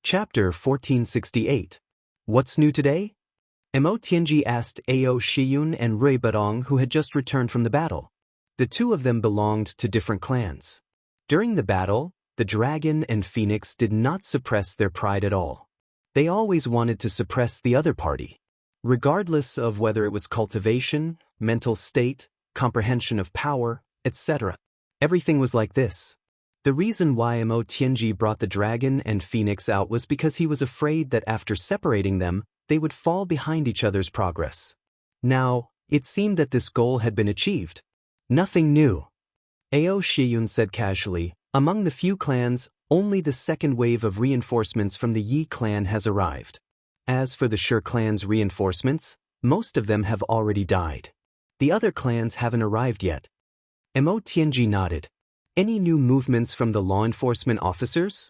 Chapter 1468. What's new today? Mo Tianji asked Ao Shiyun and Rui Badong, who had just returned from the battle. The two of them belonged to different clans. During the battle, the dragon and phoenix did not suppress their pride at all. They always wanted to suppress the other party. Regardless of whether it was cultivation, mental state, comprehension of power, etc. Everything was like this. The reason why Mo Tianji brought the dragon and phoenix out was because he was afraid that after separating them, they would fall behind each other's progress. Now, it seemed that this goal had been achieved. Nothing new. Ao Shiyun said casually, among the few clans, only the second wave of reinforcements from the Yi clan has arrived. As for the Shi clan's reinforcements, most of them have already died. The other clans haven't arrived yet. Mo Tianji nodded. Any new movements from the law enforcement officers?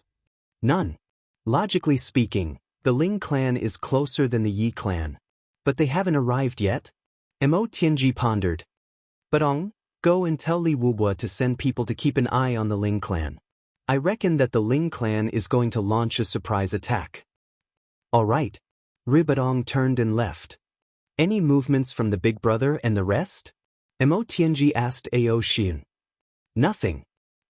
None. Logically speaking, the Ling clan is closer than the Yi clan. But they haven't arrived yet? Mo Tianji pondered. Badong, go and tell Li Wubua to send people to keep an eye on the Ling clan. I reckon that the Ling clan is going to launch a surprise attack. All right. Rui Badong turned and left. Any movements from the big brother and the rest? Mo Tianji asked Ao Shiyun. Nothing.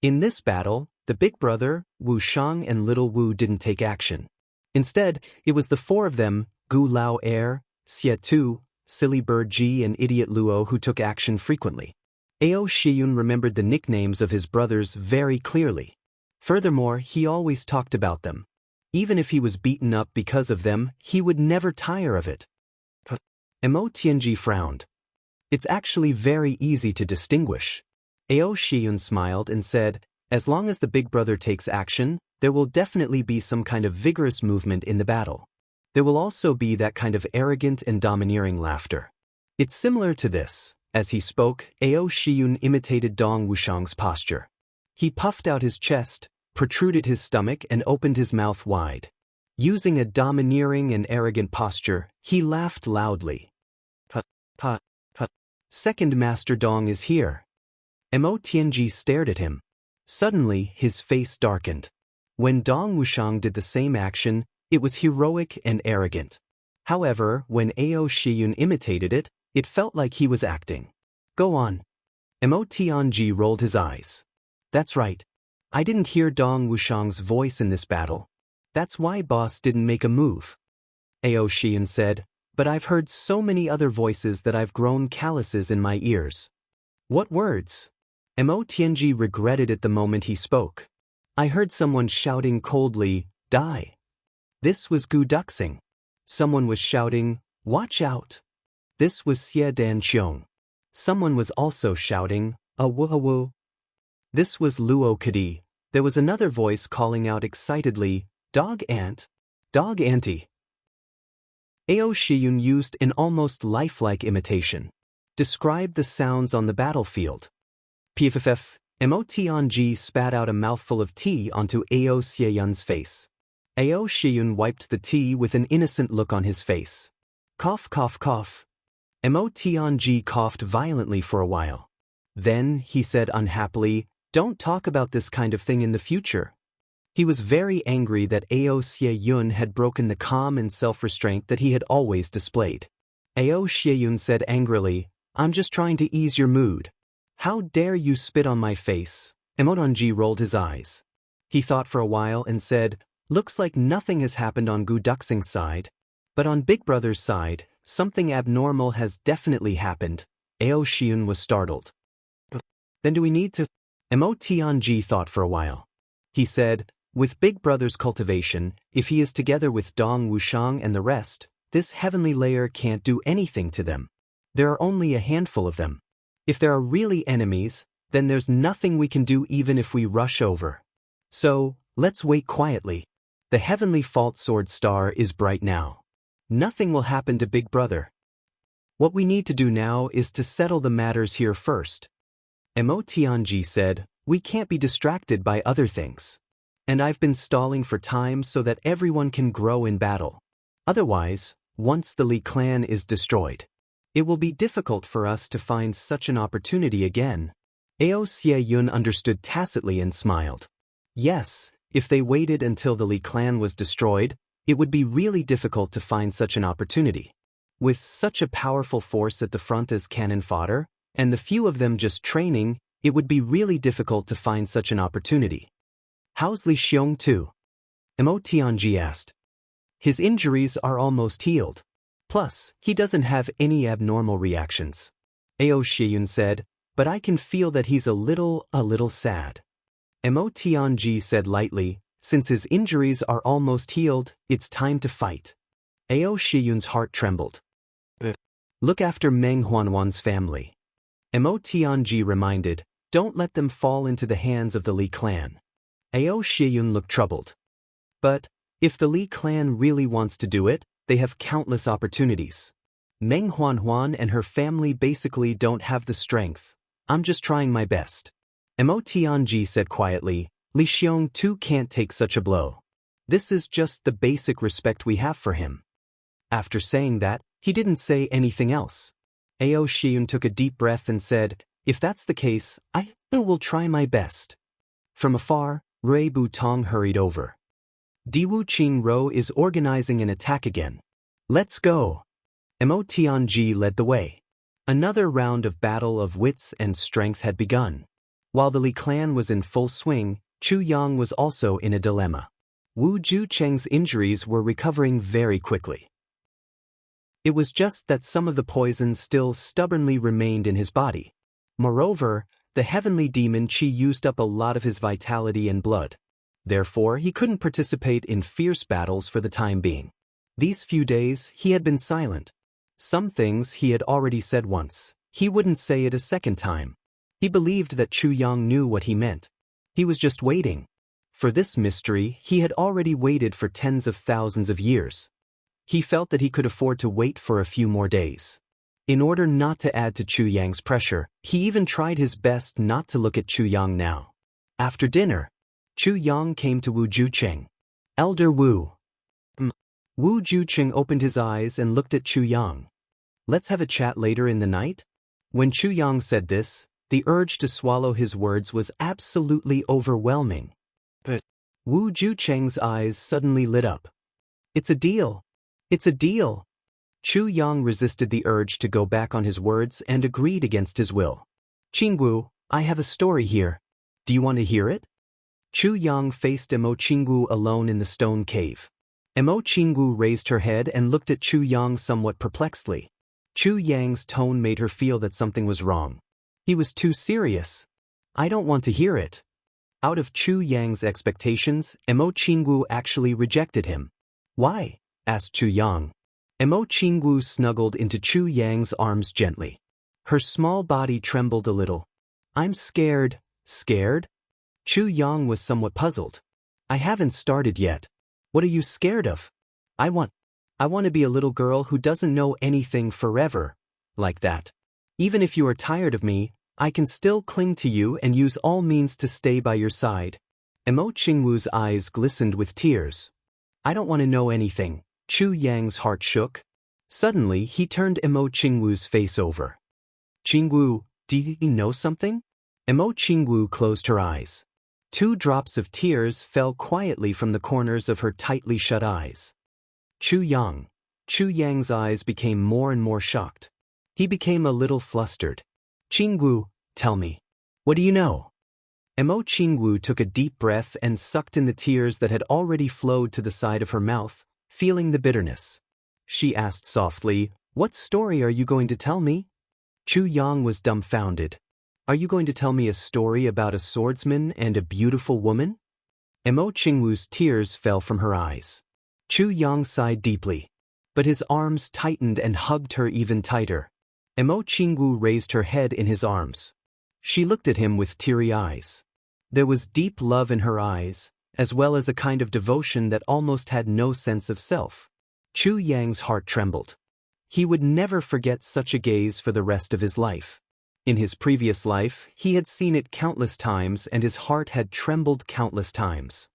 In this battle, the big brother, Wu Shang and little Wu didn't take action. Instead, it was the four of them, Gu Lao Er, Xie Tu, Silly Bird Ji and Idiot Luo who took action frequently. Ao Shiyun remembered the nicknames of his brothers very clearly. Furthermore, he always talked about them. Even if he was beaten up because of them, he would never tire of it. Mo Tianji frowned. It's actually very easy to distinguish. Ao Shiyun smiled and said, as long as the big brother takes action, there will definitely be some kind of vigorous movement in the battle. There will also be that kind of arrogant and domineering laughter. It's similar to this. As he spoke, Ao Shiyun imitated Dong Wushang's posture. He puffed out his chest, protruded his stomach and opened his mouth wide. Using a domineering and arrogant posture, he laughed loudly. Put. Second Master Dong is here. Mo Tianji stared at him. Suddenly, his face darkened. When Dong Wushang did the same action, it was heroic and arrogant. However, when Ao Shiyun imitated it, it felt like he was acting. Go on. Mo Tianji rolled his eyes. That's right. I didn't hear Dong Wushang's voice in this battle. That's why boss didn't make a move. Ao Shiyun said, but I've heard so many other voices that I've grown calluses in my ears. What words? Mo Tianji regretted it the moment he spoke. I heard someone shouting coldly, die. This was Gu Duxing. Someone was shouting, watch out. This was Xie Danqiong. Someone was also shouting, awu. This was Luo Kadi. There was another voice calling out excitedly, dog ant, dog auntie. Ao Shiyun used an almost lifelike imitation. Describe the sounds on the battlefield. PFFF, Mo Tianji spat out a mouthful of tea onto Ao Xieyun's face. Ao Shiyun wiped the tea with an innocent look on his face. Cough, cough, cough. Mo Tianji coughed violently for a while. Then, he said unhappily, don't talk about this kind of thing in the future. He was very angry that Ao Xieyun had broken the calm and self-restraint that he had always displayed. Ao Xieyun said angrily, I'm just trying to ease your mood. How dare you spit on my face? Mo Tianji rolled his eyes. He thought for a while and said, looks like nothing has happened on Gu Duxing's side. But on Big Brother's side, something abnormal has definitely happened. Ao Shiyun was startled. Then do we need to? Mo Tianji thought for a while. He said, with Big Brother's cultivation, if he is together with Dong Wushang and the rest, this heavenly layer can't do anything to them. There are only a handful of them. If there are really enemies, then there's nothing we can do even if we rush over. So, let's wait quietly. The heavenly fault sword star is bright now. Nothing will happen to Big Brother. What we need to do now is to settle the matters here first. Mo Tianji said, we can't be distracted by other things. And I've been stalling for time so that everyone can grow in battle. Otherwise, once the Li clan is destroyed, it will be difficult for us to find such an opportunity again. Ao Xieyun understood tacitly and smiled. Yes, If they waited until the Li clan was destroyed, it would be really difficult to find such an opportunity. With such a powerful force at the front as cannon fodder, and the few of them just training, it would be really difficult to find such an opportunity. How's Li Xiong too? Mo Tianji asked. His injuries are almost healed. Plus, he doesn't have any abnormal reactions. Ao Shiyun said, but I can feel that he's a little sad. Mo Tianji said lightly, since his injuries are almost healed, it's time to fight. Ao Shiyun's heart trembled. Look after Meng Huanwan's family. Mo Tianji reminded, don't let them fall into the hands of the Li clan. Ao Shiyun looked troubled. But, if the Li clan really wants to do it, they have countless opportunities. Meng Huanhuan and her family basically don't have the strength. I'm just trying my best. Mo Tianji said quietly, Li Xiong too can't take such a blow. This is just the basic respect we have for him. After saying that, he didn't say anything else. Ao Shiyun took a deep breath and said, if that's the case, I will try my best. From afar, Rui Butong hurried over. Diwu Qingro is organizing an attack again. Let's go. Mo Tianji led the way. Another round of battle of wits and strength had begun. While the Li clan was in full swing, Chu Yang was also in a dilemma. Wu Jucheng's injuries were recovering very quickly. It was just that some of the poison still stubbornly remained in his body. Moreover, the heavenly demon Qi used up a lot of his vitality and blood. Therefore, he couldn't participate in fierce battles for the time being. These few days, he had been silent. Some things he had already said once. He wouldn't say it a second time. He believed that Chu Yang knew what he meant. He was just waiting. For this mystery, he had already waited for tens of thousands of years. He felt that he could afford to wait for a few more days. In order not to add to Chu Yang's pressure, he even tried his best not to look at Chu Yang now. After dinner, Chu Yang came to Wu Jucheng. Elder Wu. Wu Jucheng opened his eyes and looked at Chu Yang. Let's have a chat later in the night? When Chu Yang said this, the urge to swallow his words was absolutely overwhelming. But Wu Jucheng's eyes suddenly lit up. It's a deal. It's a deal. Chu Yang resisted the urge to go back on his words and agreed against his will. Qinggu, I have a story here. Do you want to hear it? Chu Yang faced Mo Qinggu alone in the stone cave. Mo Qinggu raised her head and looked at Chu Yang somewhat perplexedly. Chu Yang's tone made her feel that something was wrong. He was too serious. I don't want to hear it. Out of Chu Yang's expectations, Mo Qinggu actually rejected him. Why? Asked Chu Yang. Mo Qinggu snuggled into Chu Yang's arms gently. Her small body trembled a little. I'm scared. Scared? Chu Yang was somewhat puzzled. I haven't started yet. What are you scared of? I want to be a little girl who doesn't know anything forever. Like that. Even if you are tired of me, I can still cling to you and use all means to stay by your side. Mo Qingwu's eyes glistened with tears. I don't want to know anything. Chu Yang's heart shook. Suddenly, he turned Mo Qingwu's face over. Qingwu, do you know something? Mo Qingwu closed her eyes. 2 drops of tears fell quietly from the corners of her tightly shut eyes. Chu Yang's eyes became more and more shocked. He became a little flustered. Qingwu, tell me. What do you know? Mo Qingwu took a deep breath and sucked in the tears that had already flowed to the side of her mouth, feeling the bitterness. She asked softly, what story are you going to tell me? Chu Yang was dumbfounded. Are you going to tell me a story about a swordsman and a beautiful woman? Mo Qingwu's tears fell from her eyes. Chu Yang sighed deeply. But his arms tightened and hugged her even tighter. Mo Qingwu raised her head in his arms. She looked at him with teary eyes. There was deep love in her eyes, as well as a kind of devotion that almost had no sense of self. Chu Yang's heart trembled. He would never forget such a gaze for the rest of his life. In his previous life, he had seen it countless times and his heart had trembled countless times.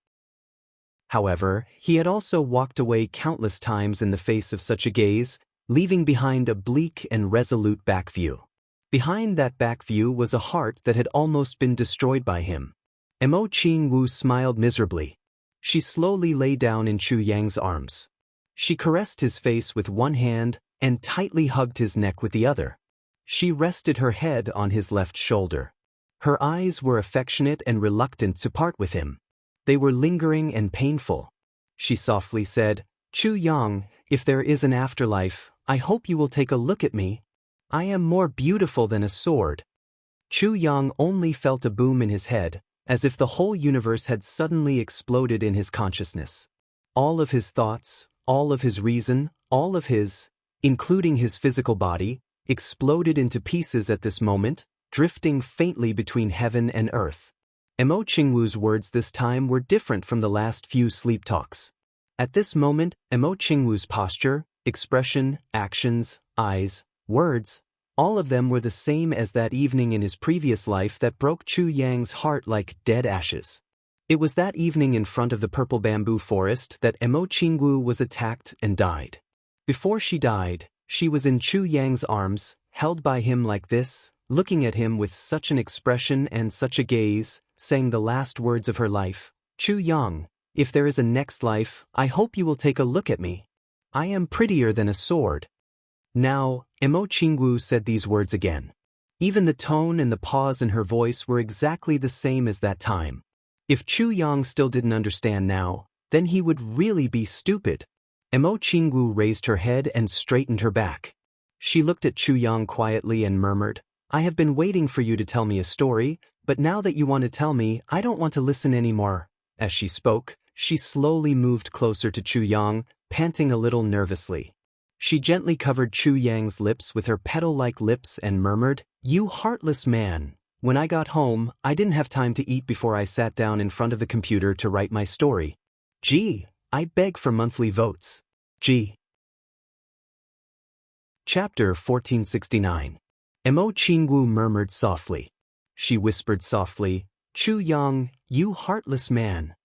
However, he had also walked away countless times in the face of such a gaze, leaving behind a bleak and resolute back view. Behind that back view was a heart that had almost been destroyed by him. Mo Qingwu smiled miserably. She slowly lay down in Chu Yang's arms. She caressed his face with one hand and tightly hugged his neck with the other. She rested her head on his left shoulder. Her eyes were affectionate and reluctant to part with him. They were lingering and painful. She softly said, "Chu Yang, if there is an afterlife, I hope you will take a look at me. I am more beautiful than a sword." Chu Yang only felt a boom in his head, as if the whole universe had suddenly exploded in his consciousness. All of his thoughts, all of his reason, all of his, including his physical body, exploded into pieces at this moment, drifting faintly between heaven and earth. Mo Qingwu's words this time were different from the last few sleep talks. At this moment, Mo Qingwu's posture, expression, actions, eyes, words, all of them were the same as that evening in his previous life that broke Chu Yang's heart like dead ashes. It was that evening in front of the purple bamboo forest that Mo Qingwu was attacked and died. Before she died, she was in Chu Yang's arms, held by him like this, looking at him with such an expression and such a gaze, saying the last words of her life, "Chu Yang, if there is a next life, I hope you will take a look at me. I am prettier than a sword." Now, Mo Qingwu said these words again. Even the tone and the pause in her voice were exactly the same as that time. If Chu Yang still didn't understand now, then he would really be stupid. Mo Qingwu raised her head and straightened her back. She looked at Chu Yang quietly and murmured, "I have been waiting for you to tell me a story, but now that you want to tell me, I don't want to listen anymore." As she spoke, she slowly moved closer to Chu Yang, panting a little nervously. She gently covered Chu Yang's lips with her petal-like lips and murmured, "You heartless man. When I got home, I didn't have time to eat before I sat down in front of the computer to write my story. Gee, I beg for monthly votes. Gee." Chapter 1469. Mo Qingwu murmured softly. She whispered softly, "Chu Yang, you heartless man."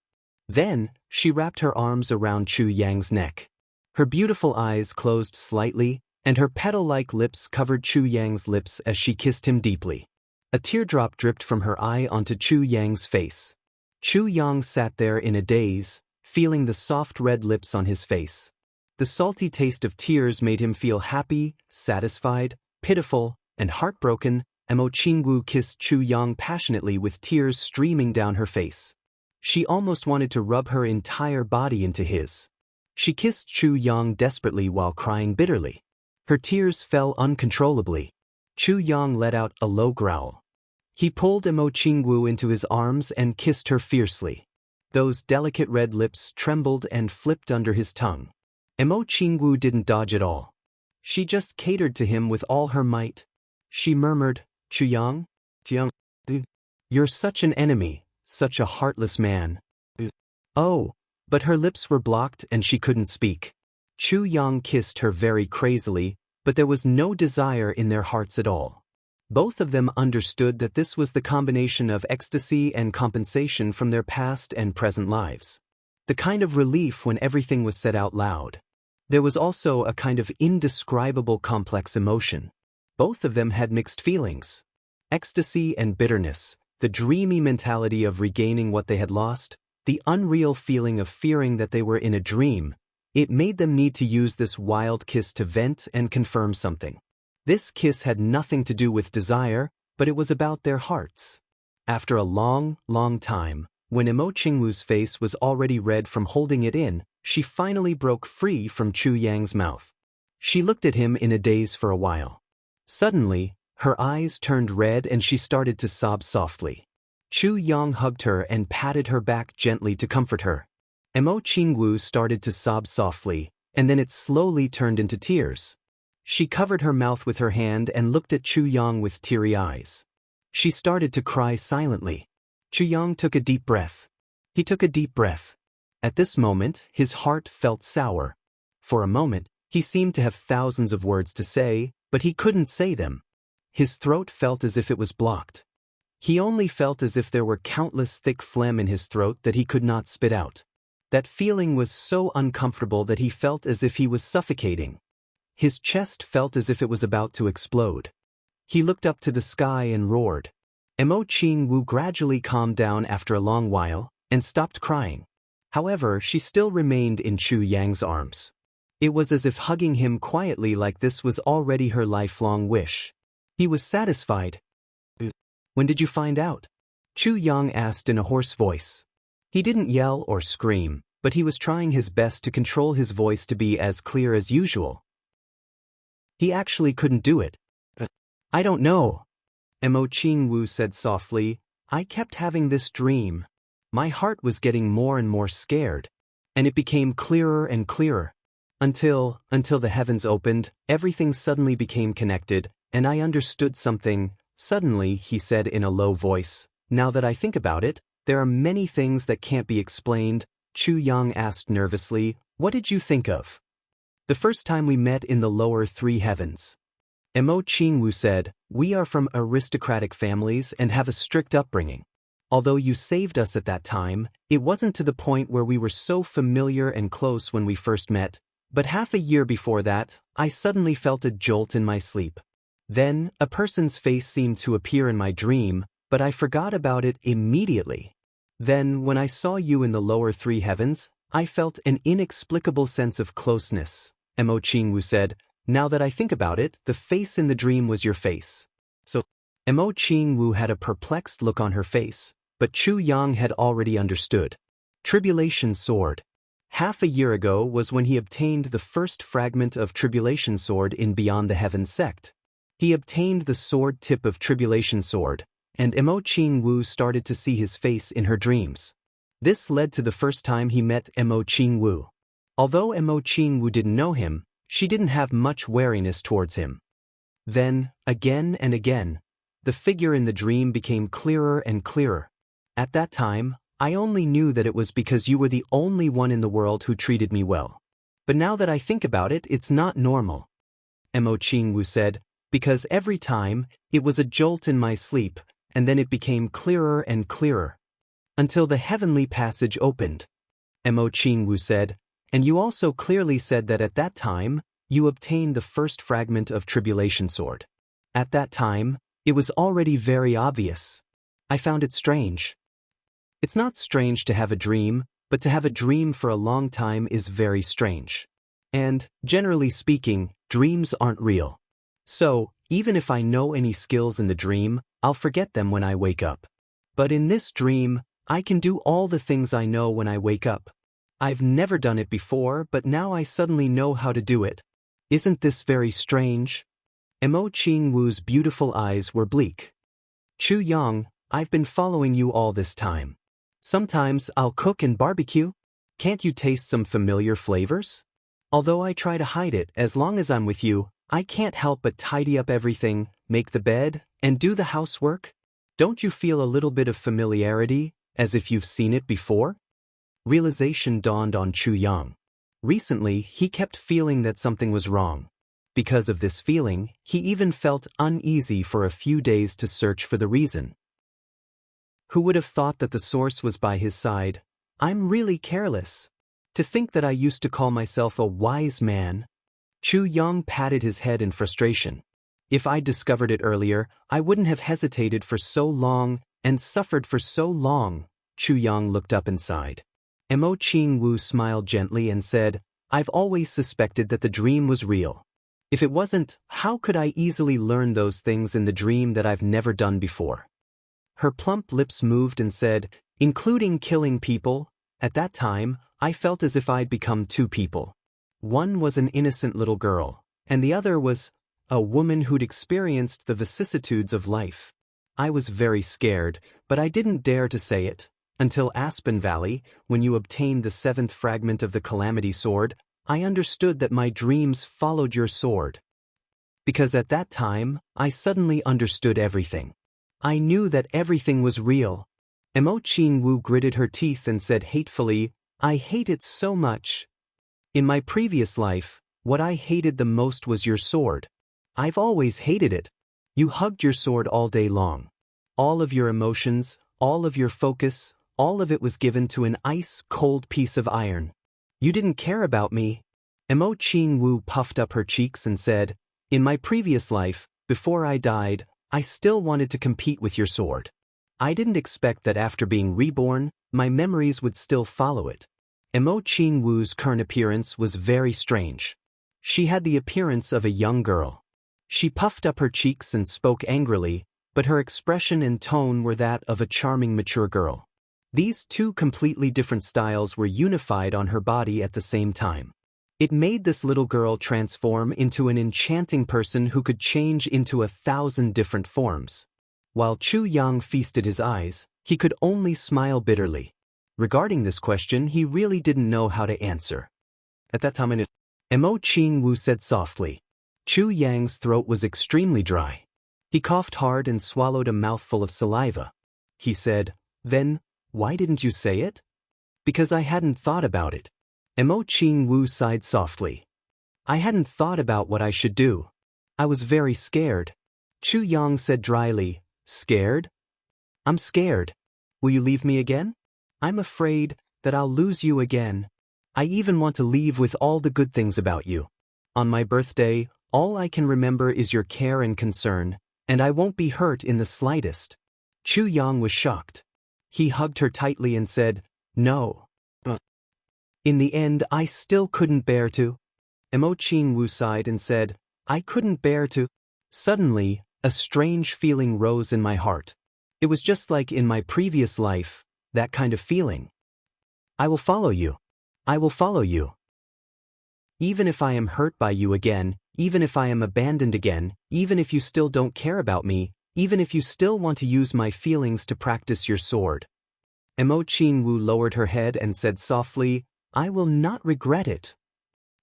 Then, she wrapped her arms around Chu Yang's neck. Her beautiful eyes closed slightly, and her petal-like lips covered Chu Yang's lips as she kissed him deeply. A teardrop dripped from her eye onto Chu Yang's face. Chu Yang sat there in a daze, feeling the soft red lips on his face. The salty taste of tears made him feel happy, satisfied, pitiful, and heartbroken. Mo Qingwu kissed Chu Yang passionately with tears streaming down her face. She almost wanted to rub her entire body into his. She kissed Chu Yang desperately while crying bitterly. Her tears fell uncontrollably. Chu Yang let out a low growl. He pulled Mo Qingwu into his arms and kissed her fiercely. Those delicate red lips trembled and flipped under his tongue. Mo Qingwu didn't dodge at all. She just catered to him with all her might. She murmured, "Chu Yang, you're such an enemy, such a heartless man." Oh, but her lips were blocked and she couldn't speak. Chu Yang kissed her very crazily, but there was no desire in their hearts at all. Both of them understood that this was the combination of ecstasy and compensation from their past and present lives. The kind of relief when everything was said out loud. There was also a kind of indescribable complex emotion. Both of them had mixed feelings. Ecstasy and bitterness, the dreamy mentality of regaining what they had lost, the unreal feeling of fearing that they were in a dream. It made them need to use this wild kiss to vent and confirm something. This kiss had nothing to do with desire, but it was about their hearts. After a long, long time, when Mo Qingwu's face was already red from holding it in, she finally broke free from Chu Yang's mouth. She looked at him in a daze for a while. Suddenly, her eyes turned red and she started to sob softly. Chu Yang hugged her and patted her back gently to comfort her. Mo Qingwu started to sob softly, and then it slowly turned into tears. She covered her mouth with her hand and looked at Chu Yang with teary eyes. She started to cry silently. Chu Yang took a deep breath. He took a deep breath. At this moment, his heart felt sour. For a moment, he seemed to have thousands of words to say, but he couldn't say them. His throat felt as if it was blocked. He only felt as if there were countless thick phlegm in his throat that he could not spit out. That feeling was so uncomfortable that he felt as if he was suffocating. His chest felt as if it was about to explode. He looked up to the sky and roared. Mo Qingwu gradually calmed down after a long while, and stopped crying. However, she still remained in Chu Yang's arms. It was as if hugging him quietly like this was already her lifelong wish. He was satisfied. When did you find out? Chu Yang asked in a hoarse voice. He didn't yell or scream, but he was trying his best to control his voice to be as clear as usual. He actually couldn't do it. I don't know. Mo Qingwu said softly. I kept having this dream. My heart was getting more and more scared. And it became clearer and clearer. Until the heavens opened, everything suddenly became connected, and I understood something. Suddenly, he said in a low voice. Now that I think about it, there are many things that can't be explained. Chu Yang asked nervously, what did you think of? The first time we met in the lower three heavens. Mo Qingwu said, we are from aristocratic families and have a strict upbringing. Although you saved us at that time, it wasn't to the point where we were so familiar and close when we first met. But half a year before that, I suddenly felt a jolt in my sleep. Then, a person's face seemed to appear in my dream, but I forgot about it immediately. Then, when I saw you in the lower three heavens, I felt an inexplicable sense of closeness. Mo Qingwu said, now that I think about it, the face in the dream was your face. So, Mo Qingwu had a perplexed look on her face, but Chu Yang had already understood. Tribulation Sword. Half a year ago was when he obtained the first fragment of Tribulation Sword in Beyond the Heavens sect. He obtained the sword tip of Tribulation Sword, and Mo Qingwu started to see his face in her dreams. This led to the first time he met Mo Qingwu. Although Mo Qingwu didn't know him, she didn't have much wariness towards him. Then, again and again, the figure in the dream became clearer and clearer. At that time, I only knew that it was because you were the only one in the world who treated me well. But now that I think about it, it's not normal. Mo Qingwu said, because every time, it was a jolt in my sleep, and then it became clearer and clearer. Until the heavenly passage opened. Mo Qingwu said, and you also clearly said that at that time, you obtained the first fragment of Tribulation Sword. At that time, it was already very obvious. I found it strange. It's not strange to have a dream, but to have a dream for a long time is very strange. And, generally speaking, dreams aren't real. So, even if I know any skills in the dream, I'll forget them when I wake up. But in this dream, I can do all the things I know when I wake up. I've never done it before, but now I suddenly know how to do it. Isn't this very strange? Mo Qingwu's beautiful eyes were bleak. Chu Yang, I've been following you all this time. Sometimes I'll cook and barbecue. Can't you taste some familiar flavors? Although I try to hide it, as long as I'm with you, I can't help but tidy up everything, make the bed, and do the housework. Don't you feel a little bit of familiarity, as if you've seen it before? Realization dawned on Chu Yang. Recently, he kept feeling that something was wrong. Because of this feeling, he even felt uneasy for a few days to search for the reason. Who would have thought that the source was by his side? I'm really careless. To think that I used to call myself a wise man. Chu Yang patted his head in frustration. If I'd discovered it earlier, I wouldn't have hesitated for so long and suffered for so long. Chu Yang looked up and sighed. Mo Qingwu smiled gently and said, I've always suspected that the dream was real. If it wasn't, how could I easily learn those things in the dream that I've never done before? Her plump lips moved and said, including killing people. At that time, I felt as if I'd become two people. One was an innocent little girl, and the other was a woman who'd experienced the vicissitudes of life. I was very scared, but I didn't dare to say it. Until Aspen Valley, when you obtained the 7th fragment of the Calamity Sword, I understood that my dreams followed your sword. Because at that time, I suddenly understood everything. I knew that everything was real. Mo Qingwu gritted her teeth and said hatefully, I hate it so much. In my previous life, what I hated the most was your sword. I've always hated it. You hugged your sword all day long. All of your emotions, all of your focus, all of it was given to an ice-cold piece of iron. You didn't care about me. Mo Qingwu puffed up her cheeks and said, in my previous life, before I died, I still wanted to compete with your sword. I didn't expect that after being reborn, my memories would still follow it. Emo Qing Wu's current appearance was very strange. She had the appearance of a young girl. She puffed up her cheeks and spoke angrily, but her expression and tone were that of a charming mature girl. These two completely different styles were unified on her body at the same time. It made this little girl transform into an enchanting person who could change into 1,000 different forms. While Chu Yang feasted his eyes, he could only smile bitterly. Regarding this question, he really didn't know how to answer. At that time, Emo Qing Wu said softly. Chu Yang's throat was extremely dry. He coughed hard and swallowed a mouthful of saliva. He said, "Then, why didn't you say it?" "Because I hadn't thought about it." Emo Qing Wu sighed softly. "I hadn't thought about what I should do. I was very scared." Chu Yang said dryly, "Scared? I'm scared. Will you leave me again? I'm afraid that I'll lose you again. I even want to leave with all the good things about you. On my birthday, all I can remember is your care and concern, and I won't be hurt in the slightest." Chu Yang was shocked. He hugged her tightly and said, "No." In the end, I still couldn't bear to. Emo Qing Wu sighed and said, "I couldn't bear to." Suddenly, a strange feeling rose in my heart. It was just like in my previous life, that kind of feeling. "I will follow you. I will follow you. Even if I am hurt by you again, even if I am abandoned again, even if you still don't care about me, even if you still want to use my feelings to practice your sword." Emo Qing Wu lowered her head and said softly, "I will not regret it."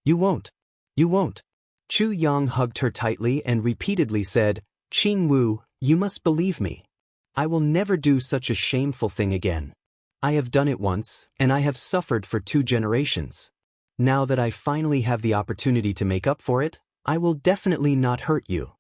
"You won't. You won't." Chu Yang hugged her tightly and repeatedly said, "Qing Wu, you must believe me. I will never do such a shameful thing again. I have done it once, and I have suffered for 2 generations. Now that I finally have the opportunity to make up for it, I will definitely not hurt you."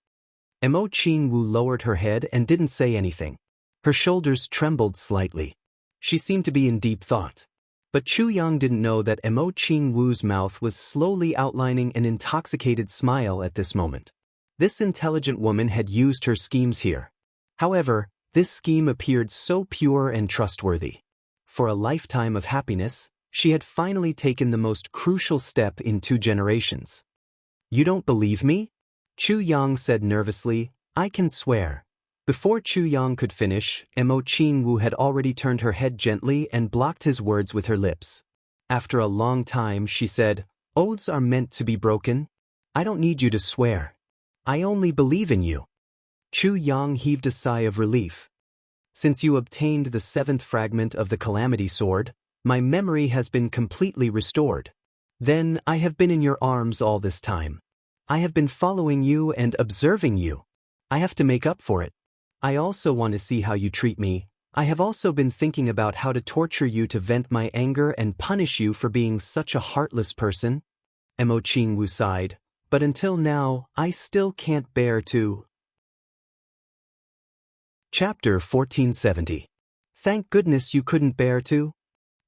Emo Qing Wu lowered her head and didn't say anything. Her shoulders trembled slightly. She seemed to be in deep thought. But Chu Yang didn't know that Emo Qing Wu's mouth was slowly outlining an intoxicated smile at this moment. This intelligent woman had used her schemes here. However, this scheme appeared so pure and trustworthy. For a lifetime of happiness, she had finally taken the most crucial step in 2 generations. "You don't believe me?" Chu Yang said nervously. "I can swear." Before Chu Yang could finish, Emo Qing Wu had already turned her head gently and blocked his words with her lips. After a long time, she said, "Oaths are meant to be broken. I don't need you to swear. I only believe in you." Chu Yang heaved a sigh of relief. "Since you obtained the 7th fragment of the Calamity Sword, my memory has been completely restored. Then I have been in your arms all this time. I have been following you and observing you. I have to make up for it. I also want to see how you treat me. I have also been thinking about how to torture you to vent my anger and punish you for being such a heartless person." Emo Qing Wu sighed. "But until now, I still can't bear to." Chapter 1470. Thank goodness you couldn't bear to.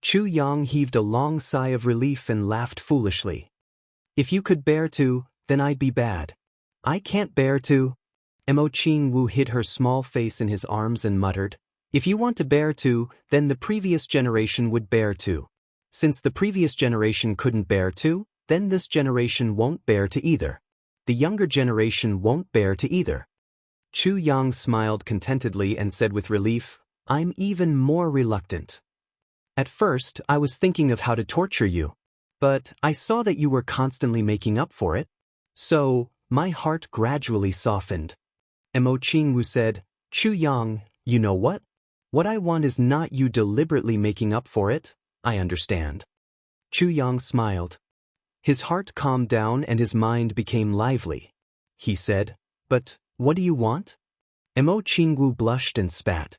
Chu Yang heaved a long sigh of relief and laughed foolishly. "If you could bear to, then I'd be bad. I can't bear to." Emo Qing Wu hid her small face in his arms and muttered, "If you want to bear to, then the previous generation would bear to. Since the previous generation couldn't bear to, then this generation won't bear to either. The younger generation won't bear to either." Chu Yang smiled contentedly and said with relief, "I'm even more reluctant. At first, I was thinking of how to torture you. But I saw that you were constantly making up for it. So, my heart gradually softened." Emo Qing Wu said, "Chu Yang, you know what? What I want is not you deliberately making up for it. I understand." Chu Yang smiled. His heart calmed down and his mind became lively. He said, "But, what do you want?" Emo Qing Wu blushed and spat.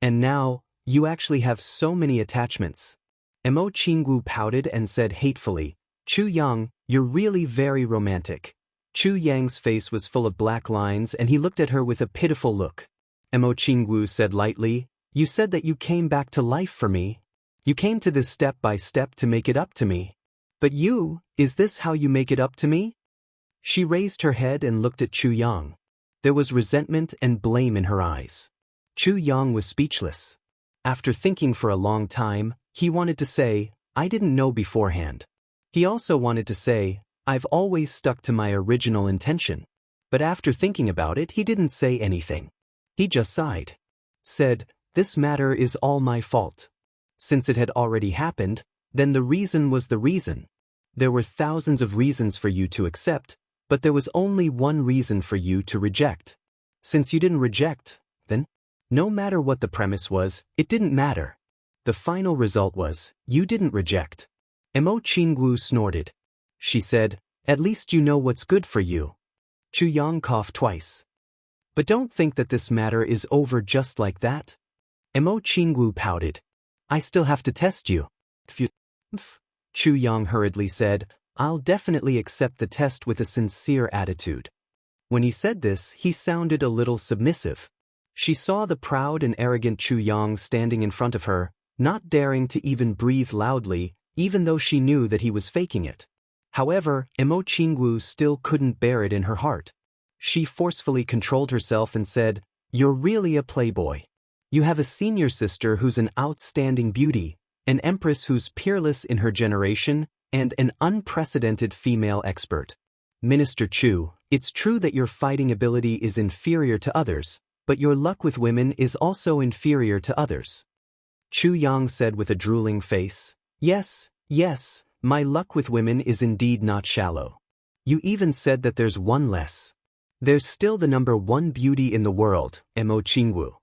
"And now, you actually have so many attachments." Emo Qing Wu pouted and said hatefully, "Chu Yang, you're really very romantic." Chu Yang's face was full of black lines and he looked at her with a pitiful look. Emo Qing Wu said lightly, "You said that you came back to life for me. You came to this step by step to make it up to me. But is this how you make it up to me?" She raised her head and looked at Chu Yang. There was resentment and blame in her eyes. Chu Yang was speechless. After thinking for a long time, he wanted to say, I didn't know beforehand. He also wanted to say, I've always stuck to my original intention. But after thinking about it, he didn't say anything. He just sighed. Said, this matter is all my fault. Since it had already happened, then the reason was the reason. There were thousands of reasons for you to accept, but there was only one reason for you to reject. Since you didn't reject, then, no matter what the premise was, it didn't matter. The final result was, you didn't reject. Jianghu snorted. She said, at least you know what's good for you. Yang coughed twice. But don't think that this matter is over just like that. Jianghu pouted. I still have to test you. Yang hurriedly said, I'll definitely accept the test with a sincere attitude. When he said this, he sounded a little submissive. She saw the proud and arrogant Yang standing in front of her, not daring to even breathe loudly, even though she knew that he was faking it. However, Jianghu still couldn't bear it in her heart. She forcefully controlled herself and said, you're really a playboy. You have a senior sister who's an outstanding beauty, an empress who's peerless in her generation, and an unprecedented female expert. Minister Chu, it's true that your fighting ability is inferior to others, but your luck with women is also inferior to others. Yang said with a drooling face, yes, my luck with women is indeed not shallow. You even said that there's one less. There's still the number one beauty in the world, Jianghu.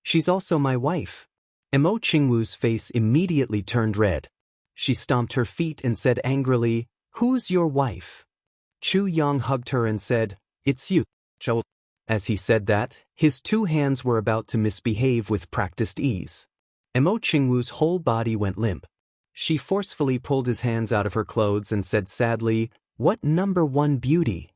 She's also my wife. Jianghu's face immediately turned red. She stomped her feet and said angrily, who's your wife? Yang hugged her and said, it's you. As he said that, his two hands were about to misbehave with practiced ease. Jianghu's whole body went limp. She forcefully pulled his hands out of her clothes and said sadly, what number one beauty?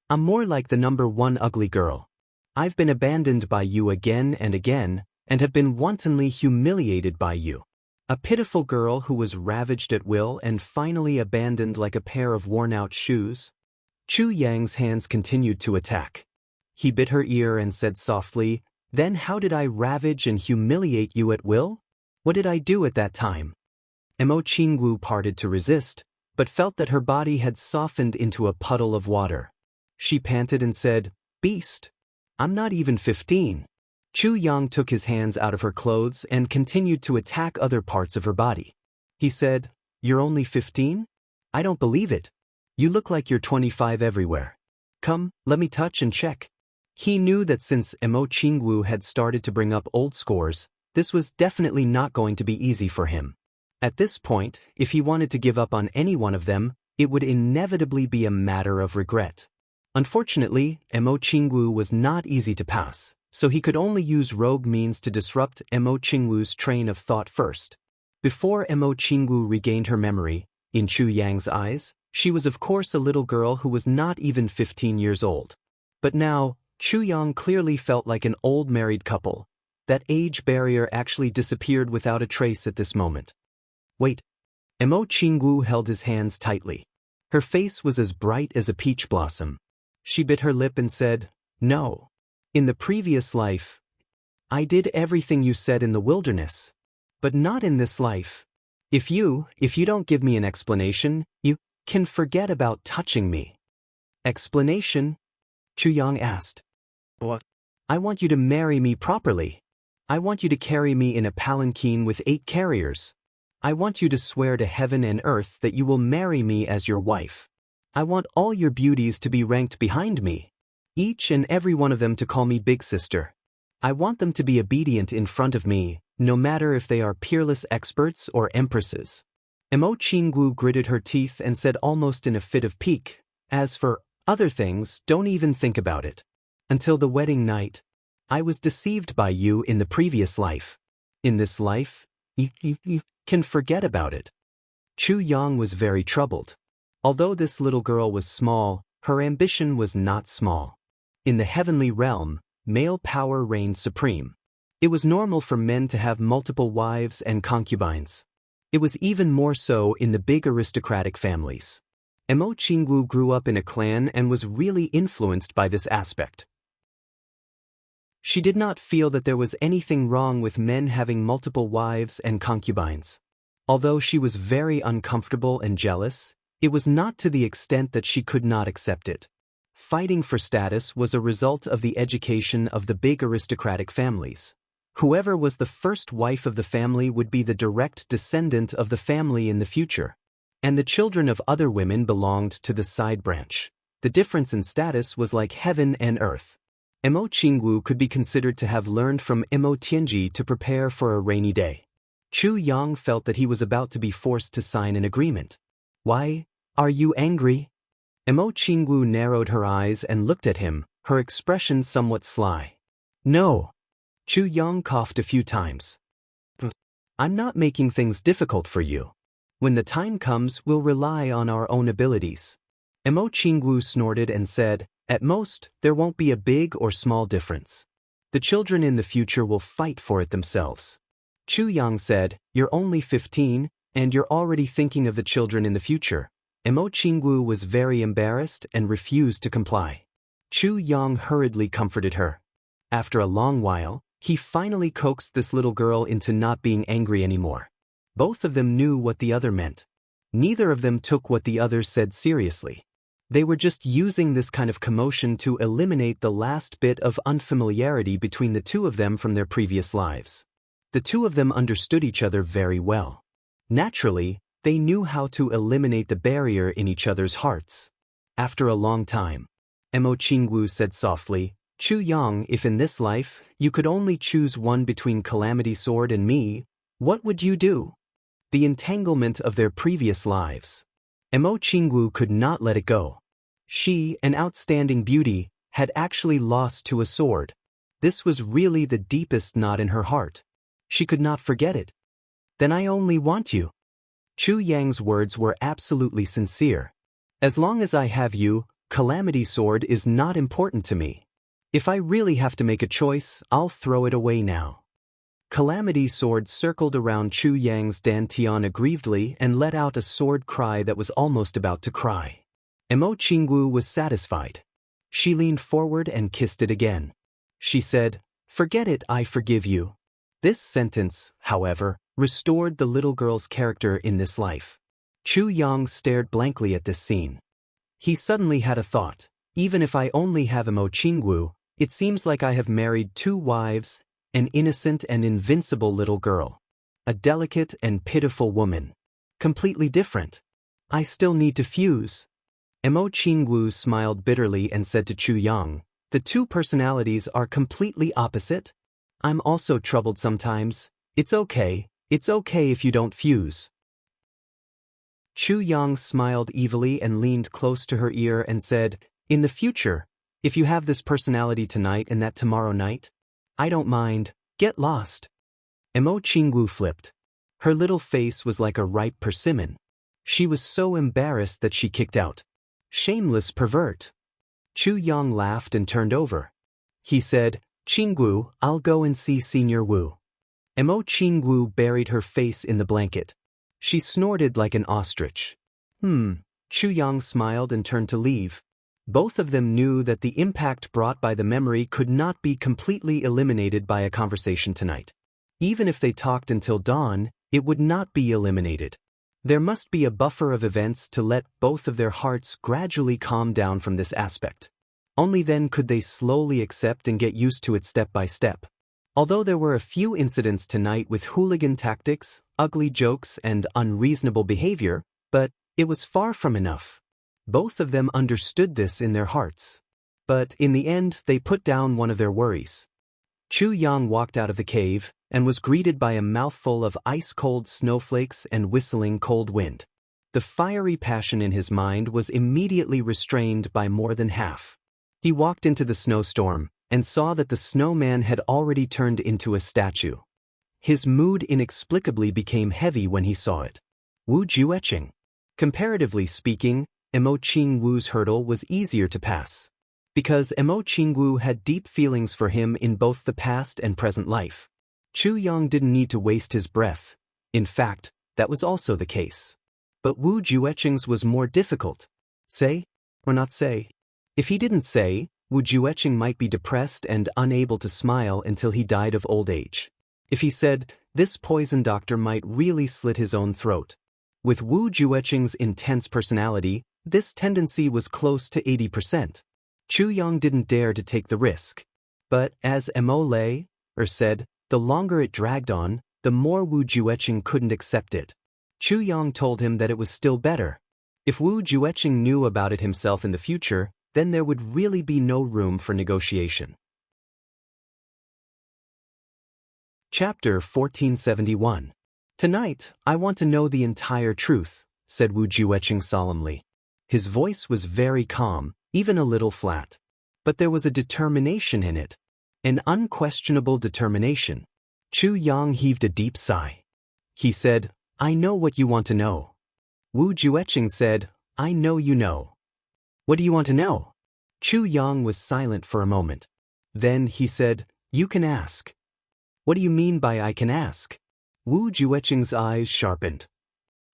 I'm more like the number one ugly girl. I've been abandoned by you again and again, and have been wantonly humiliated by you. A pitiful girl who was ravaged at will and finally abandoned like a pair of worn-out shoes. Yang's hands continued to attack. He bit her ear and said softly, then how did I ravage and humiliate you at will? What did I do at that time? Jianghu parted to resist, but felt that her body had softened into a puddle of water. She panted and said, beast. I'm not even 15. Yang took his hands out of her clothes and continued to attack other parts of her body. He said, you're only 15? I don't believe it. You look like you're 25 everywhere. Come, let me touch and check. He knew that since Jianghu had started to bring up old scores, this was definitely not going to be easy for him. At this point, if he wanted to give up on any one of them, it would inevitably be a matter of regret. Unfortunately, Jianghu was not easy to pass, so he could only use rogue means to disrupt Jianghu's train of thought first. Before Jianghu regained her memory, in Yang's eyes, she was of course a little girl who was not even 15 years old. But now, Yang clearly felt like an old married couple. That age barrier actually disappeared without a trace at this moment. Wait. Jianghu held his hands tightly. Her face was as bright as a peach blossom. She bit her lip and said, no. In the previous life, I did everything you said in the wilderness. But not in this life. If you don't give me an explanation, you can forget about touching me. Explanation? Yang asked. What? I want you to marry me properly. I want you to carry me in a palanquin with 8 carriers. I want you to swear to heaven and earth that you will marry me as your wife. I want all your beauties to be ranked behind me. Each and every one of them to call me big sister. I want them to be obedient in front of me, no matter if they are peerless experts or empresses. Jianghu gritted her teeth and said almost in a fit of pique, as for other things, don't even think about it. Until the wedding night, I was deceived by you in the previous life. In this life, you can forget about it. Yang was very troubled. Although this little girl was small, her ambition was not small. In the heavenly realm, male power reigned supreme. It was normal for men to have multiple wives and concubines. It was even more so in the big aristocratic families. Jianghu grew up in a clan and was really influenced by this aspect. She did not feel that there was anything wrong with men having multiple wives and concubines. Although she was very uncomfortable and jealous, it was not to the extent that she could not accept it. Fighting for status was a result of the education of the big aristocratic families. Whoever was the first wife of the family would be the direct descendant of the family in the future. And the children of other women belonged to the side branch. The difference in status was like heaven and earth. Emo Qingwu could be considered to have learned from Emo Tianji to prepare for a rainy day. Chu Yang felt that he was about to be forced to sign an agreement. Why, are you angry? Emo Qingwu narrowed her eyes and looked at him, her expression somewhat sly. No. Chu Yang coughed a few times. I'm not making things difficult for you. When the time comes, we'll rely on our own abilities. Emo Qingwu snorted and said, at most, there won't be a big or small difference. The children in the future will fight for it themselves. Chu Yang said, you're only 15, and you're already thinking of the children in the future. Emo Qingwu was very embarrassed and refused to comply. Chu Yang hurriedly comforted her. After a long while, he finally coaxed this little girl into not being angry anymore. Both of them knew what the other meant. Neither of them took what the other said seriously. They were just using this kind of commotion to eliminate the last bit of unfamiliarity between the two of them from their previous lives. The two of them understood each other very well. Naturally, they knew how to eliminate the barrier in each other's hearts. After a long time, Emo Qingwu said softly, Chu Yang, if in this life, you could only choose one between Calamity Sword and me, what would you do? The entanglement of their previous lives. Emo Qingwu could not let it go. She, an outstanding beauty, had actually lost to a sword. This was really the deepest knot in her heart. She could not forget it. Then I only want you. Chu Yang's words were absolutely sincere. As long as I have you, Calamity Sword is not important to me. If I really have to make a choice, I'll throw it away now. Calamity Sword circled around Chu Yang's dantian aggrievedly and let out a sword cry that was almost about to cry. Emo Qingwu was satisfied. She leaned forward and kissed it again. She said, forget it, I forgive you. This sentence, however, restored the little girl's character in this life. Chu Yang stared blankly at this scene. He suddenly had a thought. Even if I only have Emo Qingwu, it seems like I have married two wives, an innocent and invincible little girl, a delicate and pitiful woman. Completely different. I still need to fuse. Emo Qingwu smiled bitterly and said to Chu Yang, the two personalities are completely opposite. I'm also troubled sometimes. It's okay if you don't fuse. Chu Yang smiled evilly and leaned close to her ear and said, in the future, if you have this personality tonight and that tomorrow night, I don't mind, get lost. Emo Qingwu flipped. Her little face was like a ripe persimmon. She was so embarrassed that she kicked out. Shameless pervert. Chu Yang laughed and turned over. He said, Qingwu, I'll go and see Senior Wu. Emo Qingwu buried her face in the blanket. She snorted like an ostrich. Chu Yang smiled and turned to leave. Both of them knew that the impact brought by the memory could not be completely eliminated by a conversation tonight. Even if they talked until dawn, it would not be eliminated. There must be a buffer of events to let both of their hearts gradually calm down from this aspect. Only then could they slowly accept and get used to it step by step. Although there were a few incidents tonight with hooligan tactics, ugly jokes, and unreasonable behavior, but it was far from enough. Both of them understood this in their hearts. But in the end, they put down one of their worries. Chu Yang walked out of the cave and was greeted by a mouthful of ice-cold snowflakes and whistling cold wind. The fiery passion in his mind was immediately restrained by more than half. He walked into the snowstorm and saw that the snowman had already turned into a statue. His mood inexplicably became heavy when he saw it. Wu Jueqing. Comparatively speaking, Emo Qingwu's hurdle was easier to pass. Because Emo Qingwu had deep feelings for him in both the past and present life. Chu Yang didn't need to waste his breath. In fact, that was also the case. But Wu Jueqing's was more difficult. Say, or not say. If he didn't say, Wu Jueqing might be depressed and unable to smile until he died of old age. If he said, this poison doctor might really slit his own throat. With Wu Jueqing's intense personality, this tendency was close to 80%. Chu Yang didn't dare to take the risk. But, as Mo said, the longer it dragged on, the more Wu Jueqing couldn't accept it. Chu Yang told him that it was still better. If Wu Jueqing knew about it himself in the future, then there would really be no room for negotiation. Chapter 1471. Tonight, I want to know the entire truth, said Wu Jueqing solemnly. His voice was very calm, even a little flat. But there was a determination in it. An unquestionable determination. Chu Yang heaved a deep sigh. He said, I know what you want to know. Wu Jueqing said, I know you know. What do you want to know? Chu Yang was silent for a moment. Then he said, you can ask. What do you mean by I can ask? Wu Jueqing's eyes sharpened.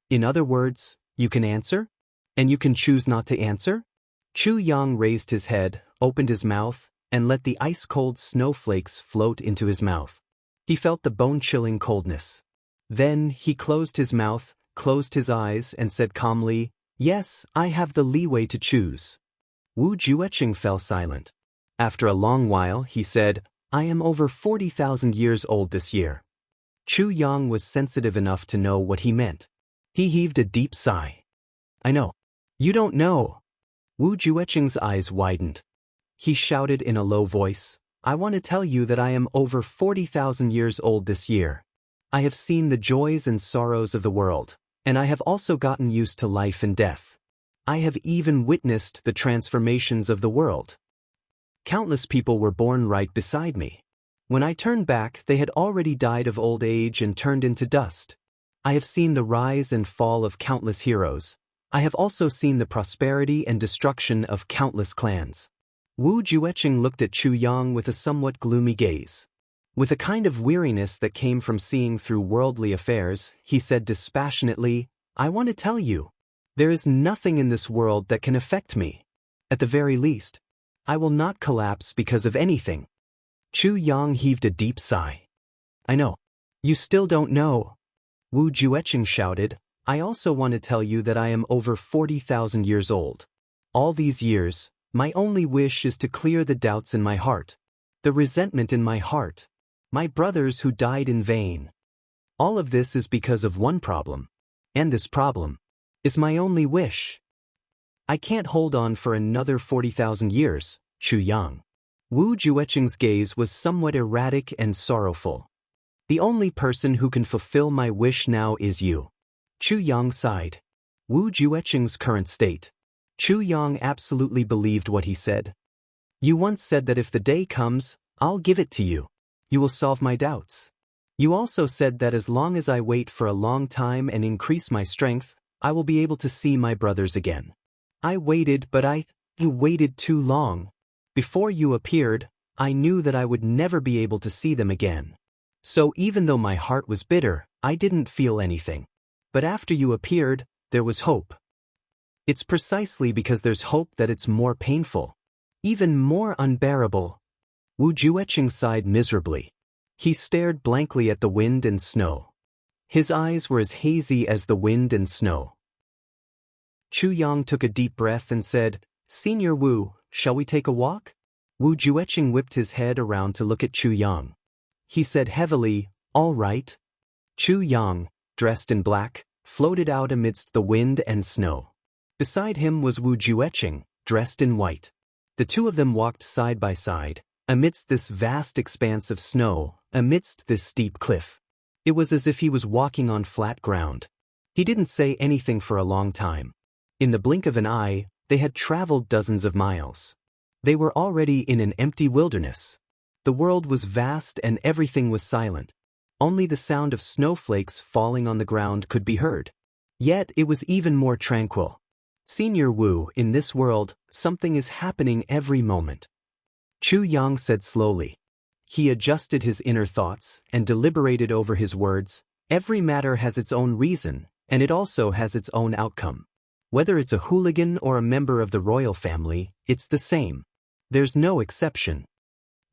In other words, you can answer? And you can choose not to answer? Chu Yang raised his head, opened his mouth, and let the ice-cold snowflakes float into his mouth. He felt the bone-chilling coldness. Then he closed his mouth, closed his eyes, and said calmly, yes, I have the leeway to choose. Wu Jueqing fell silent. After a long while, he said, I am over 40,000 years old this year. Chu Yang was sensitive enough to know what he meant. He heaved a deep sigh. I know. You don't know. Wu Jueqing's eyes widened. He shouted in a low voice, I want to tell you that I am over 40,000 years old this year. I have seen the joys and sorrows of the world, and I have also gotten used to life and death. I have even witnessed the transformations of the world. Countless people were born right beside me. When I turned back, they had already died of old age and turned into dust. I have seen the rise and fall of countless heroes. I have also seen the prosperity and destruction of countless clans. Wu Jueqing looked at Chu Yang with a somewhat gloomy gaze. With a kind of weariness that came from seeing through worldly affairs, he said dispassionately, I want to tell you, there is nothing in this world that can affect me. At the very least, I will not collapse because of anything. Chu Yang heaved a deep sigh. I know. You still don't know. Wu Jueqing shouted, I also want to tell you that I am over 40,000 years old. All these years, my only wish is to clear the doubts in my heart, the resentment in my heart, my brothers who died in vain. All of this is because of one problem, and this problem is my only wish. I can't hold on for another 40,000 years, Chu Yang. Wu Jueqing's gaze was somewhat erratic and sorrowful. The only person who can fulfill my wish now is you. Chu Yang sighed. Wu Jueqing's current state. Chu Yang absolutely believed what he said. You once said that if the day comes, I'll give it to you. You will solve my doubts. You also said that as long as I wait for a long time and increase my strength, I will be able to see my brothers again. I waited, but you waited too long. Before you appeared, I knew that I would never be able to see them again. So even though my heart was bitter, I didn't feel anything. But after you appeared, there was hope. It's precisely because there's hope that it's more painful, even more unbearable. Wu Jueqing sighed miserably. He stared blankly at the wind and snow. His eyes were as hazy as the wind and snow. Chu Yang took a deep breath and said, Senior Wu, shall we take a walk? Wu Jueqing whipped his head around to look at Chu Yang. He said heavily, all right. Chu Yang, dressed in black, floated out amidst the wind and snow. Beside him was Wu Jueqing, dressed in white. The two of them walked side by side, amidst this vast expanse of snow, amidst this steep cliff. It was as if he was walking on flat ground. He didn't say anything for a long time. In the blink of an eye, they had traveled dozens of miles. They were already in an empty wilderness. The world was vast and everything was silent. Only the sound of snowflakes falling on the ground could be heard. Yet it was even more tranquil. Senior Wu, in this world, something is happening every moment. Chu Yang said slowly. He adjusted his inner thoughts and deliberated over his words. Every matter has its own reason, and it also has its own outcome. Whether it's a hooligan or a member of the royal family, it's the same. There's no exception.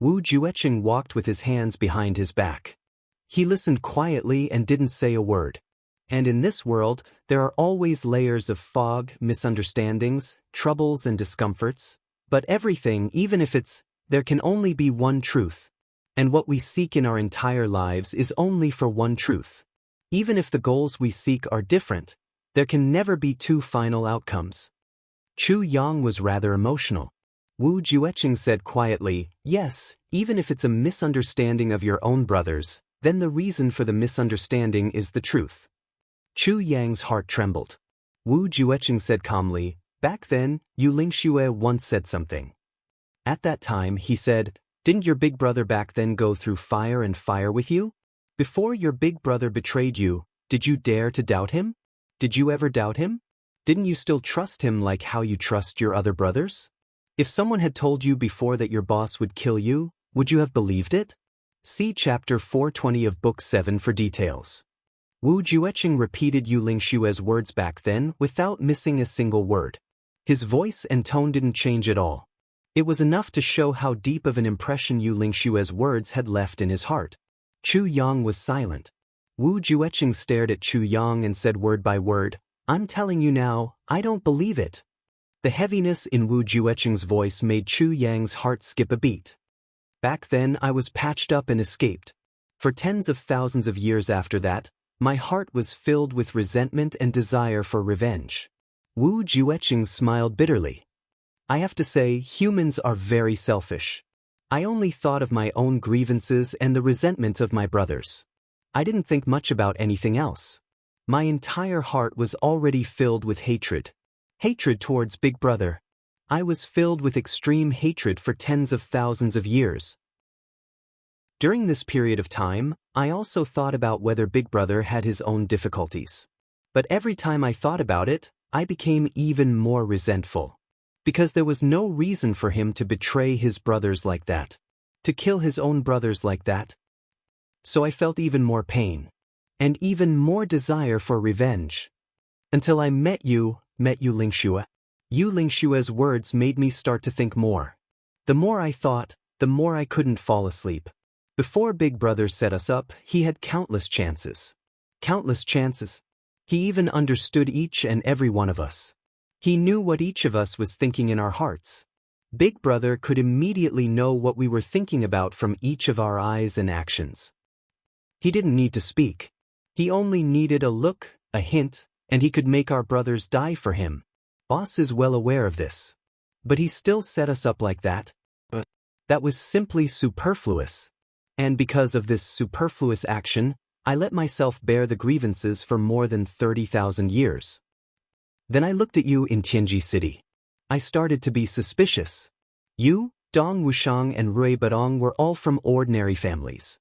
Wu Jueqing walked with his hands behind his back. He listened quietly and didn't say a word. And in this world, there are always layers of fog, misunderstandings, troubles and discomforts. But everything, even if there can only be one truth. And what we seek in our entire lives is only for one truth. Even if the goals we seek are different, there can never be two final outcomes. Chu Yang was rather emotional. Wu Jueqing said quietly, yes, even if it's a misunderstanding of your own brothers, then the reason for the misunderstanding is the truth. Chu Yang's heart trembled. Wu Jueqing said calmly, back then, Yu Lingxue once said something. At that time, he said, didn't your big brother back then go through fire and fire with you? Before your big brother betrayed you, did you dare to doubt him? Did you ever doubt him? Didn't you still trust him like how you trust your other brothers? If someone had told you before that your boss would kill you, would you have believed it? See chapter 420 of book 7 for details. Wu Jueqing repeated Yu Lingshue's words back then without missing a single word. His voice and tone didn't change at all. It was enough to show how deep of an impression Yu Lingshue's words had left in his heart. Chu Yang was silent. Wu Jueqing stared at Chu Yang and said word by word, I'm telling you now, I don't believe it. The heaviness in Wu Jueqing's voice made Chu Yang's heart skip a beat. Back then I was patched up and escaped. For tens of thousands of years after that, my heart was filled with resentment and desire for revenge. Wu Jueqing smiled bitterly. I have to say, humans are very selfish. I only thought of my own grievances and the resentment of my brothers. I didn't think much about anything else. My entire heart was already filled with hatred. Hatred towards Big Brother. I was filled with extreme hatred for tens of thousands of years. During this period of time, I also thought about whether Big Brother had his own difficulties. But every time I thought about it, I became even more resentful. Because there was no reason for him to betray his brothers like that. To kill his own brothers like that. So I felt even more pain. And even more desire for revenge. Until I met Yu Lingxue. Yu Lingshue's words made me start to think more. The more I thought, the more I couldn't fall asleep. Before Big Brother set us up, he had countless chances. Countless chances. He even understood each and every one of us. He knew what each of us was thinking in our hearts. Big Brother could immediately know what we were thinking about from each of our eyes and actions. He didn't need to speak. He only needed a look, a hint, and he could make our brothers die for him. Boss is well aware of this. But he still set us up like that. But that was simply superfluous. And because of this superfluous action, I let myself bear the grievances for more than 30,000 years. Then I looked at you in Tianji City. I started to be suspicious. You, Dong Wushang and Rui Badong were all from ordinary families.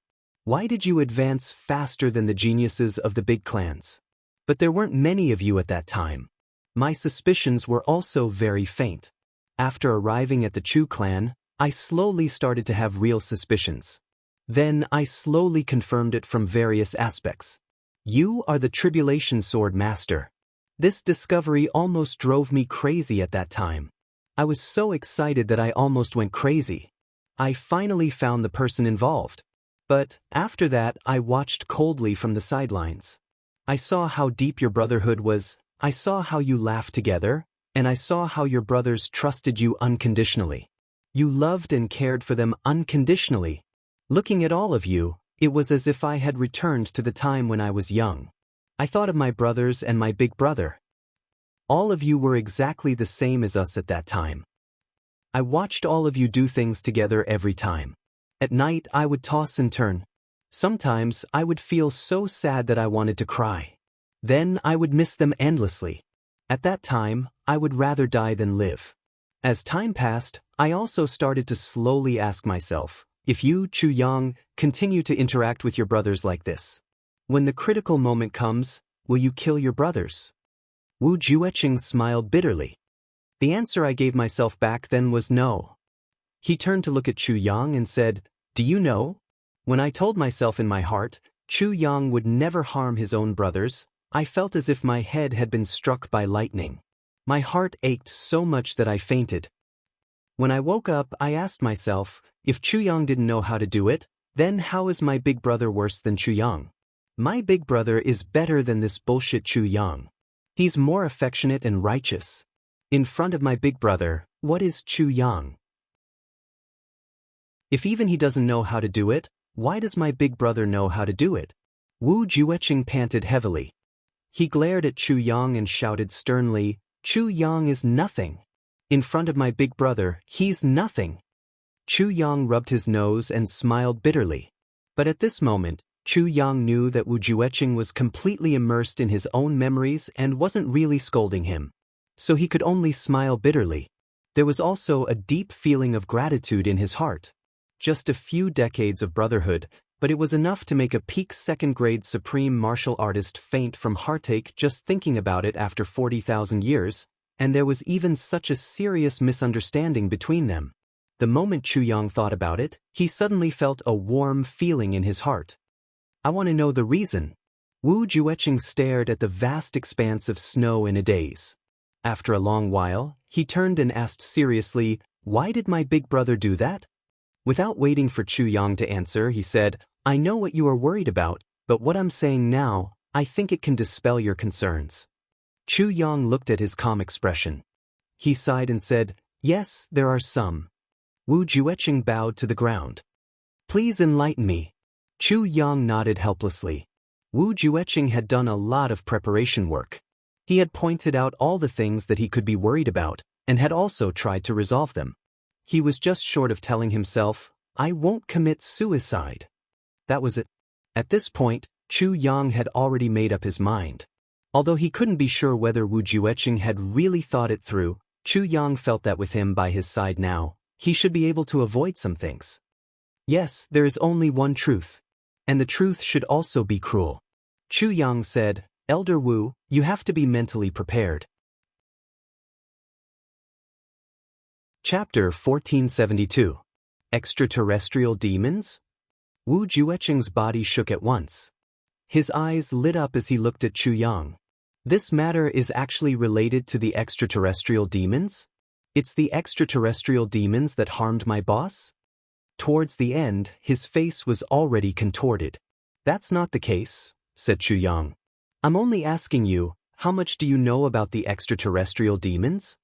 Why did you advance faster than the geniuses of the big clans? But there weren't many of you at that time. My suspicions were also very faint. After arriving at the Chu clan, I slowly started to have real suspicions. Then I slowly confirmed it from various aspects. You are the Tribulation Sword Master. This discovery almost drove me crazy at that time. I was so excited that I almost went crazy. I finally found the person involved. But after that, I watched coldly from the sidelines. I saw how deep your brotherhood was, I saw how you laughed together, and I saw how your brothers trusted you unconditionally. You loved and cared for them unconditionally. Looking at all of you, it was as if I had returned to the time when I was young. I thought of my brothers and my big brother. All of you were exactly the same as us at that time. I watched all of you do things together every time. At night I would toss and turn. Sometimes I would feel so sad that I wanted to cry. Then I would miss them endlessly. At that time, I would rather die than live. As time passed, I also started to slowly ask myself, if you, Chu Yang, continue to interact with your brothers like this, when the critical moment comes, will you kill your brothers? Wu Jueqing smiled bitterly. The answer I gave myself back then was no. He turned to look at Chu Yang and said, do you know? When I told myself in my heart, Chu Yang would never harm his own brothers, I felt as if my head had been struck by lightning. My heart ached so much that I fainted. When I woke up, I asked myself, if Chu Yang didn't know how to do it, Then how is my big brother worse than Chu Yang? My big brother is better than this bullshit Chu Yang. He's more affectionate and righteous. In front of my big brother, what is Chu Yang? If even he doesn't know how to do it, why does my big brother know how to do it? Wu Jueqing panted heavily. He glared at Chu Yang and shouted sternly, Chu Yang is nothing. In front of my big brother, he's nothing. Chu Yang rubbed his nose and smiled bitterly. But at this moment, Chu Yang knew that Wu Jueqing was completely immersed in his own memories and wasn't really scolding him. So he could only smile bitterly. There was also a deep feeling of gratitude in his heart. Just a few decades of brotherhood, but it was enough to make a peak second-grade supreme martial artist faint from heartache just thinking about it after 40,000 years, and there was even such a serious misunderstanding between them. The moment Chu Yang thought about it, he suddenly felt a warm feeling in his heart. I want to know the reason. Wu Jueqing stared at the vast expanse of snow in a daze. After a long while, he turned and asked seriously, why did my big brother do that? Without waiting for Chu Yang to answer, he said, I know what you are worried about, but what I'm saying now, I think it can dispel your concerns. Chu Yang looked at his calm expression. He sighed and said, yes, there are some. Wu Jueqing bowed to the ground. Please enlighten me. Chu Yang nodded helplessly. Wu Jueqing had done a lot of preparation work. He had pointed out all the things that he could be worried about, and had also tried to resolve them. He was just short of telling himself, I won't commit suicide. That was it. At this point, Chu Yang had already made up his mind. Although he couldn't be sure whether Wu Jueqing had really thought it through, Chu Yang felt that with him by his side now, he should be able to avoid some things. Yes, there is only one truth. And the truth should also be cruel. Chu Yang said, Elder Wu, you have to be mentally prepared. Chapter 1472. Extraterrestrial Demons? Wu Jueqing's body shook at once. His eyes lit up as he looked at Chu Yang. This matter is actually related to the extraterrestrial demons? It's the extraterrestrial demons that harmed my boss? Towards the end, his face was already contorted. That's not the case, said Chu Yang. I'm only asking you, how much do you know about the extraterrestrial demons?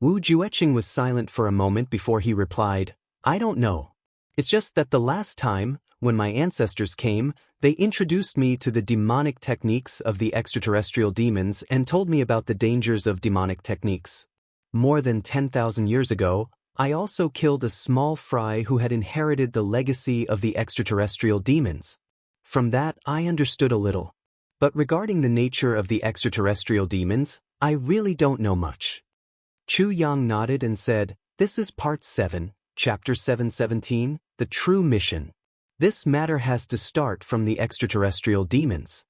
Wu Jueqing was silent for a moment before he replied, I don't know. It's just that the last time, when my ancestors came, they introduced me to the demonic techniques of the extraterrestrial demons and told me about the dangers of demonic techniques. More than 10,000 years ago, I also killed a small fry who had inherited the legacy of the extraterrestrial demons. From that, I understood a little. But regarding the nature of the extraterrestrial demons, I really don't know much. Chu Yang nodded and said, This is Part 7, Chapter 717, The True Mission. This matter has to start from the extraterrestrial demons.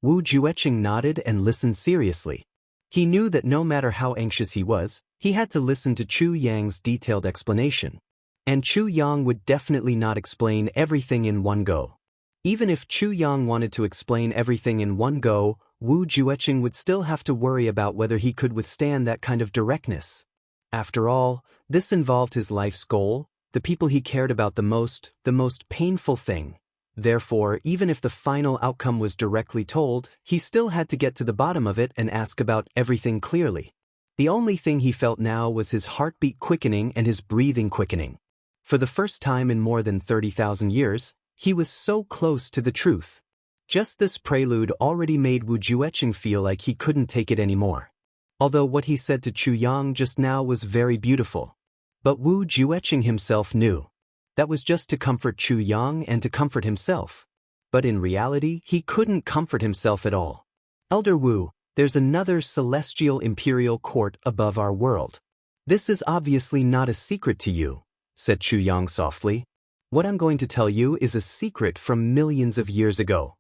Wu Jueqing nodded and listened seriously. He knew that no matter how anxious he was, he had to listen to Chu Yang's detailed explanation. And Chu Yang would definitely not explain everything in one go. Even if Chu Yang wanted to explain everything in one go, Wu Jueqing would still have to worry about whether he could withstand that kind of directness. After all, this involved his life's goal, the people he cared about the most painful thing. Therefore, even if the final outcome was directly told, he still had to get to the bottom of it and ask about everything clearly. The only thing he felt now was his heartbeat quickening and his breathing quickening. For the first time in more than 30,000 years, he was so close to the truth. Just this prelude already made Wu Jueqing feel like he couldn't take it anymore. Although what he said to Chu Yang just now was very beautiful. But Wu Jueqing himself knew. That was just to comfort Chu Yang and to comfort himself. But in reality, he couldn't comfort himself at all. Elder Wu, there's another celestial imperial court above our world. This is obviously not a secret to you, said Chu Yang softly. What I'm going to tell you is a secret from millions of years ago.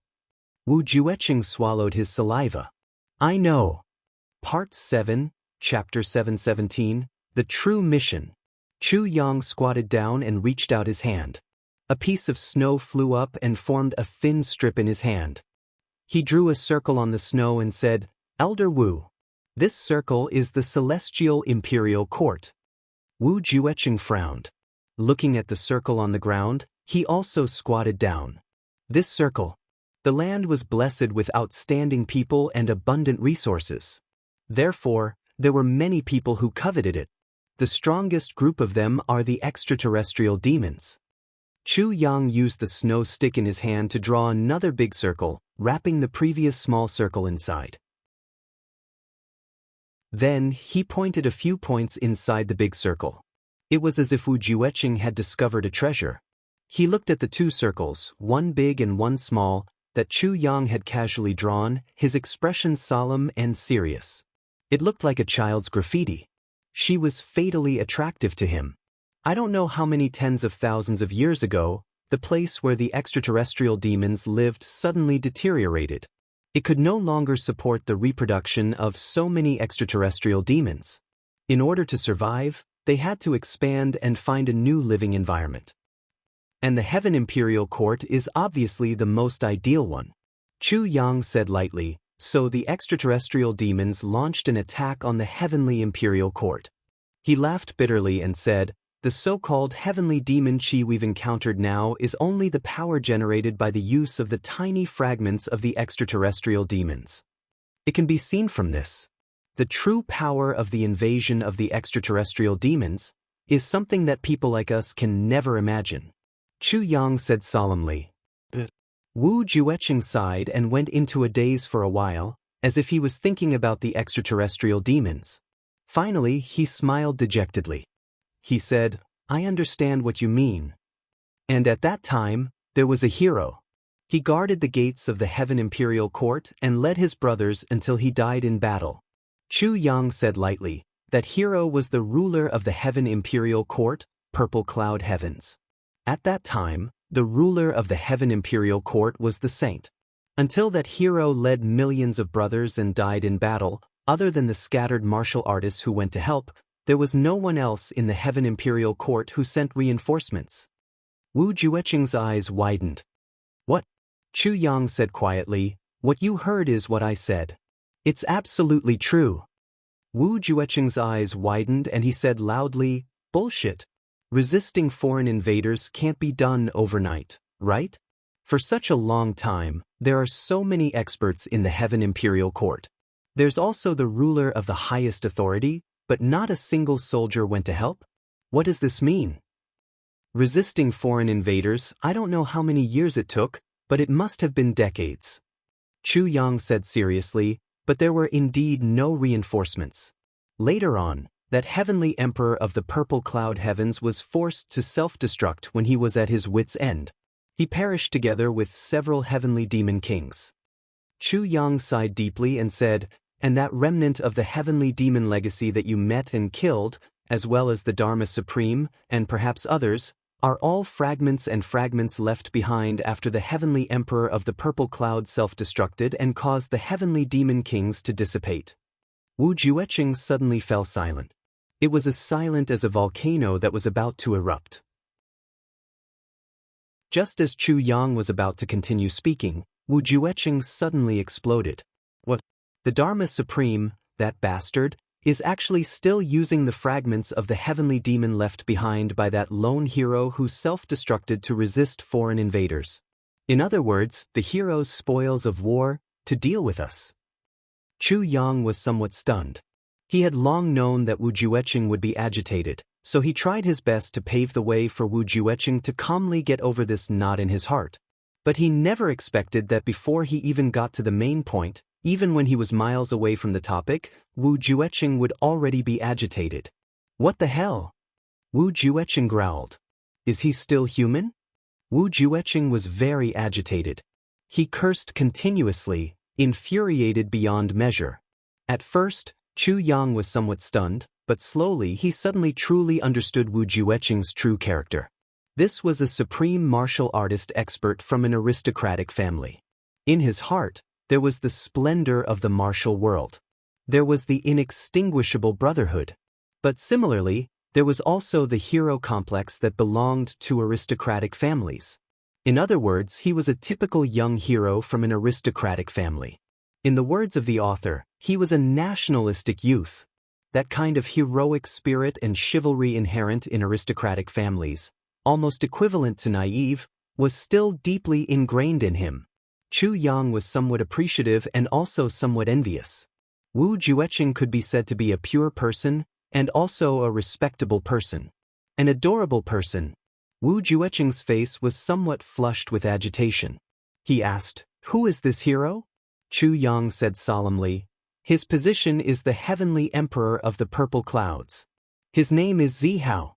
Wu Jueqing swallowed his saliva. I know. Part 7, Chapter 717, The True Mission. Chu Yang squatted down and reached out his hand. A piece of snow flew up and formed a thin strip in his hand. He drew a circle on the snow and said, Elder Wu. This circle is the Celestial Imperial Court. Wu Jueqing frowned. Looking at the circle on the ground, He also squatted down. This circle. The land was blessed with outstanding people and abundant resources. Therefore, there were many people who coveted it. The strongest group of them are the extraterrestrial demons. Chu Yang used the snow stick in his hand to draw another big circle, wrapping the previous small circle inside. Then, he pointed a few points inside the big circle. It was as if Wu Jueqing had discovered a treasure. He looked at the two circles, one big and one small, that Chu Yang had casually drawn, his expression solemn and serious. It looked like a child's graffiti. She was fatally attractive to him. I don't know how many tens of thousands of years ago, the place where the extraterrestrial demons lived suddenly deteriorated. It could no longer support the reproduction of so many extraterrestrial demons. In order to survive, they had to expand and find a new living environment. And the Heaven Imperial Court is obviously the most ideal one. Chu Yang said lightly, so the extraterrestrial demons launched an attack on the Heavenly Imperial Court. He laughed bitterly and said, the so-called heavenly demon chi we've encountered now is only the power generated by the use of the tiny fragments of the extraterrestrial demons. It can be seen from this. The true power of the invasion of the extraterrestrial demons is something that people like us can never imagine. Chu Yang said solemnly. Wu Jueqing sighed and went into a daze for a while, as if he was thinking about the extraterrestrial demons. Finally, he smiled dejectedly. He said, I understand what you mean. And at that time, there was a hero. He guarded the gates of the Heaven Imperial Court and led his brothers until he died in battle. Chu Yang said lightly, that hero was the ruler of the Heaven Imperial Court, Purple Cloud Heavens. At that time, the ruler of the Heaven Imperial Court was the saint. Until that hero led millions of brothers and died in battle, other than the scattered martial artists who went to help, there was no one else in the Heaven Imperial Court who sent reinforcements. Wu Jueqing's eyes widened. What? Chu Yang said quietly, what you heard is what I said. It's absolutely true. Wu Jueqing's eyes widened and he said loudly, bullshit. Resisting foreign invaders can't be done overnight, right? For such a long time, there are so many experts in the Heaven Imperial Court. There's also the ruler of the highest authority, but not a single soldier went to help? What does this mean? Resisting foreign invaders, I don't know how many years it took, but it must have been decades. Chu Yang said seriously, but there were indeed no reinforcements. Later on, that heavenly emperor of the Purple Cloud Heavens was forced to self-destruct when he was at his wits' end. He perished together with several heavenly demon kings. Chu Yang sighed deeply and said, and that remnant of the heavenly demon legacy that you met and killed, as well as the Dharma Supreme, and perhaps others, are all fragments and fragments left behind after the heavenly emperor of the Purple Cloud self-destructed and caused the heavenly demon kings to dissipate. Wu Jueqing suddenly fell silent. It was as silent as a volcano that was about to erupt. Just as Chu Yang was about to continue speaking, Wu Jueqing suddenly exploded. What? The Dharma Supreme, that bastard, is actually still using the fragments of the heavenly demon left behind by that lone hero who self-destructed to resist foreign invaders. In other words, the hero's spoils of war, to deal with us. Chu Yang was somewhat stunned. He had long known that Wu Jueqing would be agitated, so he tried his best to pave the way for Wu Jueqing to calmly get over this knot in his heart. But he never expected that before he even got to the main point, even when he was miles away from the topic, Wu Jueqing would already be agitated. What the hell? Wu Jueqing growled. Is he still human? Wu Jueqing was very agitated. He cursed continuously, infuriated beyond measure. At first, Chu Yang was somewhat stunned, but slowly he suddenly truly understood Wu Jueqing's true character. This was a supreme martial artist expert from an aristocratic family. In his heart, there was the splendor of the martial world. There was the inextinguishable brotherhood. But similarly, there was also the hero complex that belonged to aristocratic families. In other words, he was a typical young hero from an aristocratic family. In the words of the author, he was a nationalistic youth. That kind of heroic spirit and chivalry inherent in aristocratic families, almost equivalent to naive, was still deeply ingrained in him. Chu Yang was somewhat appreciative and also somewhat envious. Wu Jueqing could be said to be a pure person and also a respectable person. An adorable person. Wu Jueqing's face was somewhat flushed with agitation. He asked, "Who is this hero?" Chu Yang said solemnly, "His position is the heavenly emperor of the purple clouds. His name is Zihao."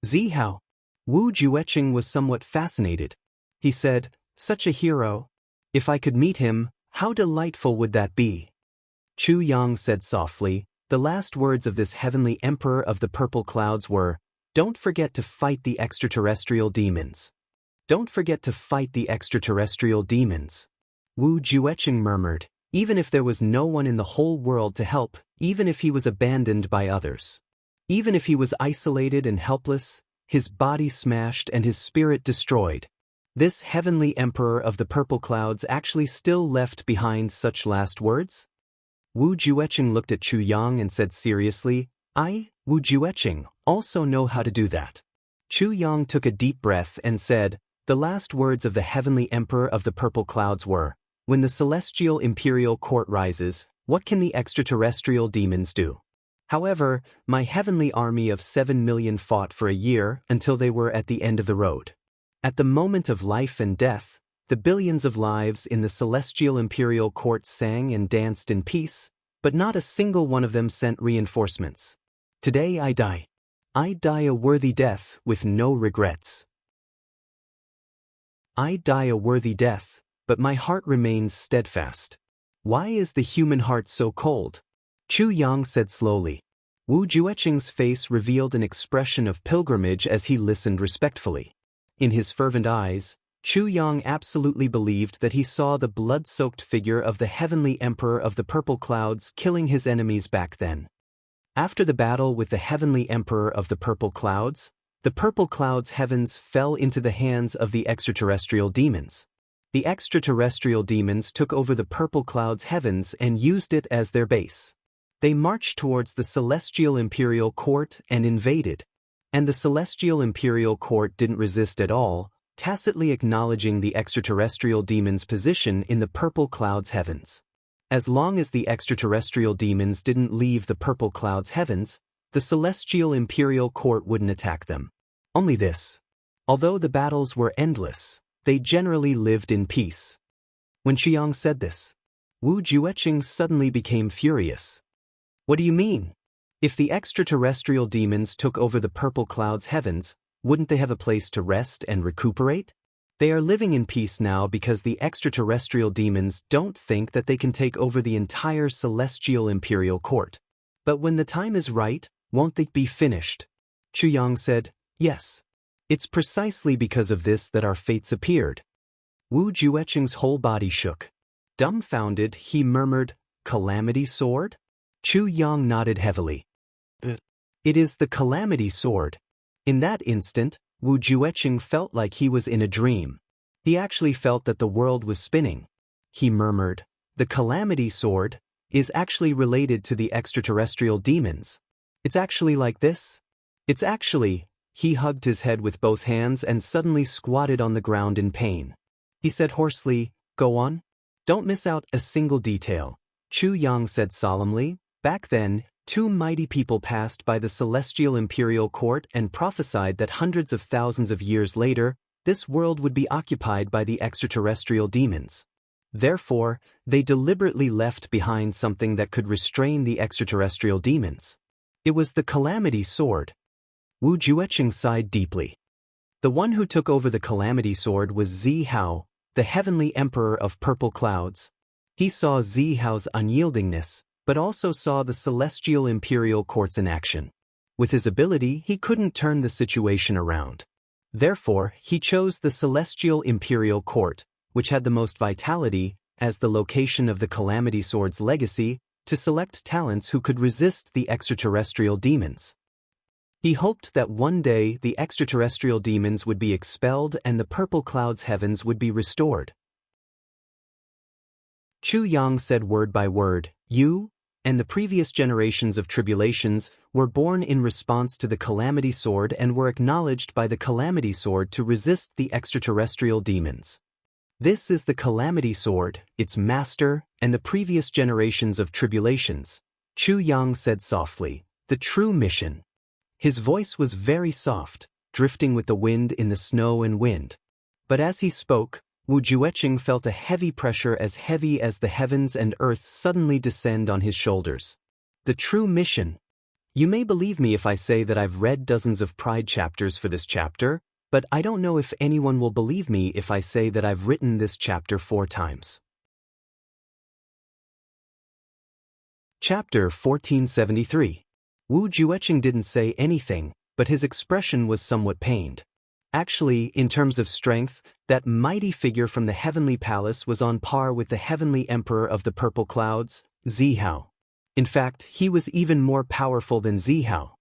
Zihao? Wu Jueqing was somewhat fascinated. He said, "Such a hero. If I could meet him, how delightful would that be?" Chu Yang said softly, "The last words of this heavenly emperor of the purple clouds were, 'Don't forget to fight the extraterrestrial demons. Don't forget to fight the extraterrestrial demons.'" Wu Jueqing murmured, even if there was no one in the whole world to help, even if he was abandoned by others, even if he was isolated and helpless, his body smashed and his spirit destroyed, this heavenly emperor of the purple clouds actually still left behind such last words? Wu Jueqing looked at Chu Yang and said seriously, "I, Wu Jueqing, also know how to do that." Chu Yang took a deep breath and said, "The last words of the heavenly emperor of the purple clouds were, 'When the celestial imperial court rises, what can the extraterrestrial demons do?' However, my heavenly army of 7 million fought for a year until they were at the end of the road. At the moment of life and death, the billions of lives in the celestial imperial court sang and danced in peace, but not a single one of them sent reinforcements. Today I die. I die a worthy death with no regrets. I die a worthy death, but my heart remains steadfast. Why is the human heart so cold?" Chu Yang said slowly. Wu Jueqing's face revealed an expression of pilgrimage as he listened respectfully. In his fervent eyes, Chu Yang absolutely believed that he saw the blood-soaked figure of the heavenly emperor of the purple clouds killing his enemies back then. After the battle with the heavenly emperor of the purple clouds heavens fell into the hands of the extraterrestrial demons. The extraterrestrial demons took over the purple clouds heavens and used it as their base. They marched towards the celestial imperial court and invaded. And the celestial imperial court didn't resist at all, tacitly acknowledging the extraterrestrial demons' position in the purple clouds heavens. As long as the extraterrestrial demons didn't leave the purple clouds heavens, the celestial imperial court wouldn't attack them. Only this. Although the battles were endless, they generally lived in peace. When Qiang said this, Wu Jueqing suddenly became furious. "What do you mean? If the extraterrestrial demons took over the purple clouds heavens, wouldn't they have a place to rest and recuperate? They are living in peace now because the extraterrestrial demons don't think that they can take over the entire celestial imperial court. But when the time is right, won't they be finished?" Chu Yang said, "Yes. It's precisely because of this that our fates appeared." Wu Jueqing's whole body shook. Dumbfounded, he murmured, "Calamity sword?" Chu Yang nodded heavily. "It is the Calamity sword." In that instant, Wu Jueqing felt like he was in a dream. He actually felt that the world was spinning. He murmured, "The Calamity sword is actually related to the extraterrestrial demons. It's actually like this? It's actually..." He hugged his head with both hands and suddenly squatted on the ground in pain. He said hoarsely, "Go on. Don't miss out a single detail." Chu Yang said solemnly, "Back then, two mighty people passed by the celestial imperial court and prophesied that hundreds of thousands of years later, this world would be occupied by the extraterrestrial demons. Therefore, they deliberately left behind something that could restrain the extraterrestrial demons. It was the Calamity sword." Wu Jueqing sighed deeply. The one who took over the Calamity sword was Zihao, the heavenly emperor of purple clouds. He saw Zihao's unyieldingness, but also saw the celestial imperial courts in action. With his ability, he couldn't turn the situation around. Therefore, he chose the celestial imperial court, which had the most vitality, as the location of the Calamity sword's legacy, to select talents who could resist the extraterrestrial demons. He hoped that one day the extraterrestrial demons would be expelled and the purple clouds heavens would be restored. Chu Yang said word by word, "You, and the previous generations of tribulations were born in response to the Calamity Sword and were acknowledged by the Calamity Sword to resist the extraterrestrial demons. This is the Calamity Sword, its master, and the previous generations of tribulations, Chu Yang said softly, the true mission. His voice was very soft, drifting with the wind in the snow and wind. But as he spoke, Wu Jueqing felt a heavy pressure as heavy as the heavens and earth suddenly descend on his shoulders. The true mission. You may believe me if I say that I've read dozens of Pride chapters for this chapter, but I don't know if anyone will believe me if I say that I've written this chapter 4 times. Chapter 1473. Wu Jueqing didn't say anything, but his expression was somewhat pained. Actually, in terms of strength, that mighty figure from the heavenly palace was on par with the heavenly emperor of the purple clouds, Zihao. In fact, he was even more powerful than Zihao.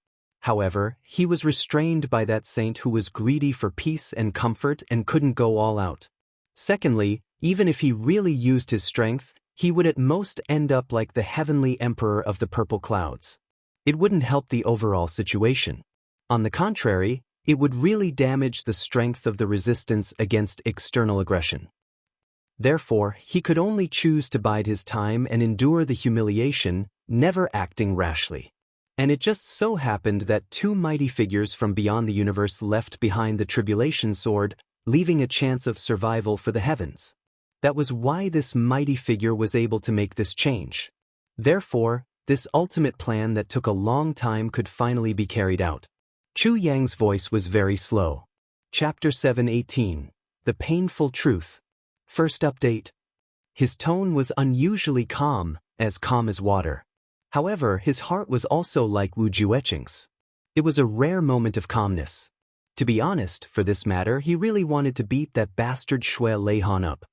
However, he was restrained by that saint who was greedy for peace and comfort and couldn't go all out. Secondly, even if he really used his strength, he would at most end up like the heavenly emperor of the purple clouds. It wouldn't help the overall situation. On the contrary, it would really damage the strength of the resistance against external aggression. Therefore, he could only choose to bide his time and endure the humiliation, never acting rashly. And it just so happened that 2 mighty figures from beyond the universe left behind the tribulation sword, leaving a chance of survival for the heavens. That was why this mighty figure was able to make this change. Therefore, this ultimate plan that took a long time could finally be carried out. Chu Yang's voice was very slow. Chapter 7:18. The Painful Truth. First update. His tone was unusually calm as water. However, his heart was also like Wu Jueqing's. It was a rare moment of calmness. To be honest, for this matter, he really wanted to beat that bastard Shui Leihan up.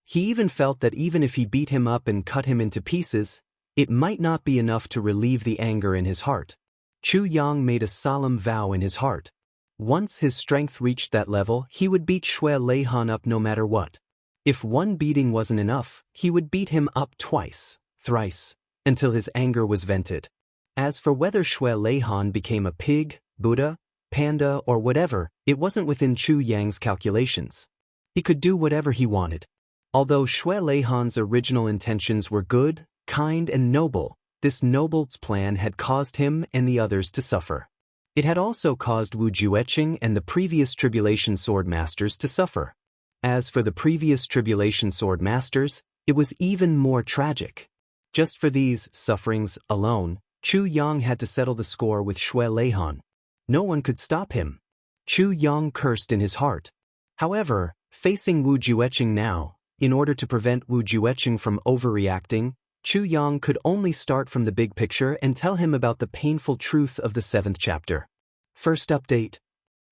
He even felt that even if he beat him up and cut him into pieces, it might not be enough to relieve the anger in his heart. Chu Yang made a solemn vow in his heart. Once his strength reached that level, he would beat Shui Leihan up no matter what. If one beating wasn't enough, he would beat him up twice, thrice, until his anger was vented. As for whether Shui Leihan became a pig, Buddha, panda, or whatever, it wasn't within Chu Yang's calculations. He could do whatever he wanted. Although Shui Leihan's original intentions were good, kind, and noble, this noble plan had caused him and the others to suffer. It had also caused Wu Jueqing and the previous Tribulation Sword Masters to suffer. As for the previous Tribulation Sword Masters, it was even more tragic. Just for these sufferings alone, Chu Yang had to settle the score with Shui Leihan. No one could stop him. Chu Yang cursed in his heart. However, facing Wu Jueqing now, in order to prevent Wu Jueqing from overreacting, Chu Yang could only start from the big picture and tell him about the painful truth of the 7th chapter. First update.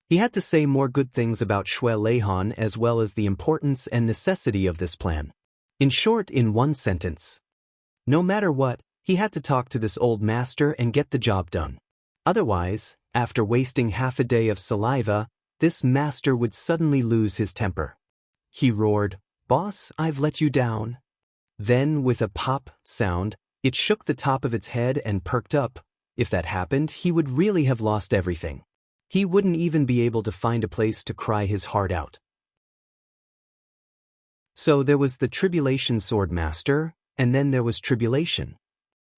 He had to say more good things about Shui Leihan as well as the importance and necessity of this plan. In short, in one sentence. No matter what, he had to talk to this old master and get the job done. Otherwise, after wasting half a day of saliva, this master would suddenly lose his temper. He roared, "Boss, I've let you down." Then, with a pop sound, it shook the top of its head and perked up. If that happened, he would really have lost everything. He wouldn't even be able to find a place to cry his heart out. So there was the Tribulation Sword Master, and then there was Tribulation.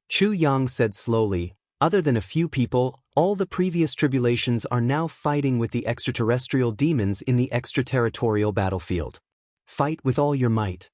Chu Yang said slowly, other than a few people, all the previous tribulations are now fighting with the extraterrestrial demons in the extraterritorial battlefield. Fight with all your might.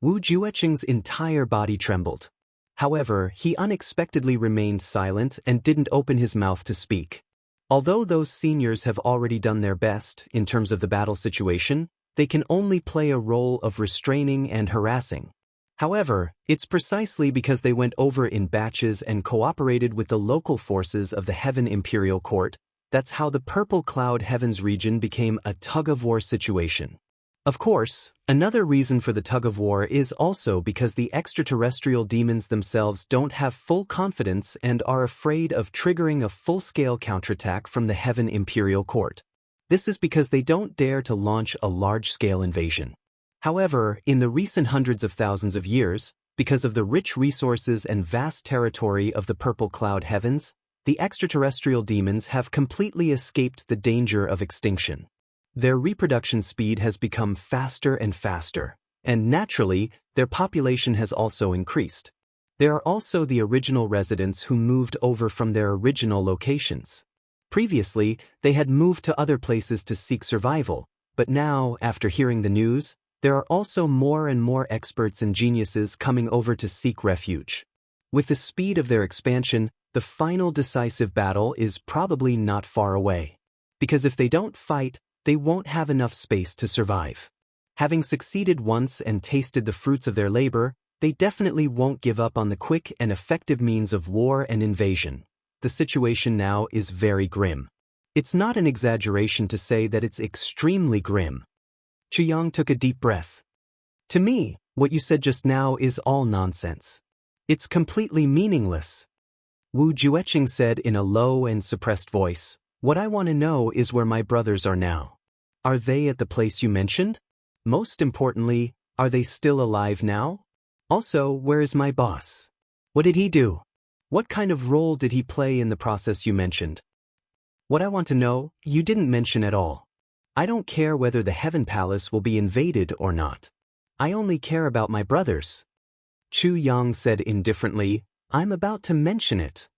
Wu Jueqing's entire body trembled. However, he unexpectedly remained silent and didn't open his mouth to speak. Although those seniors have already done their best in terms of the battle situation, they can only play a role of restraining and harassing. However, it's precisely because they went over in batches and cooperated with the local forces of the Heaven Imperial Court, that's how the Purple Cloud Heavens region became a tug-of-war situation. Of course, another reason for the tug-of-war is also because the extraterrestrial demons themselves don't have full confidence and are afraid of triggering a full-scale counterattack from the Heaven Imperial Court. This is because they don't dare to launch a large-scale invasion. However, in the recent hundreds of thousands of years, Because of the rich resources and vast territory of the purple cloud heavens, the extraterrestrial demons have completely escaped the danger of extinction. Their reproduction speed has become faster and faster, and naturally, their population has also increased. There are also the original residents who moved over from their original locations. Previously, they had moved to other places to seek survival, but now, after hearing the news, there are also more and more experts and geniuses coming over to seek refuge. With the speed of their expansion, the final decisive battle is probably not far away. Because if they don't fight, they won't have enough space to survive. Having succeeded once and tasted the fruits of their labor, they definitely won't give up on the quick and effective means of war and invasion. The situation now is very grim. It's not an exaggeration to say that it's extremely grim. Chuyang took a deep breath. To me, what you said just now is all nonsense. It's completely meaningless. Wu Jueqing said in a low and suppressed voice, "What I want to know is where my brothers are now. Are they at the place you mentioned? Most importantly, are they still alive now? Also, where is my boss? What did he do? What kind of role did he play in the process you mentioned? What I want to know, you didn't mention at all. I don't care whether the Heaven Palace will be invaded or not. I only care about my brothers." Chu Yang said indifferently, "I'm about to mention it.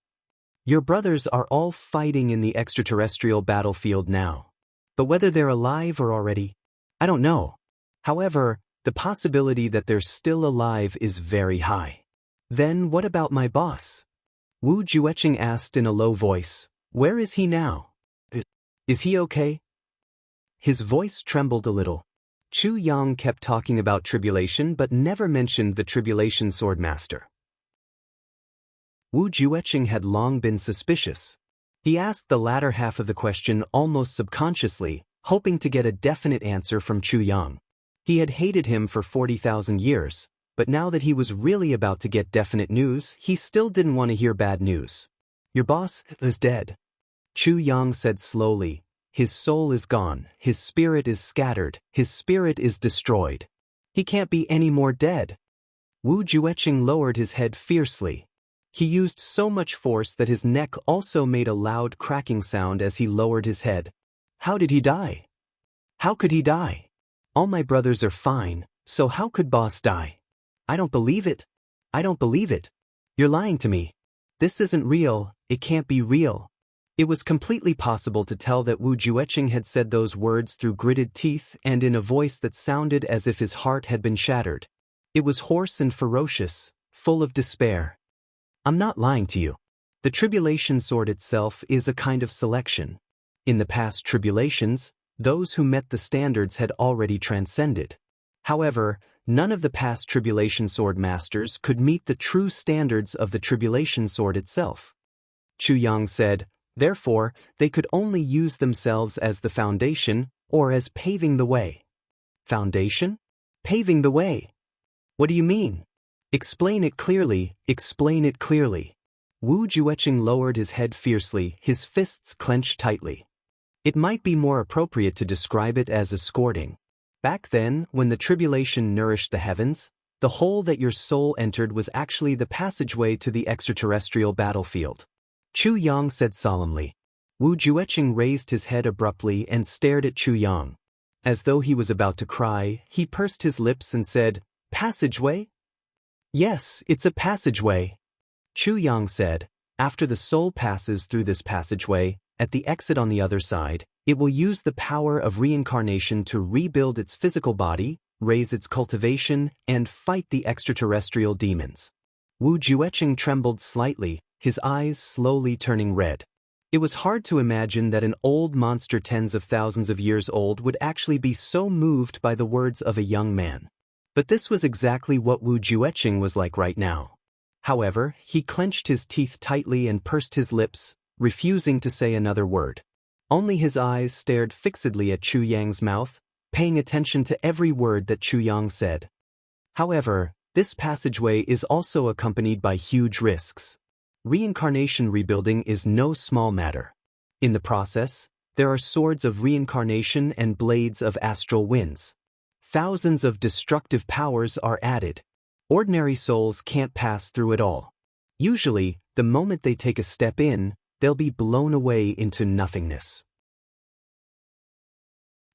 Your brothers are all fighting in the extraterrestrial battlefield now. But whether they're alive or already, I don't know. However, the possibility that they're still alive is very high." "Then what about my boss?" Wu Jueqing asked in a low voice. "Where is he now? Is he okay?" His voice trembled a little. Chu Yang kept talking about tribulation but never mentioned the tribulation swordmaster. Wu Jueqing had long been suspicious. He asked the latter half of the question almost subconsciously, hoping to get a definite answer from Chu Yang. He had hated him for 40,000 years, but now that he was really about to get definite news, he still didn't want to hear bad news. "Your boss is dead," Chu Yang said slowly. "His soul is gone, his spirit is scattered, his spirit is destroyed. He can't be any more dead." Wu Jueqing lowered his head fiercely. He used so much force that his neck also made a loud cracking sound as he lowered his head. "How did he die? How could he die? All my brothers are fine, so how could boss die? I don't believe it. I don't believe it. You're lying to me. This isn't real, it can't be real." It was completely possible to tell that Wu Jueqing had said those words through gritted teeth and in a voice that sounded as if his heart had been shattered. It was hoarse and ferocious, full of despair. "I'm not lying to you. The tribulation sword itself is a kind of selection. In the past tribulations, those who met the standards had already transcended. However, none of the past tribulation sword masters could meet the true standards of the tribulation sword itself." Chu Yang said, "Therefore, they could only use themselves as the foundation or as paving the way." "Foundation? Paving the way? What do you mean? Explain it clearly, explain it clearly." Wu Jueqing lowered his head fiercely, his fists clenched tightly. It might be more appropriate to describe it as escorting. Back then, when the tribulation nourished the heavens, the hole that your soul entered was actually the passageway to the extraterrestrial battlefield. Chu Yang said solemnly. Wu Jueqing raised his head abruptly and stared at Chu Yang. As though he was about to cry, he pursed his lips and said, "Passageway? Yes, it's a passageway." Chu Yang said, "After the soul passes through this passageway, at the exit on the other side, it will use the power of reincarnation to rebuild its physical body, raise its cultivation, and fight the extraterrestrial demons." Wu Jueqing trembled slightly, his eyes slowly turning red. It was hard to imagine that an old monster tens of thousands of years old would actually be so moved by the words of a young man. But this was exactly what Wu Jueqing was like right now. However, he clenched his teeth tightly and pursed his lips, refusing to say another word. Only his eyes stared fixedly at Chu Yang's mouth, paying attention to every word that Chu Yang said. However, this passageway is also accompanied by huge risks. Reincarnation rebuilding is no small matter. In the process, there are swords of reincarnation and blades of astral winds. Thousands of destructive powers are added. Ordinary souls can't pass through it all. Usually, the moment they take a step in, they'll be blown away into nothingness.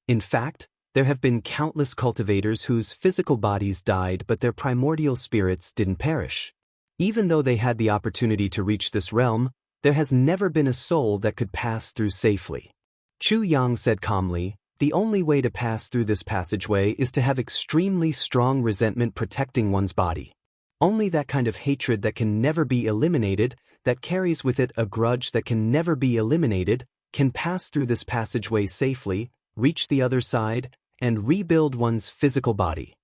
In fact, there have been countless cultivators whose physical bodies died but their primordial spirits didn't perish. Even though they had the opportunity to reach this realm, there has never been a soul that could pass through safely. Chu Yang said calmly, "The only way to pass through this passageway is to have extremely strong resentment protecting one's body. Only that kind of hatred that can never be eliminated, that carries with it a grudge that can never be eliminated, can pass through this passageway safely, reach the other side, and rebuild one's physical body.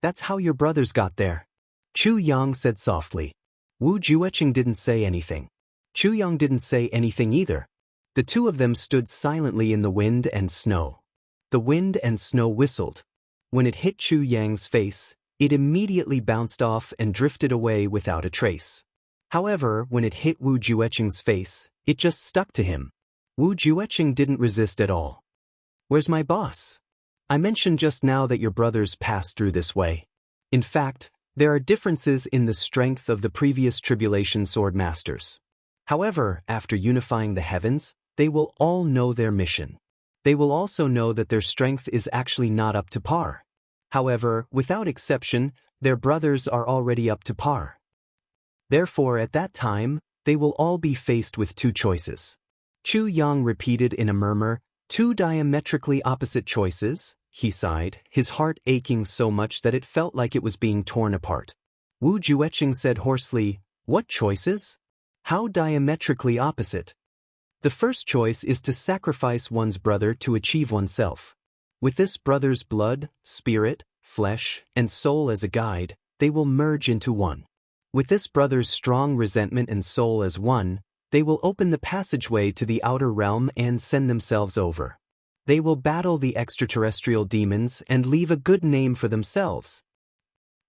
That's how your brothers got there." Chu Yang said softly. Wu Jueqing didn't say anything. Chu Yang didn't say anything either. The two of them stood silently in the wind and snow. The wind and snow whistled. When it hit Chu Yang's face, it immediately bounced off and drifted away without a trace. However, when it hit Wu Jueqing's face, it just stuck to him. Wu Jueqing didn't resist at all. "Where's my boss? I mentioned just now that your brothers passed through this way. In fact, there are differences in the strength of the previous Tribulation Sword Masters. However, after unifying the heavens, they will all know their mission. They will also know that their strength is actually not up to par. However, without exception, their brothers are already up to par. Therefore, at that time, they will all be faced with two choices." Chu Yang repeated in a murmur, "Two diametrically opposite choices," he sighed, his heart aching so much that it felt like it was being torn apart. Wu Jueqing said hoarsely, "What choices? How diametrically opposite?" "The first choice is to sacrifice one's brother to achieve oneself. With this brother's blood, spirit, flesh, and soul as a guide, they will merge into one. With this brother's strong resentment and soul as one, they will open the passageway to the outer realm and send themselves over. They will battle the extraterrestrial demons and leave a good name for themselves.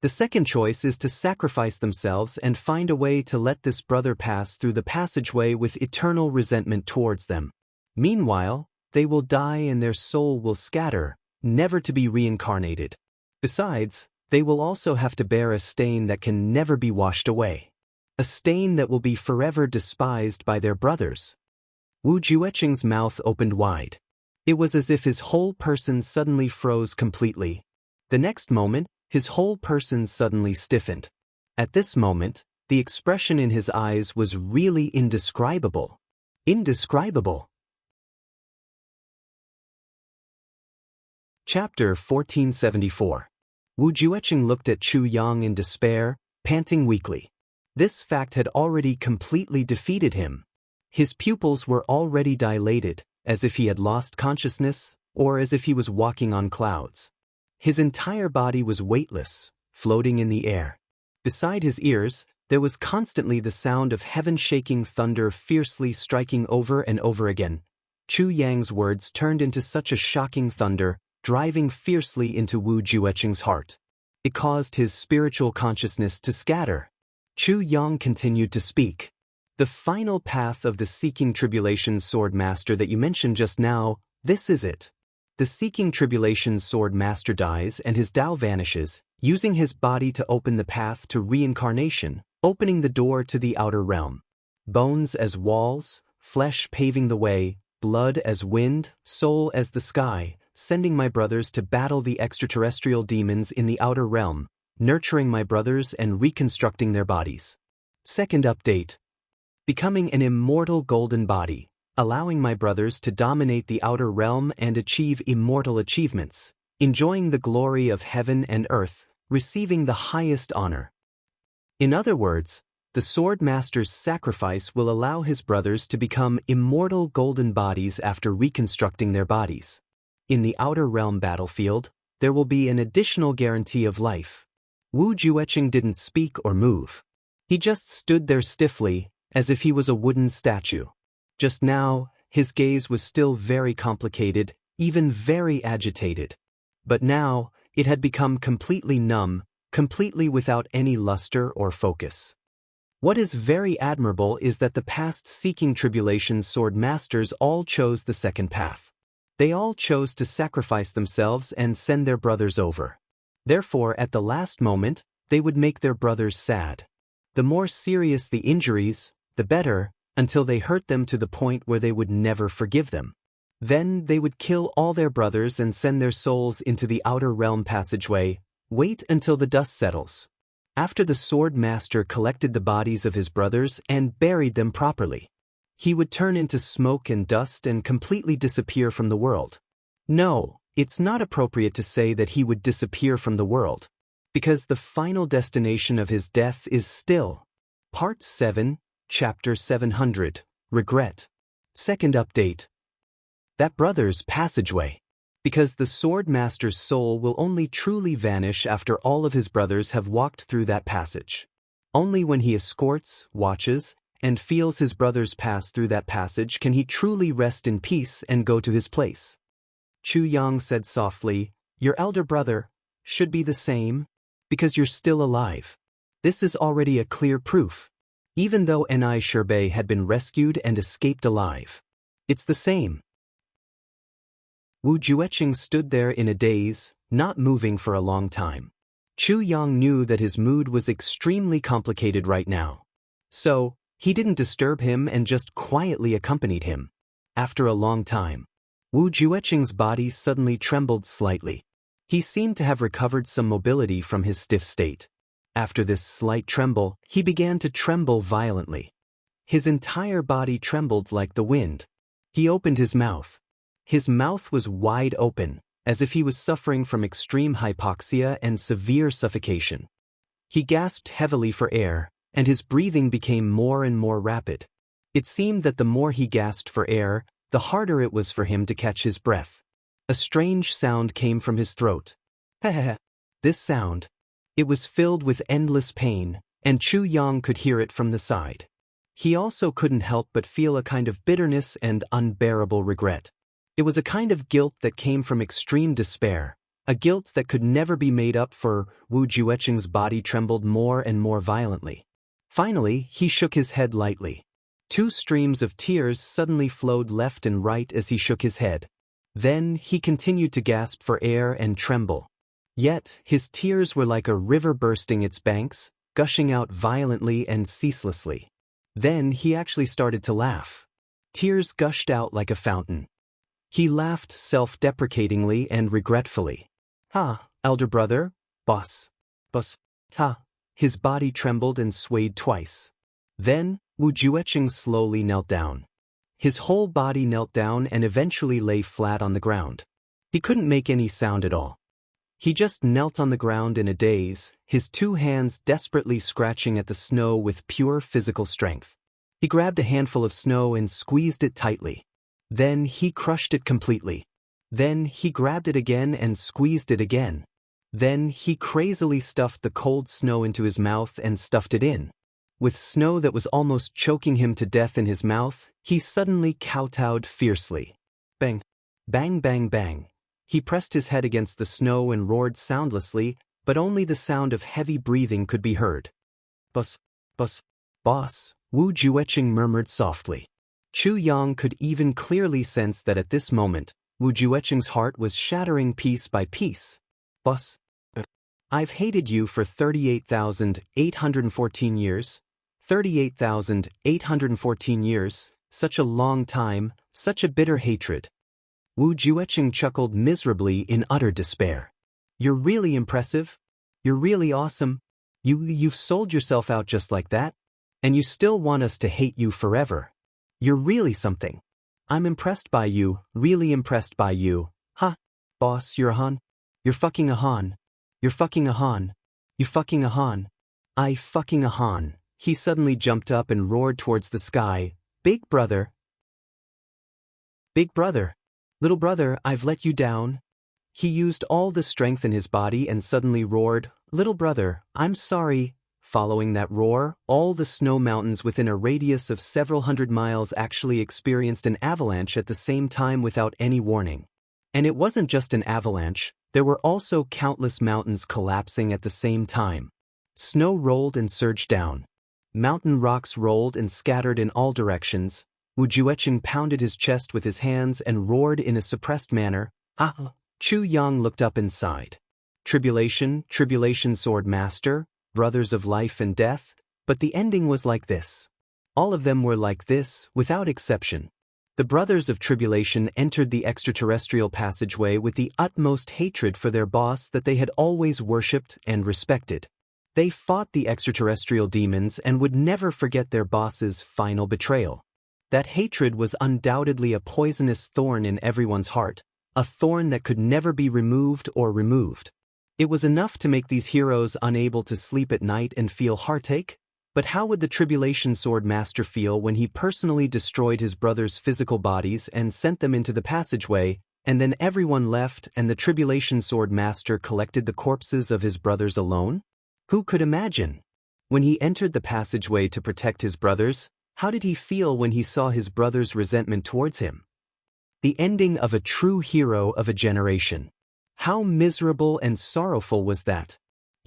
The second choice is to sacrifice themselves and find a way to let this brother pass through the passageway with eternal resentment towards them. Meanwhile, they will die and their soul will scatter, never to be reincarnated. Besides, they will also have to bear a stain that can never be washed away. A stain that will be forever despised by their brothers." Wu Jueqing's mouth opened wide. It was as if his whole person suddenly froze completely. The next moment, his whole person suddenly stiffened. At this moment, the expression in his eyes was really indescribable. Indescribable. Chapter 1474. Wu Jueqing looked at Chu Yang in despair, panting weakly. This fact had already completely defeated him. His pupils were already dilated, as if he had lost consciousness, or as if he was walking on clouds. His entire body was weightless, floating in the air. Beside his ears, there was constantly the sound of heaven-shaking thunder fiercely striking over and over again. Chu Yang's words turned into such a shocking thunder, driving fiercely into Wu Jueqing's heart. It caused his spiritual consciousness to scatter. Chu Yang continued to speak. "The final path of the Seeking Tribulation Sword Master that you mentioned just now, this is it. The Seeking Tribulation Sword Master dies and his Tao vanishes, using his body to open the path to reincarnation, opening the door to the outer realm. Bones as walls, flesh paving the way, blood as wind, soul as the sky, sending my brothers to battle the extraterrestrial demons in the outer realm, nurturing my brothers and reconstructing their bodies. Second update. Becoming an immortal golden body, allowing my brothers to dominate the outer realm and achieve immortal achievements, enjoying the glory of heaven and earth, receiving the highest honor. In other words, the Sword Master's sacrifice will allow his brothers to become immortal golden bodies after reconstructing their bodies. In the outer realm battlefield, there will be an additional guarantee of life." Wu Jueqing didn't speak or move. He just stood there stiffly, as if he was a wooden statue. Just now, his gaze was still very complicated, even very agitated. But now, it had become completely numb, completely without any luster or focus. What is very admirable is that the past Seeking Tribulation Sword Masters all chose the second path. They all chose to sacrifice themselves and send their brothers over. Therefore, at the last moment, they would make their brothers sad. The more serious the injuries, the better, until they hurt them to the point where they would never forgive them. Then they would kill all their brothers and send their souls into the outer realm passageway, wait until the dust settles. After the sword master collected the bodies of his brothers and buried them properly, he would turn into smoke and dust and completely disappear from the world. No, it's not appropriate to say that he would disappear from the world, because the final destination of his death is still. Part 7, Chapter 700, Regret. Second update. That brother's passageway. Because the sword master's soul will only truly vanish after all of his brothers have walked through that passage. Only when he escorts, watches, and feels his brothers pass through that passage can he truly rest in peace and go to his place. Chu Yang said softly, "Your elder brother should be the same, because you're still alive. This is already a clear proof. Even though Ni Sherbei had been rescued and escaped alive. It's the same." Wu Jueqing stood there in a daze, not moving for a long time. Chu Yang knew that his mood was extremely complicated right now. So, he didn't disturb him and just quietly accompanied him. After a long time, Wu Jueqing's body suddenly trembled slightly. He seemed to have recovered some mobility from his stiff state. After this slight tremble, he began to tremble violently. His entire body trembled like the wind. He opened his mouth. His mouth was wide open, as if he was suffering from extreme hypoxia and severe suffocation. He gasped heavily for air, and his breathing became more and more rapid. It seemed that the more he gasped for air, the harder it was for him to catch his breath. A strange sound came from his throat. Heh. This sound. It was filled with endless pain, and Chu Yang could hear it from the side. He also couldn't help but feel a kind of bitterness and unbearable regret. It was a kind of guilt that came from extreme despair, a guilt that could never be made up for. Wu Jueqing's body trembled more and more violently. Finally, he shook his head lightly. 2 streams of tears suddenly flowed left and right as he shook his head. Then he continued to gasp for air and tremble. Yet, his tears were like a river bursting its banks, gushing out violently and ceaselessly. Then he actually started to laugh. Tears gushed out like a fountain. He laughed self-deprecatingly and regretfully. "Ha, elder brother, boss. Ha." His body trembled and swayed twice. Then, Wu Jueqing slowly knelt down. His whole body knelt down and eventually lay flat on the ground. He couldn't make any sound at all. He just knelt on the ground in a daze, his 2 hands desperately scratching at the snow with pure physical strength. He grabbed a handful of snow and squeezed it tightly. Then he crushed it completely. Then he grabbed it again and squeezed it again. Then he crazily stuffed the cold snow into his mouth and stuffed it in. With snow that was almost choking him to death in his mouth, he suddenly kowtowed fiercely. Bang! Bang bang bang! He pressed his head against the snow and roared soundlessly, but only the sound of heavy breathing could be heard. "Boss, boss," Wu Jueqing murmured softly. Chu Yang could even clearly sense that at this moment, Wu Jueqing's heart was shattering piece by piece. "Boss, I've hated you for 38,814 years. 38,814 years, such a long time, such a bitter hatred." Wu Jueqing chuckled miserably in utter despair. "You're really impressive. You're really awesome. You've sold yourself out just like that. And you still want us to hate you forever. You're really something. I'm impressed by you, really impressed by you. Ha! Boss, you're a Han. You're fucking a Han. You're fucking a Han. You fucking a Han. I fucking a Han." He suddenly jumped up and roared towards the sky. "Big brother. Big brother. Little brother, I've let you down." He used all the strength in his body and suddenly roared, "Little brother, I'm sorry." Following that roar, all the snow mountains within a radius of several hundred miles actually experienced an avalanche at the same time without any warning. And it wasn't just an avalanche, there were also countless mountains collapsing at the same time. Snow rolled and surged down. Mountain rocks rolled and scattered in all directions. Wu Jueqing pounded his chest with his hands and roared in a suppressed manner, "Ah!" Chu Yang looked up and sighed. Tribulation, sword master," brothers of life and death, but the ending was like this. All of them were like this, without exception. The brothers of tribulation entered the extraterrestrial passageway with the utmost hatred for their boss that they had always worshipped and respected. They fought the extraterrestrial demons and would never forget their boss's final betrayal. That hatred was undoubtedly a poisonous thorn in everyone's heart, a thorn that could never be removed or removed. It was enough to make these heroes unable to sleep at night and feel heartache, but how would the Tribulation Sword Master feel when he personally destroyed his brothers' physical bodies and sent them into the passageway, and then everyone left and the Tribulation Sword Master collected the corpses of his brothers alone? Who could imagine? When he entered the passageway to protect his brothers, how did he feel when he saw his brothers' resentment towards him? The ending of a true hero of a generation. How miserable and sorrowful was that?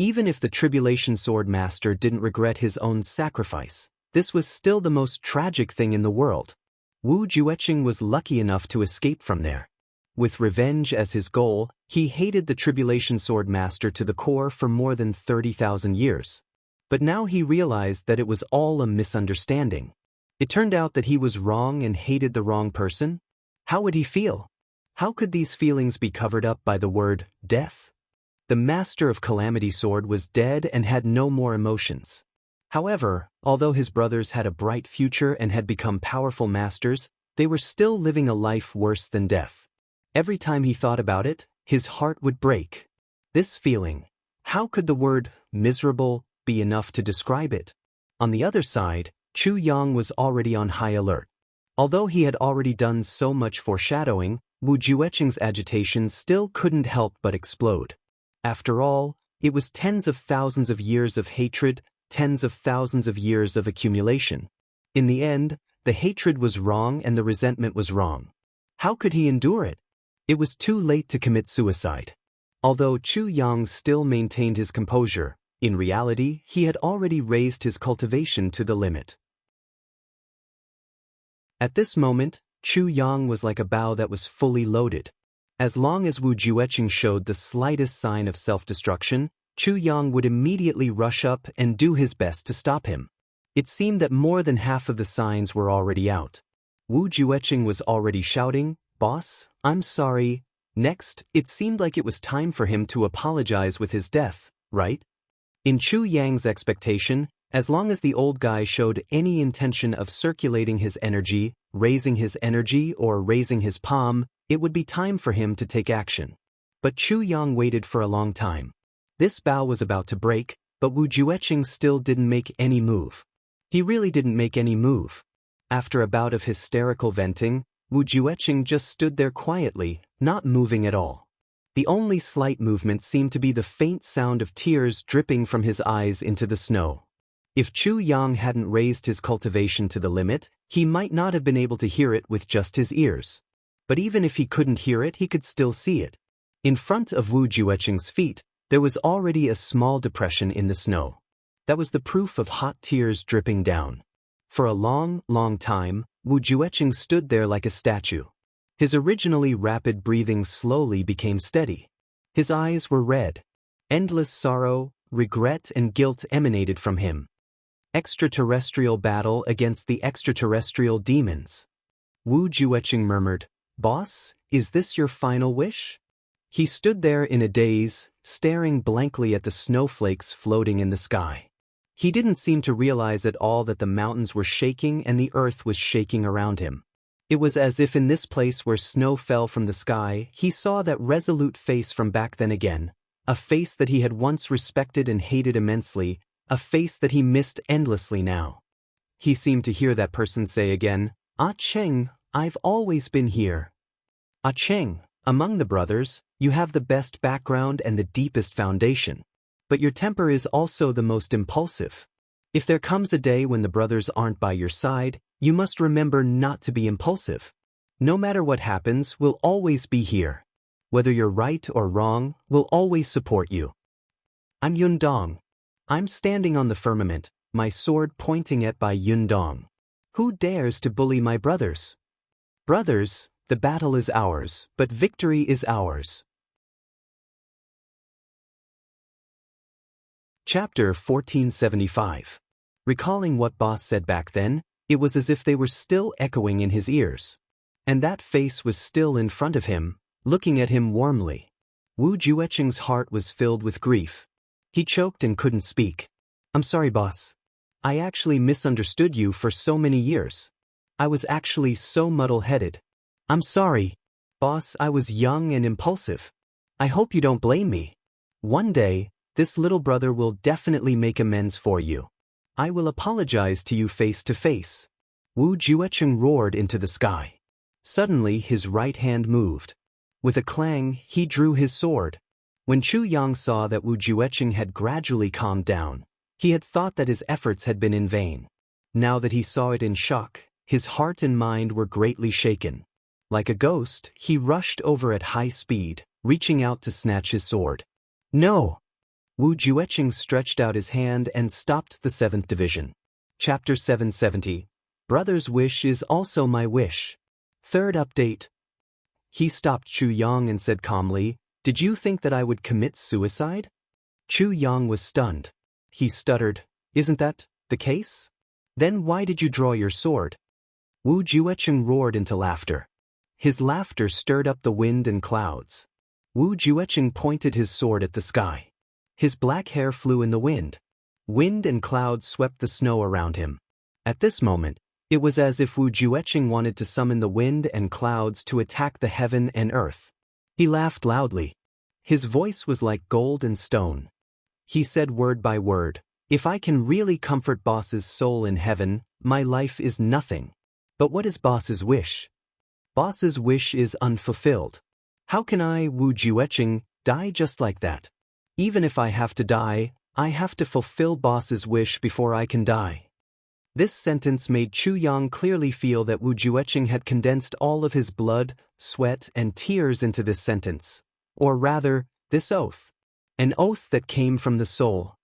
Even if the Tribulation Sword Master didn't regret his own sacrifice, this was still the most tragic thing in the world. Wu Jueqing was lucky enough to escape from there. With revenge as his goal, he hated the Tribulation Sword Master to the core for more than 30,000 years. But now he realized that it was all a misunderstanding. It turned out that he was wrong and hated the wrong person. How would he feel? How could these feelings be covered up by the word death? The Master of Calamity Sword was dead and had no more emotions. However, although his brothers had a bright future and had become powerful masters, they were still living a life worse than death. Every time he thought about it, his heart would break. This feeling, how could the word miserable be enough to describe it? On the other side, Chu Yang was already on high alert. Although he had already done so much foreshadowing, Wu Jueqing's agitation still couldn't help but explode. After all, it was tens of thousands of years of hatred, tens of thousands of years of accumulation. In the end, the hatred was wrong and the resentment was wrong. How could he endure it? It was too late to commit suicide. Although Chu Yang still maintained his composure, in reality, he had already raised his cultivation to the limit. At this moment, Chu Yang was like a bow that was fully loaded. As long as Wu Jueqing showed the slightest sign of self-destruction, Chu Yang would immediately rush up and do his best to stop him. It seemed that more than half of the signs were already out. Wu Jueqing was already shouting, "Boss, I'm sorry." Next, it seemed like it was time for him to apologize with his death, right? In Chu Yang's expectation, as long as the old guy showed any intention of circulating his energy, raising his energy or raising his palm, it would be time for him to take action. But Chu Yang waited for a long time. This bow was about to break, but Wu Jueqing still didn't make any move. He really didn't make any move. After a bout of hysterical venting, Wu Jueqing just stood there quietly, not moving at all. The only slight movement seemed to be the faint sound of tears dripping from his eyes into the snow. If Chu Yang hadn't raised his cultivation to the limit, he might not have been able to hear it with just his ears. But even if he couldn't hear it, he could still see it. In front of Wu Jueqing's feet, there was already a small depression in the snow. That was the proof of hot tears dripping down. For a long, long time, Wu Jueqing stood there like a statue. His originally rapid breathing slowly became steady. His eyes were red. Endless sorrow, regret and guilt emanated from him. Extraterrestrial battle against the extraterrestrial demons. Wu Jueqing murmured, "Boss, is this your final wish?" He stood there in a daze, staring blankly at the snowflakes floating in the sky. He didn't seem to realize at all that the mountains were shaking and the earth was shaking around him. It was as if in this place where snow fell from the sky, he saw that resolute face from back then again, a face that he had once respected and hated immensely, a face that he missed endlessly now. He seemed to hear that person say again, "Ah Cheng, I've always been here." Ah Cheng, among the brothers, you have the best background and the deepest foundation. But your temper is also the most impulsive. If there comes a day when the brothers aren't by your side, you must remember not to be impulsive. No matter what happens, we'll always be here. Whether you're right or wrong, we'll always support you. I'm Yundong. I'm standing on the firmament, my sword pointing at Bai Yundong. Who dares to bully my brothers? Brothers, the battle is ours, but victory is ours. Chapter 1475. Recalling what Boss said back then, it was as if they were still echoing in his ears. And that face was still in front of him, looking at him warmly. Wu Jueqing's heart was filled with grief. He choked and couldn't speak. "I'm sorry, boss. I actually misunderstood you for so many years. I was actually so muddle-headed. I'm sorry. Boss, I was young and impulsive. I hope you don't blame me. One day, this little brother will definitely make amends for you. I will apologize to you face to face." Wu Jueqing roared into the sky. Suddenly his right hand moved. With a clang, he drew his sword. When Chu Yang saw that Wu Jueqing had gradually calmed down, he had thought that his efforts had been in vain. Now that he saw it in shock, his heart and mind were greatly shaken. Like a ghost, he rushed over at high speed, reaching out to snatch his sword. "No!" Wu Jueqing stretched out his hand and stopped the 7th Division. Chapter 770. Brother's wish is also my wish. Third update. He stopped Chu Yang and said calmly, "Did you think that I would commit suicide?" Chu Yang was stunned. He stuttered, "Isn't that the case? Then why did you draw your sword?" Wu Jueqing roared into laughter. His laughter stirred up the wind and clouds. Wu Jueqing pointed his sword at the sky. His black hair flew in the wind. Wind and clouds swept the snow around him. At this moment, it was as if Wu Jueqing wanted to summon the wind and clouds to attack the heaven and earth. He laughed loudly. His voice was like gold and stone. He said word by word, "If I can really comfort Boss's soul in heaven, my life is nothing. But what is Boss's wish? Boss's wish is unfulfilled. How can I, Wu Jueqing, die just like that? Even if I have to die, I have to fulfill Boss's wish before I can die." This sentence made Chu Yang clearly feel that Wu Jueqing had condensed all of his blood, sweat, and tears into this sentence. Or rather, this oath. An oath that came from the soul.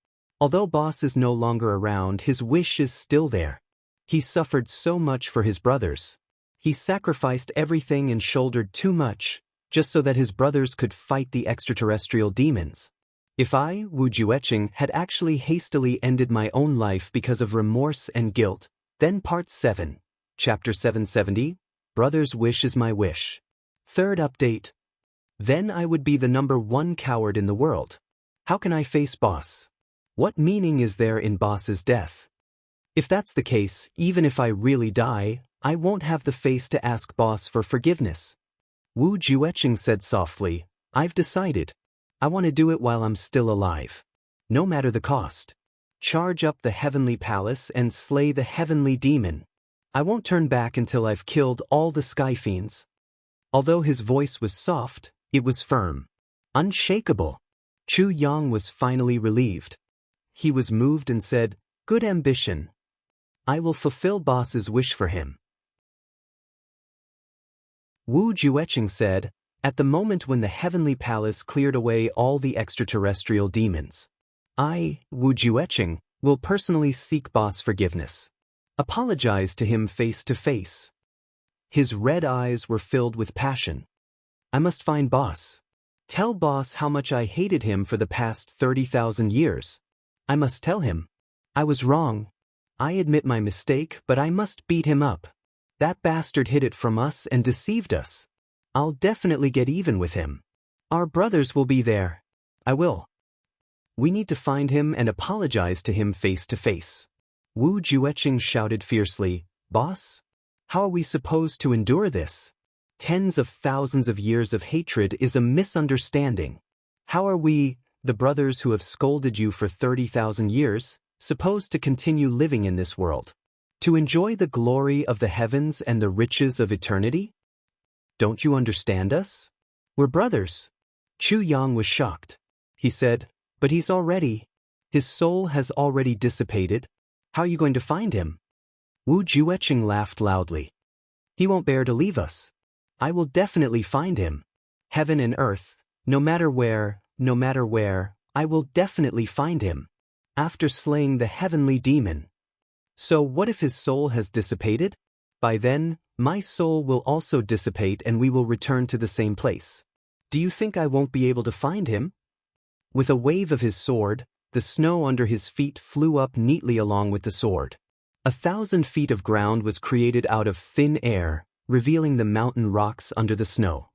Although Boss is no longer around, his wish is still there. He suffered so much for his brothers. He sacrificed everything and shouldered too much, just so that his brothers could fight the extraterrestrial demons. If I, Wu Jueqing, had actually hastily ended my own life because of remorse and guilt, then Part 7, Chapter 770, Brother's wish is my wish. Third update. Then I would be the #1 coward in the world. How can I face Boss? What meaning is there in Boss's death? If that's the case, even if I really die, I won't have the face to ask Boss for forgiveness. Wu Jueqing said softly, "I've decided. I want to do it while I'm still alive. No matter the cost. Charge up the heavenly palace and slay the heavenly demon. I won't turn back until I've killed all the sky fiends." Although his voice was soft, it was firm. Unshakable. Chu Yang was finally relieved. He was moved and said, "Good ambition. I will fulfill Boss's wish for him." Wu Jueqing said, "At the moment when the heavenly palace cleared away all the extraterrestrial demons, I, Wu Jueqing, will personally seek Boss forgiveness. Apologize to him face to face." His red eyes were filled with passion. "I must find Boss. Tell Boss how much I hated him for the past 30,000 years. I must tell him. I was wrong. I admit my mistake, but I must beat him up. That bastard hid it from us and deceived us. I'll definitely get even with him. Our brothers will be there. I will. We need to find him and apologize to him face to face." Wu Jueqing shouted fiercely, "Boss? How are we supposed to endure this? Tens of thousands of years of hatred is a misunderstanding. How are we, the brothers who have scolded you for 30,000 years, supposed to continue living in this world? To enjoy the glory of the heavens and the riches of eternity? Don't you understand us? We're brothers." Chu Yang was shocked. He said, "But his soul has already dissipated. How are you going to find him?" Wu Jueqing laughed loudly. "He won't bear to leave us. I will definitely find him. Heaven and earth, no matter where, I will definitely find him. After slaying the heavenly demon. So what if his soul has dissipated? By then, my soul will also dissipate and we will return to the same place. Do you think I won't be able to find him?" With a wave of his sword, The snow under his feet flew up neatly along with the sword. 1,000 feet of ground was created out of thin air, revealing the mountain rocks under the snow.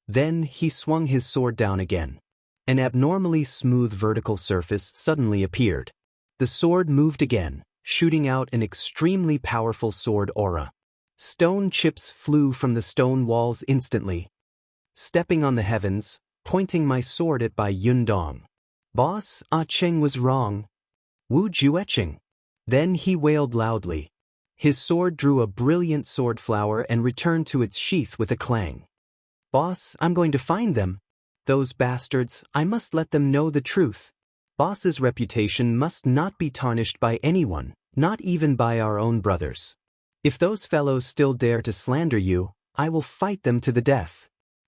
Then he swung his sword down again. An abnormally smooth vertical surface suddenly appeared. The sword moved again, shooting out an extremely powerful sword aura. Stone chips flew from the stone walls instantly. Stepping on the heavens, pointing my sword at Bai Yundong. Boss, Ah Cheng was wrong. Wu Jueqing. Then he wailed loudly. His sword drew a brilliant sword flower and returned to its sheath with a clang. Boss, I'm going to find them. Those bastards, I must let them know the truth. Boss's reputation must not be tarnished by anyone, not even by our own brothers. If those fellows still dare to slander you, I will fight them to the death.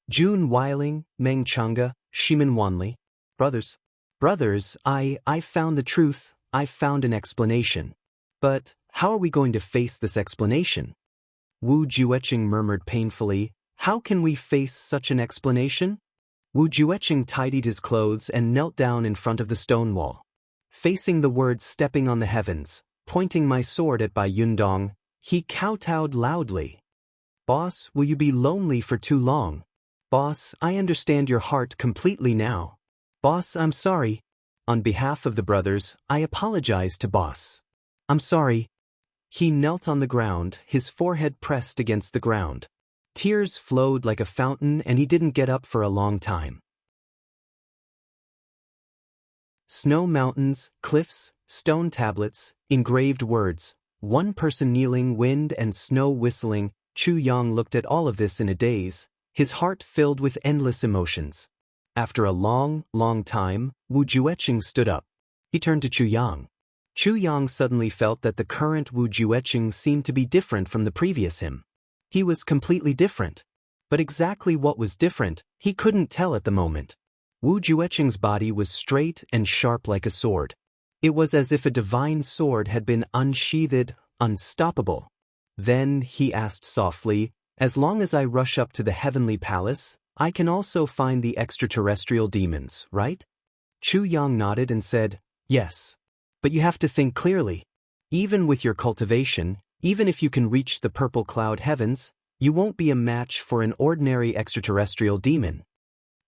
Jun Weiling, Meng Chang'e, Shimin Wanli. Brothers, I found the truth, I found an explanation. But, how are we going to face this explanation? Wu Jueqing murmured painfully, how can we face such an explanation? Wu Jueqing tidied his clothes and knelt down in front of the stone wall. Facing the words stepping on the heavens, pointing my sword at Bai Yundong, he kowtowed loudly. Boss, will you be lonely for too long? Boss, I understand your heart completely now. Boss, I'm sorry. On behalf of the brothers, I apologize to Boss. I'm sorry. He knelt on the ground, his forehead pressed against the ground. Tears flowed like a fountain and he didn't get up for a long time. Snow mountains, cliffs, stone tablets, engraved words, one person kneeling, wind and snow whistling. Chu Yang looked at all of this in a daze, his heart filled with endless emotions. After a long time, Wu Jueqing stood up. He turned to Chu Yang. Chu Yang suddenly felt that the current Wu Jueqing seemed to be different from the previous him. He was completely different. But exactly what was different, he couldn't tell at the moment. Wu Jueqing's body was straight and sharp like a sword. It was as if a divine sword had been unsheathed, unstoppable. Then, he asked softly, as long as I rush up to the heavenly palace, I can also find the extraterrestrial demons, right? Chu Yang nodded and said, yes. But you have to think clearly. Even with your cultivation, even if you can reach the purple cloud heavens, you won't be a match for an ordinary extraterrestrial demon.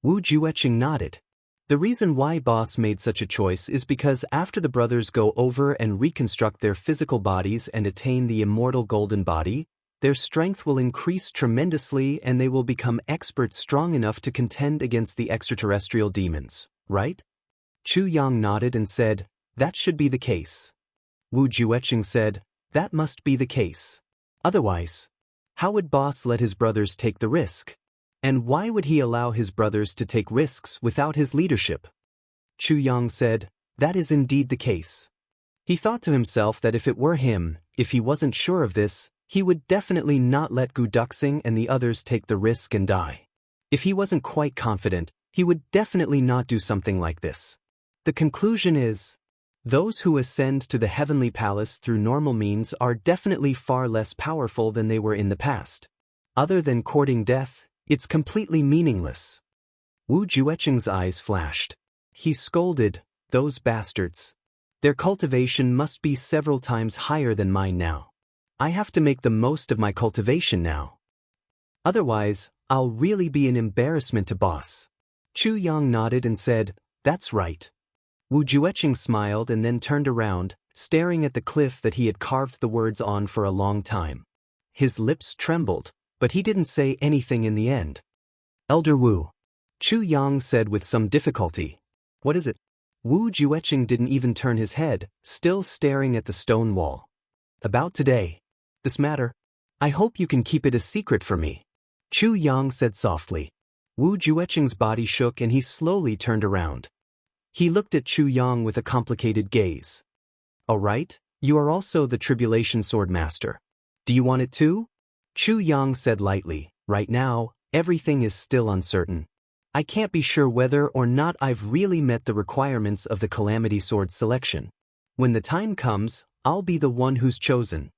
Wu Jueqing nodded. The reason why Boss made such a choice is because after the brothers go over and reconstruct their physical bodies and attain the immortal golden body, their strength will increase tremendously and they will become experts strong enough to contend against the extraterrestrial demons, right? Chu Yang nodded and said, that should be the case. Wu Jueqing said, that must be the case. Otherwise, how would Boss let his brothers take the risk? And why would he allow his brothers to take risks without his leadership? Chu Yang said, that is indeed the case. He thought to himself that if it were him, if he wasn't sure of this, he would definitely not let Gu Duxing and the others take the risk and die. If he wasn't quite confident, he would definitely not do something like this. The conclusion is, those who ascend to the heavenly palace through normal means are definitely far less powerful than they were in the past. Other than courting death, it's completely meaningless. Wu Jueqing's eyes flashed. He scolded, those bastards. Their cultivation must be several times higher than mine now. I have to make the most of my cultivation now. Otherwise, I'll really be an embarrassment to Boss. Chu Yang nodded and said, that's right. Wu Jueqing smiled and then turned around, staring at the cliff that he had carved the words on for a long time. His lips trembled, but he didn't say anything in the end. Elder Wu. Chu Yang said with some difficulty. What is it? Wu Jueqing didn't even turn his head, still staring at the stone wall. About today. This matter. I hope you can keep it a secret for me. Chu Yang said softly. Wu Jueqing's body shook and he slowly turned around. He looked at Chu Yang with a complicated gaze. All right, you are also the Tribulation Sword Master. Do you want it too? Chu Yang said lightly, right now, everything is still uncertain. I can't be sure whether or not I've really met the requirements of the Calamity Sword selection. When the time comes, I'll be the one who's chosen.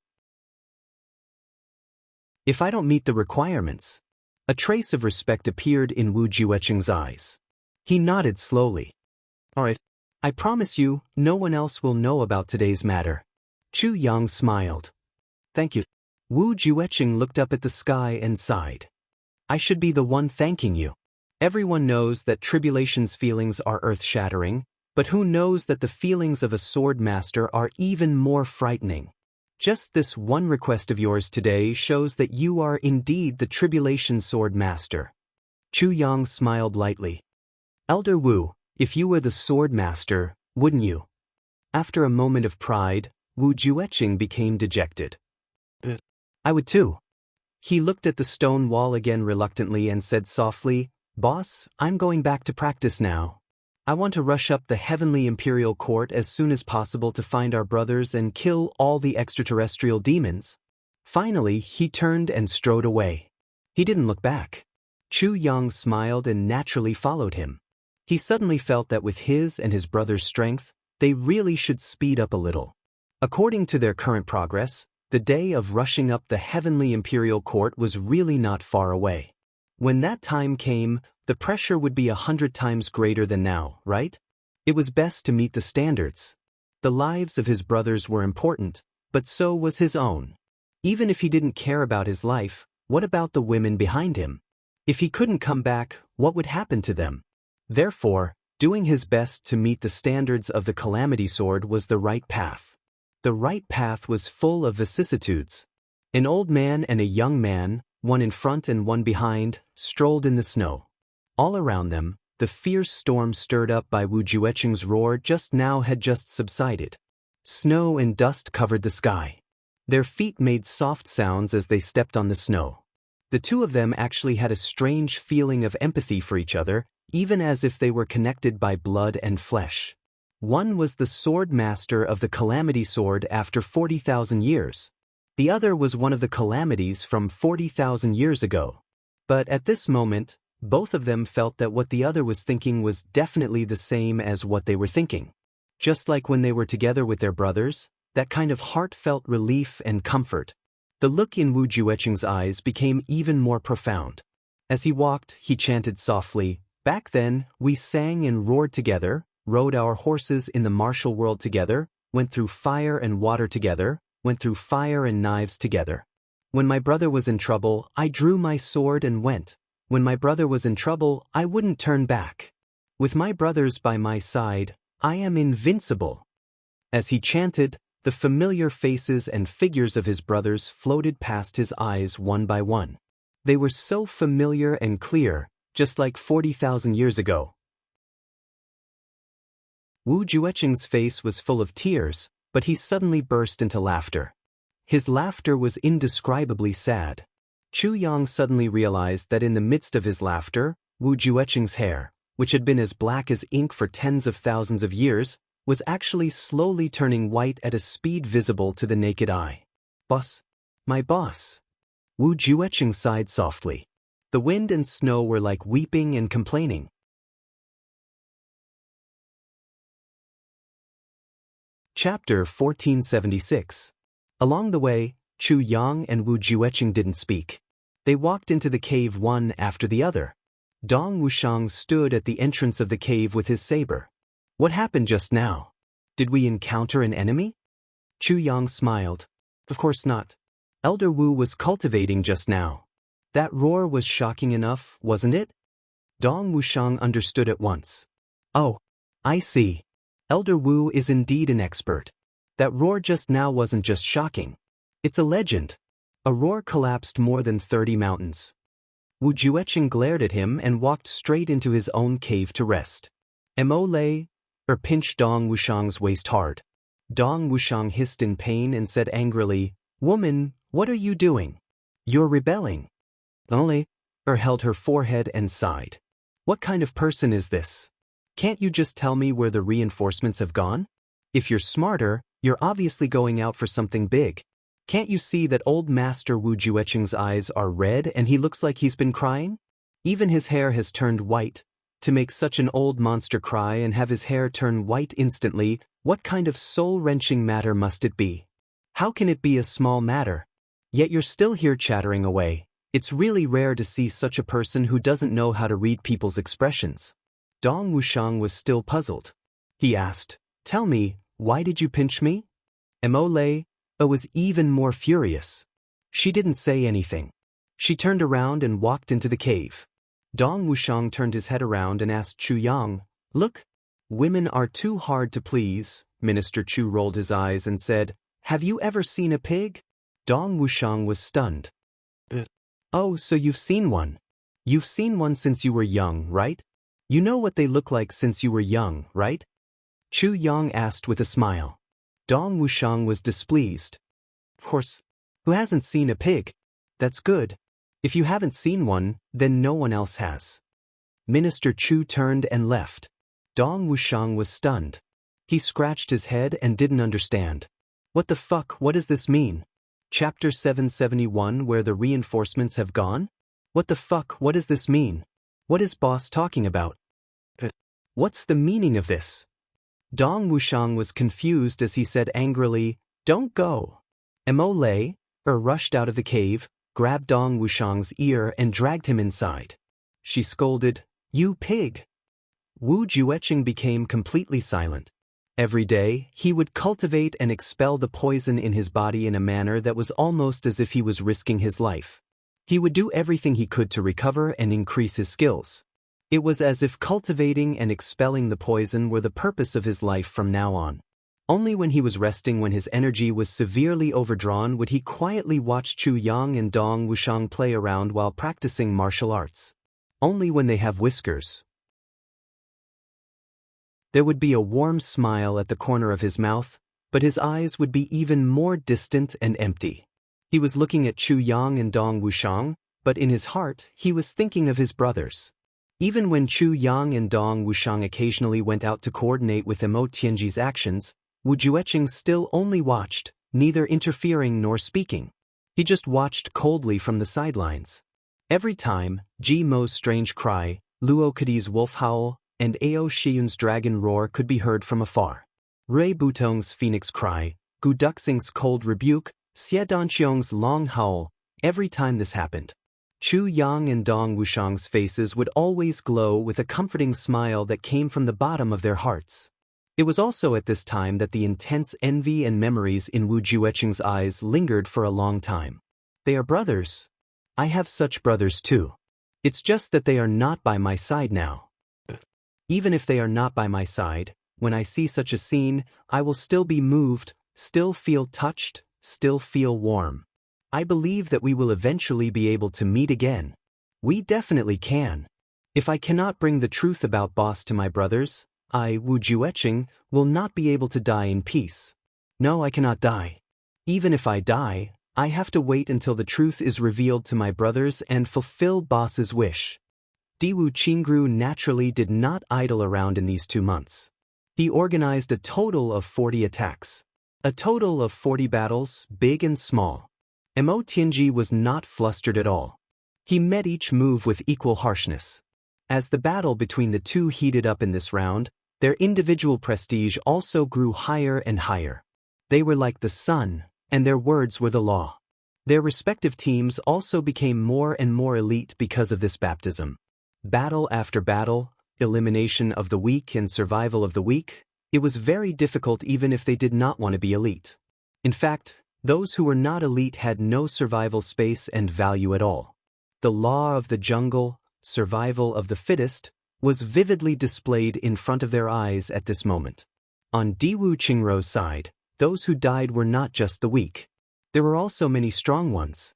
If I don't meet the requirements. A trace of respect appeared in Wu Jueqing's eyes. He nodded slowly. All right, I promise you, no one else will know about today's matter. Chu Yang smiled. Thank you. Wu Jueqing looked up at the sky and sighed. I should be the one thanking you. Everyone knows that Tribulation's feelings are earth-shattering, but who knows that the feelings of a sword master are even more frightening? Just this one request of yours today shows that you are indeed the Tribulation sword master. Chu Yang smiled lightly. Elder Wu, if you were the sword master, wouldn't you? After a moment of pride, Wu Jueqing became dejected. I would too. He looked at the stone wall again reluctantly and said softly, Boss, I'm going back to practice now. I want to rush up the heavenly imperial court as soon as possible to find our brothers and kill all the extraterrestrial demons. Finally, he turned and strode away. He didn't look back. Chu Yang smiled and naturally followed him. He suddenly felt that with his and his brother's strength, they really should speed up a little. According to their current progress, the day of rushing up the heavenly imperial court was really not far away. When that time came, the pressure would be 100 times greater than now, right? It was best to meet the standards. The lives of his brothers were important, but so was his own. Even if he didn't care about his life, what about the women behind him? If he couldn't come back, what would happen to them? Therefore, doing his best to meet the standards of the Calamity Sword was the right path. The right path was full of vicissitudes. An old man and a young man, one in front and one behind, strolled in the snow. All around them, the fierce storm stirred up by Wu Jueqing's roar just now had just subsided. Snow and dust covered the sky. Their feet made soft sounds as they stepped on the snow. The two of them actually had a strange feeling of empathy for each other, even as if they were connected by blood and flesh. One was the sword master of the Calamity Sword after 40,000 years. The other was one of the calamities from 40,000 years ago. But at this moment, both of them felt that what the other was thinking was definitely the same as what they were thinking. Just like when they were together with their brothers, that kind of heartfelt relief and comfort. The look in Wu Jueqing's eyes became even more profound. As he walked, he chanted softly, Back then, we sang and roared together, rode our horses in the martial world together, went through fire and water together, went through fire and knives together. When my brother was in trouble, I drew my sword and went. When my brother was in trouble, I wouldn't turn back. With my brothers by my side, I am invincible. As he chanted, the familiar faces and figures of his brothers floated past his eyes one by one. They were so familiar and clear, just like 40,000 years ago. Wu Jueqing's face was full of tears, but he suddenly burst into laughter. His laughter was indescribably sad. Chu Yang suddenly realized that in the midst of his laughter, Wu Jueqing's hair, which had been as black as ink for tens of thousands of years, was actually slowly turning white at a speed visible to the naked eye. Boss? My boss? Wu Jueqing sighed softly. The wind and snow were like weeping and complaining. Chapter 1476. Along the way, Chu Yang and Wu Jueqing didn't speak. They walked into the cave one after the other. Dong Wushang stood at the entrance of the cave with his saber. What happened just now? Did we encounter an enemy? Chu Yang smiled. Of course not. Elder Wu was cultivating just now. That roar was shocking enough, wasn't it? Dong Wushang understood at once. Oh, I see. Elder Wu is indeed an expert. That roar just now wasn't just shocking. It's a legend. A roar collapsed more than 30 mountains. Wu Jueqing glared at him and walked straight into his own cave to rest. Mo lay, pinched Dong Wushang's waist hard. Dong Wushang hissed in pain and said angrily, Woman, what are you doing? You're rebelling. Only, held her forehead and sighed. What kind of person is this? Can't you just tell me where the reinforcements have gone? If you're smarter, you're obviously going out for something big. Can't you see that old Master Wu Jueqing's eyes are red and he looks like he's been crying? Even his hair has turned white. To make such an old monster cry and have his hair turn white instantly, what kind of soul-wrenching matter must it be? How can it be a small matter? Yet you're still here chattering away. It's really rare to see such a person who doesn't know how to read people's expressions. Dong Wushang was still puzzled. he asked. Tell me, why did you pinch me? Immortal was even more furious. She didn't say anything. She turned around and walked into the cave. Dong Wuxiang turned his head around and asked Chu Yang, Look, women are too hard to please. Minister Chu rolled his eyes and said, Have you ever seen a pig? Dong Wuxiang was stunned. Oh, so you've seen one. You've seen one since you were young, right? You know what they look like since you were young, right? Chu Yang asked with a smile. Dong Wuxiang was displeased. Of course, who hasn't seen a pig? That's good. If you haven't seen one, then no one else has. Minister Chu turned and left. Dong Wuxiang was stunned. He scratched his head and didn't understand. What the fuck, what does this mean? Chapter 771, where the reinforcements have gone? What the fuck, what does this mean? What is boss talking about? What's the meaning of this? Dong Wuxiang was confused as he said angrily, Don't go. Immortal rushed out of the cave, grabbed Dong Wuxiang's ear and dragged him inside. She scolded, You pig! Wu Jueqing became completely silent. Every day, he would cultivate and expel the poison in his body in a manner that was almost as if he was risking his life. He would do everything he could to recover and increase his skills. It was as if cultivating and expelling the poison were the purpose of his life from now on. Only when he was resting, when his energy was severely overdrawn, would he quietly watch Chu Yang and Dong Wuxiang play around while practicing martial arts. Only when they have whiskers. There would be a warm smile at the corner of his mouth, but his eyes would be even more distant and empty. He was looking at Chu Yang and Dong Wuxiang, but in his heart, he was thinking of his brothers. Even when Chu Yang and Dong Wuxiang occasionally went out to coordinate with Mo Tianji's actions, Wu Jueqing still only watched, neither interfering nor speaking. He just watched coldly from the sidelines. Every time, Ji Mo's strange cry, Luo Kadi's wolf howl, and Ao Shiyun's dragon roar could be heard from afar. Rui Butong's phoenix cry, Gu Duxing's cold rebuke, Xie Danqiong's long howl, every time this happened. Chu Yang and Dong Wuxiang's faces would always glow with a comforting smile that came from the bottom of their hearts. It was also at this time that the intense envy and memories in Wu Jueqing's eyes lingered for a long time. They are brothers. I have such brothers too. It's just that they are not by my side now. Even if they are not by my side, when I see such a scene, I will still be moved, still feel touched, still feel warm. I believe that we will eventually be able to meet again. We definitely can. If I cannot bring the truth about boss to my brothers, I, Wu Jueqing, will not be able to die in peace. No, I cannot die. Even if I die, I have to wait until the truth is revealed to my brothers and fulfill boss's wish. Diwu Qingru naturally did not idle around in these 2 months. He organized a total of 40 attacks. A total of 40 battles, big and small. Mo Tianji was not flustered at all. He met each move with equal harshness. As the battle between the two heated up in this round, their individual prestige also grew higher and higher. They were like the sun, and their words were the law. Their respective teams also became more and more elite because of this baptism. Battle after battle, elimination of the weak and survival of the weak, it was very difficult even if they did not want to be elite. In fact, those who were not elite had no survival space and value at all. The law of the jungle, survival of the fittest, was vividly displayed in front of their eyes at this moment. On Diwu Qingru's side, those who died were not just the weak. There were also many strong ones.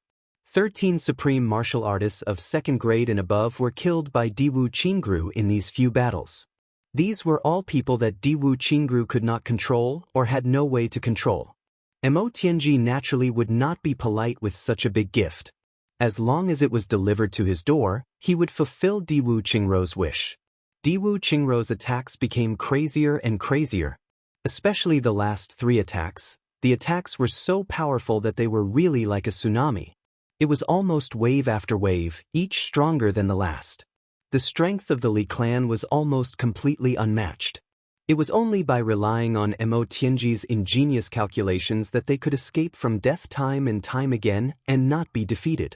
13 supreme martial artists of 2nd grade and above were killed by Diwu Qingru in these few battles. These were all people that Diwu Qingru could not control or had no way to control. Mo Tianji naturally would not be polite with such a big gift. As long as it was delivered to his door, he would fulfill Diwu Qingru's wish. Diwu Qingru's attacks became crazier and crazier. Especially the last 3 attacks. The attacks were so powerful that they were really like a tsunami. It was almost wave after wave, each stronger than the last. The strength of the Li clan was almost completely unmatched. It was only by relying on Mo Tianji's ingenious calculations that they could escape from death time and time again and not be defeated.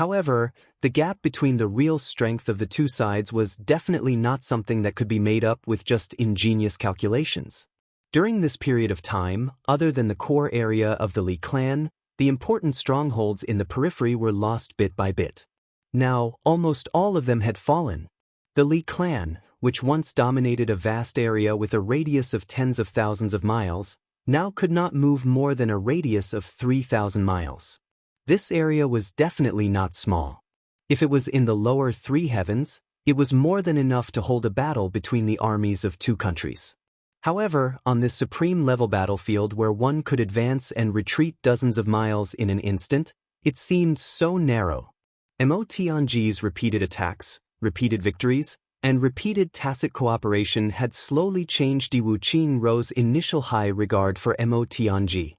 However, the gap between the real strength of the two sides was definitely not something that could be made up with just ingenious calculations. During this period of time, other than the core area of the Li clan, the important strongholds in the periphery were lost bit by bit. Now, almost all of them had fallen. The Li clan, which once dominated a vast area with a radius of tens of thousands of miles, now could not move more than a radius of 3,000 miles. This area was definitely not small. If it was in the lower three heavens, it was more than enough to hold a battle between the armies of two countries. However, on this supreme-level battlefield where one could advance and retreat dozens of miles in an instant, it seemed so narrow. Emotianji's repeated attacks, repeated victories, and repeated tacit cooperation had slowly changed Di Wuqingru's initial high regard for Emotianji.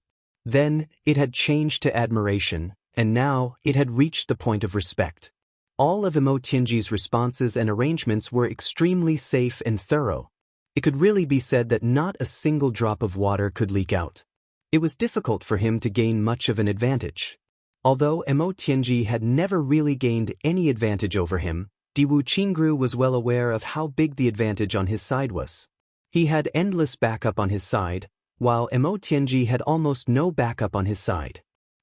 Then, it had changed to admiration, and now it had reached the point of respect. All of Emotianji's responses and arrangements were extremely safe and thorough. It could really be said that not a single drop of water could leak out. It was difficult for him to gain much of an advantage. Although Emotianji had never really gained any advantage over him, Di Wuqingru was well aware of how big the advantage on his side was. He had endless backup on his side, while Emotianji had almost no backup on his side.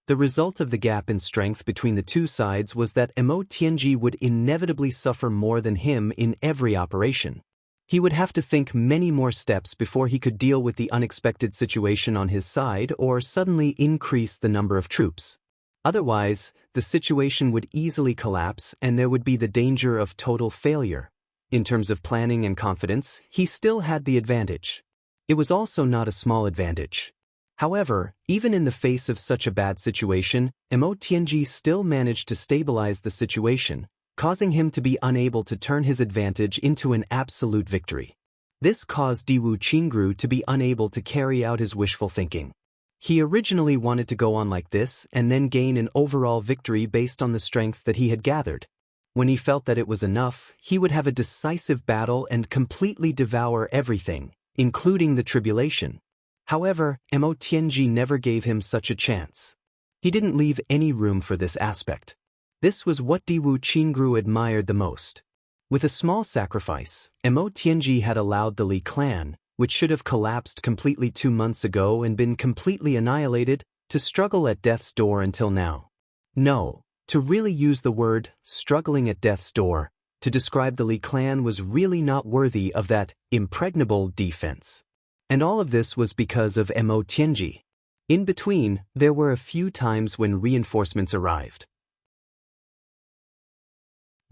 The result of the gap in strength between the two sides was that Emotianji would inevitably suffer more than him in every operation. He would have to think many more steps before he could deal with the unexpected situation on his side or suddenly increase the number of troops. Otherwise, the situation would easily collapse and there would be the danger of total failure. In terms of planning and confidence, he still had the advantage. It was also not a small advantage. However, even in the face of such a bad situation, Emotianji still managed to stabilize the situation, causing him to be unable to turn his advantage into an absolute victory. This caused Di Wuqingru to be unable to carry out his wishful thinking. He originally wanted to go on like this and then gain an overall victory based on the strength that he had gathered. When he felt that it was enough, he would have a decisive battle and completely devour everything, including the tribulation. However, Emotianji never gave him such a chance. He didn't leave any room for this aspect. This was what Di Wuqingru admired the most. With a small sacrifice, Emotianji had allowed the Li clan, which should have collapsed completely 2 months ago and been completely annihilated, to struggle at death's door until now. No, to really use the word struggling at death's door to describe the Li clan was really not worthy of that impregnable defense. And all of this was because of Emotianji. In between, there were a few times when reinforcements arrived.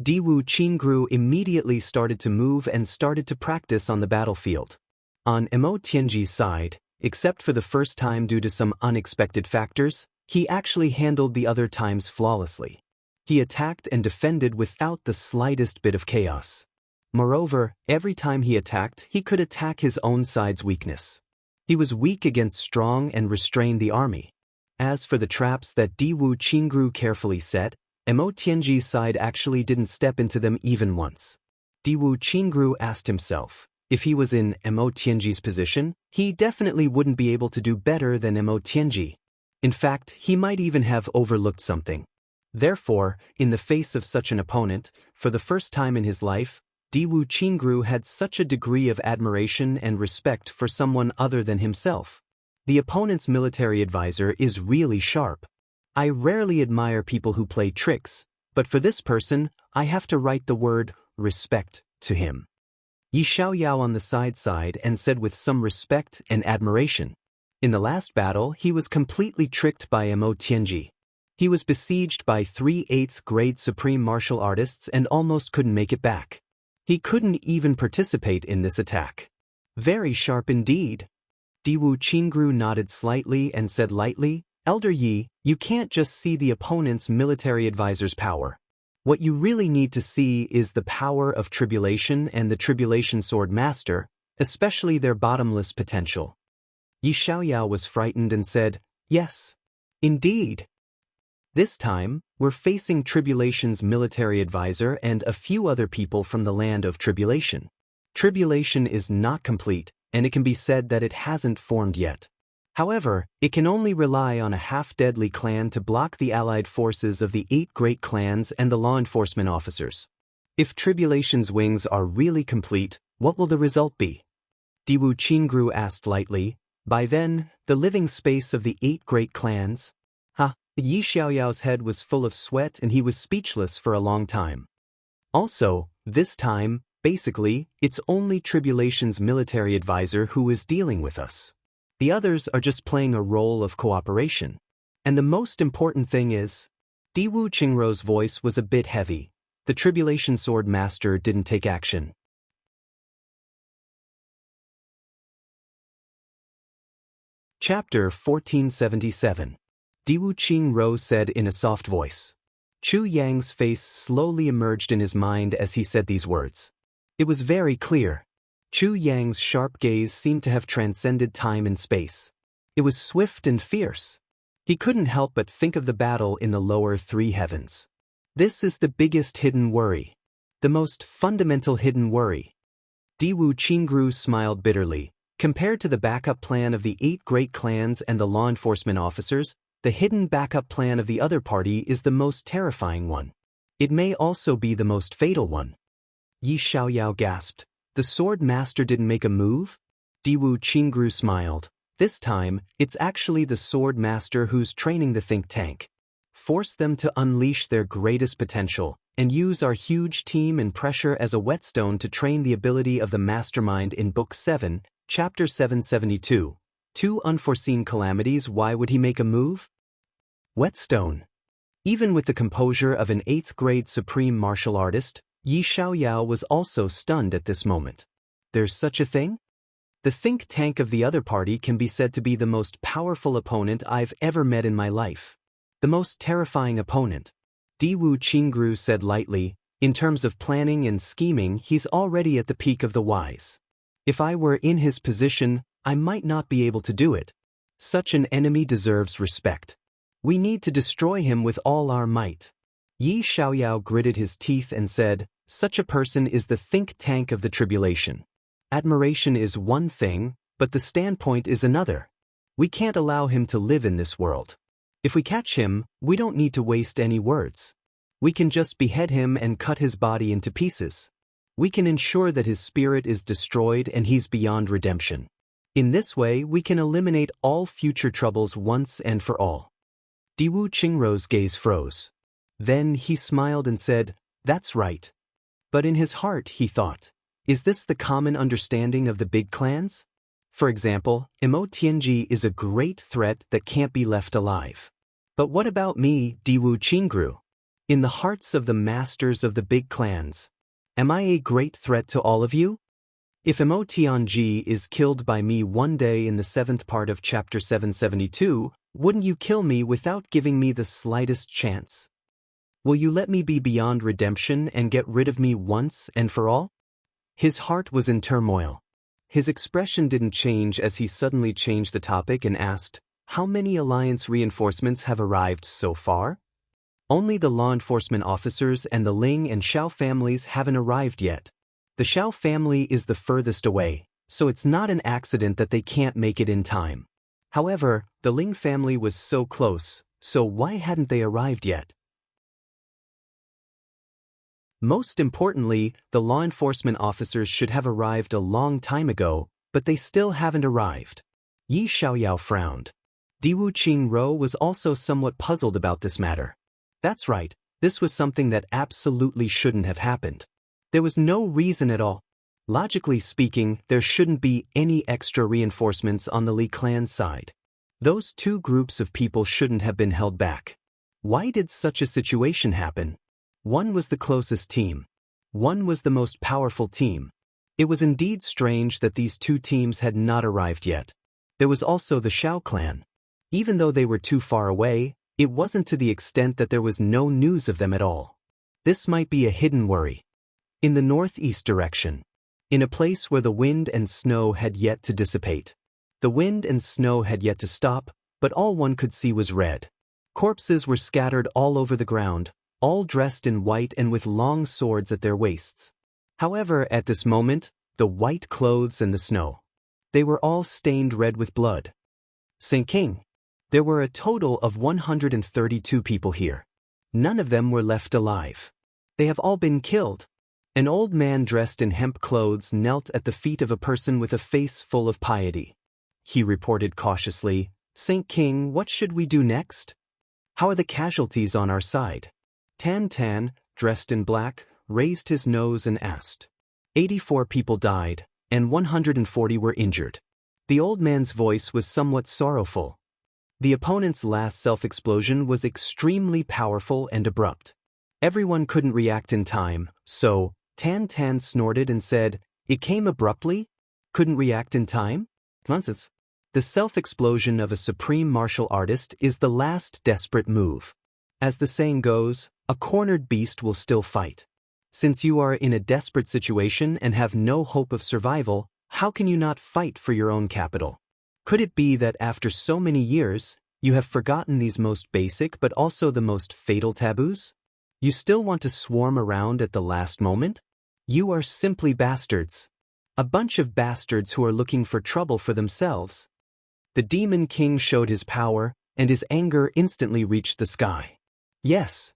Di Wuqingru immediately started to move and started to practice on the battlefield. On Emotianji's side, except for the first time due to some unexpected factors, he actually handled the other times flawlessly. He attacked and defended without the slightest bit of chaos. Moreover, every time he attacked, he could attack his own side's weakness. He was weak against strong and restrained the army. As for the traps that Di Wuqingru carefully set, Emotianji's side actually didn't step into them even once. Di Wuqingru asked himself, if he was in Emotianji's position, he definitely wouldn't be able to do better than Emotianji. In fact, he might even have overlooked something. Therefore, in the face of such an opponent, for the first time in his life, Di Wuqingru had such a degree of admiration and respect for someone other than himself. The opponent's military advisor is really sharp. I rarely admire people who play tricks, but for this person, I have to write the word respect to him. Yi Xiaoyao on the side and said with some respect and admiration. In the last battle, he was completely tricked by Emotianji. He was besieged by 3 8th grade supreme martial artists and almost couldn't make it back. He couldn't even participate in this attack. Very sharp indeed. Di Wuqingru nodded slightly and said lightly, Elder Yi, you can't just see the opponent's military advisor's power. What you really need to see is the power of Tribulation and the Tribulation Sword Master, especially their bottomless potential. Yi Xiaoyao was frightened and said, yes, indeed. This time, we're facing Tribulation's military advisor and a few other people from the land of Tribulation. Tribulation is not complete, and it can be said that it hasn't formed yet. However, it can only rely on a half-deadly clan to block the allied forces of the 8 great clans and the law enforcement officers. If Tribulation's wings are really complete, what will the result be? Diwu Qingru asked lightly. By then, the living space of the 8 great clans? Yi Xiaoyao's head was full of sweat and he was speechless for a long time. Also, this time, basically, it's only Tribulation's military advisor who is dealing with us. The others are just playing a role of cooperation. And the most important thing is, Diwu Qingru's voice was a bit heavy. The Tribulation Sword Master didn't take action. Chapter 1477. Diwu Qingru said in a soft voice. Chu Yang's face slowly emerged in his mind as he said these words. It was very clear. Chu Yang's sharp gaze seemed to have transcended time and space. It was swift and fierce. He couldn't help but think of the battle in the lower 3 heavens. This is the biggest hidden worry. The most fundamental hidden worry. Diwu Qingru smiled bitterly. Compared to the backup plan of the 8 great clans and the law enforcement officers, the hidden backup plan of the other party is the most terrifying one. It may also be the most fatal one. Yi Xiaoyao gasped. The sword master didn't make a move? Diwu Qingru smiled. This time, it's actually the sword master who's training the think tank. Force them to unleash their greatest potential, and use our huge team and pressure as a whetstone to train the ability of the mastermind in Book 7, Chapter 772. 2 unforeseen calamities. Why would he make a move? Whetstone. Even with the composure of an 8th grade supreme martial artist, Yi Xiaoyao was also stunned at this moment. There's such a thing? The think tank of the other party can be said to be the most powerful opponent I've ever met in my life. The most terrifying opponent. Diwu Qingru said lightly. In terms of planning and scheming, he's already at the peak of the wise. If I were in his position, I might not be able to do it. Such an enemy deserves respect. We need to destroy him with all our might. Yi Xiaoyao gritted his teeth and said, such a person is the think tank of the tribulation. Admiration is one thing, but the standpoint is another. We can't allow him to live in this world. If we catch him, we don't need to waste any words. We can just behead him and cut his body into pieces. We can ensure that his spirit is destroyed and he's beyond redemption. In this way, we can eliminate all future troubles once and for all. Diwu Qingru's gaze froze. Then he smiled and said, that's right. But in his heart he thought, is this the common understanding of the big clans? For example, Immortal is a great threat that can't be left alive. But what about me, Diwu Qingru? In the hearts of the masters of the big clans, am I a great threat to all of you? If Immortal is killed by me one day in the 7th part of Chapter 772, wouldn't you kill me without giving me the slightest chance? Will you let me be beyond redemption and get rid of me once and for all? His heart was in turmoil. His expression didn't change as he suddenly changed the topic and asked, how many alliance reinforcements have arrived so far? Only the law enforcement officers and the Ling and Xiao families haven't arrived yet. The Xiao family is the furthest away, so it's not an accident that they can't make it in time. However, the Ling family was so close, so why hadn't they arrived yet? Most importantly, the law enforcement officers should have arrived a long time ago, but they still haven't arrived. Yi Xiaoyao frowned. Diwu Qingru was also somewhat puzzled about this matter. That's right, this was something that absolutely shouldn't have happened. There was no reason at all. Logically speaking, there shouldn't be any extra reinforcements on the Li clan's side. Those 2 groups of people shouldn't have been held back. Why did such a situation happen? One was the closest team. One was the most powerful team. It was indeed strange that these 2 teams had not arrived yet. There was also the Xiao clan. Even though they were too far away, it wasn't to the extent that there was no news of them at all. This might be a hidden worry. In the northeast direction. In a place where the wind and snow had yet to dissipate. The wind and snow had yet to stop, but all one could see was red. Corpses were scattered all over the ground, all dressed in white and with long swords at their waists. However, at this moment, the white clothes and the snow, they were all stained red with blood. Saint King. There were a total of 132 people here. None of them were left alive. They have all been killed. An old man dressed in hemp clothes knelt at the feet of a person with a face full of piety. He reported cautiously, Saint King, what should we do next? How are the casualties on our side? Tan Tan, dressed in black, raised his nose and asked. 84 people died, and 140 were injured. The old man's voice was somewhat sorrowful. The opponent's last self-explosion was extremely powerful and abrupt. Everyone couldn't react in time, so Tan Tan snorted and said, it came abruptly? Couldn't react in time? Nonsense. The self-explosion of a supreme martial artist is the last desperate move. As the saying goes, a cornered beast will still fight. Since you are in a desperate situation and have no hope of survival, how can you not fight for your own capital? Could it be that after so many years, you have forgotten these most basic but also the most fatal taboos? You still want to swarm around at the last moment? You are simply bastards. A bunch of bastards who are looking for trouble for themselves. The Demon King showed his power, and his anger instantly reached the sky. Yes.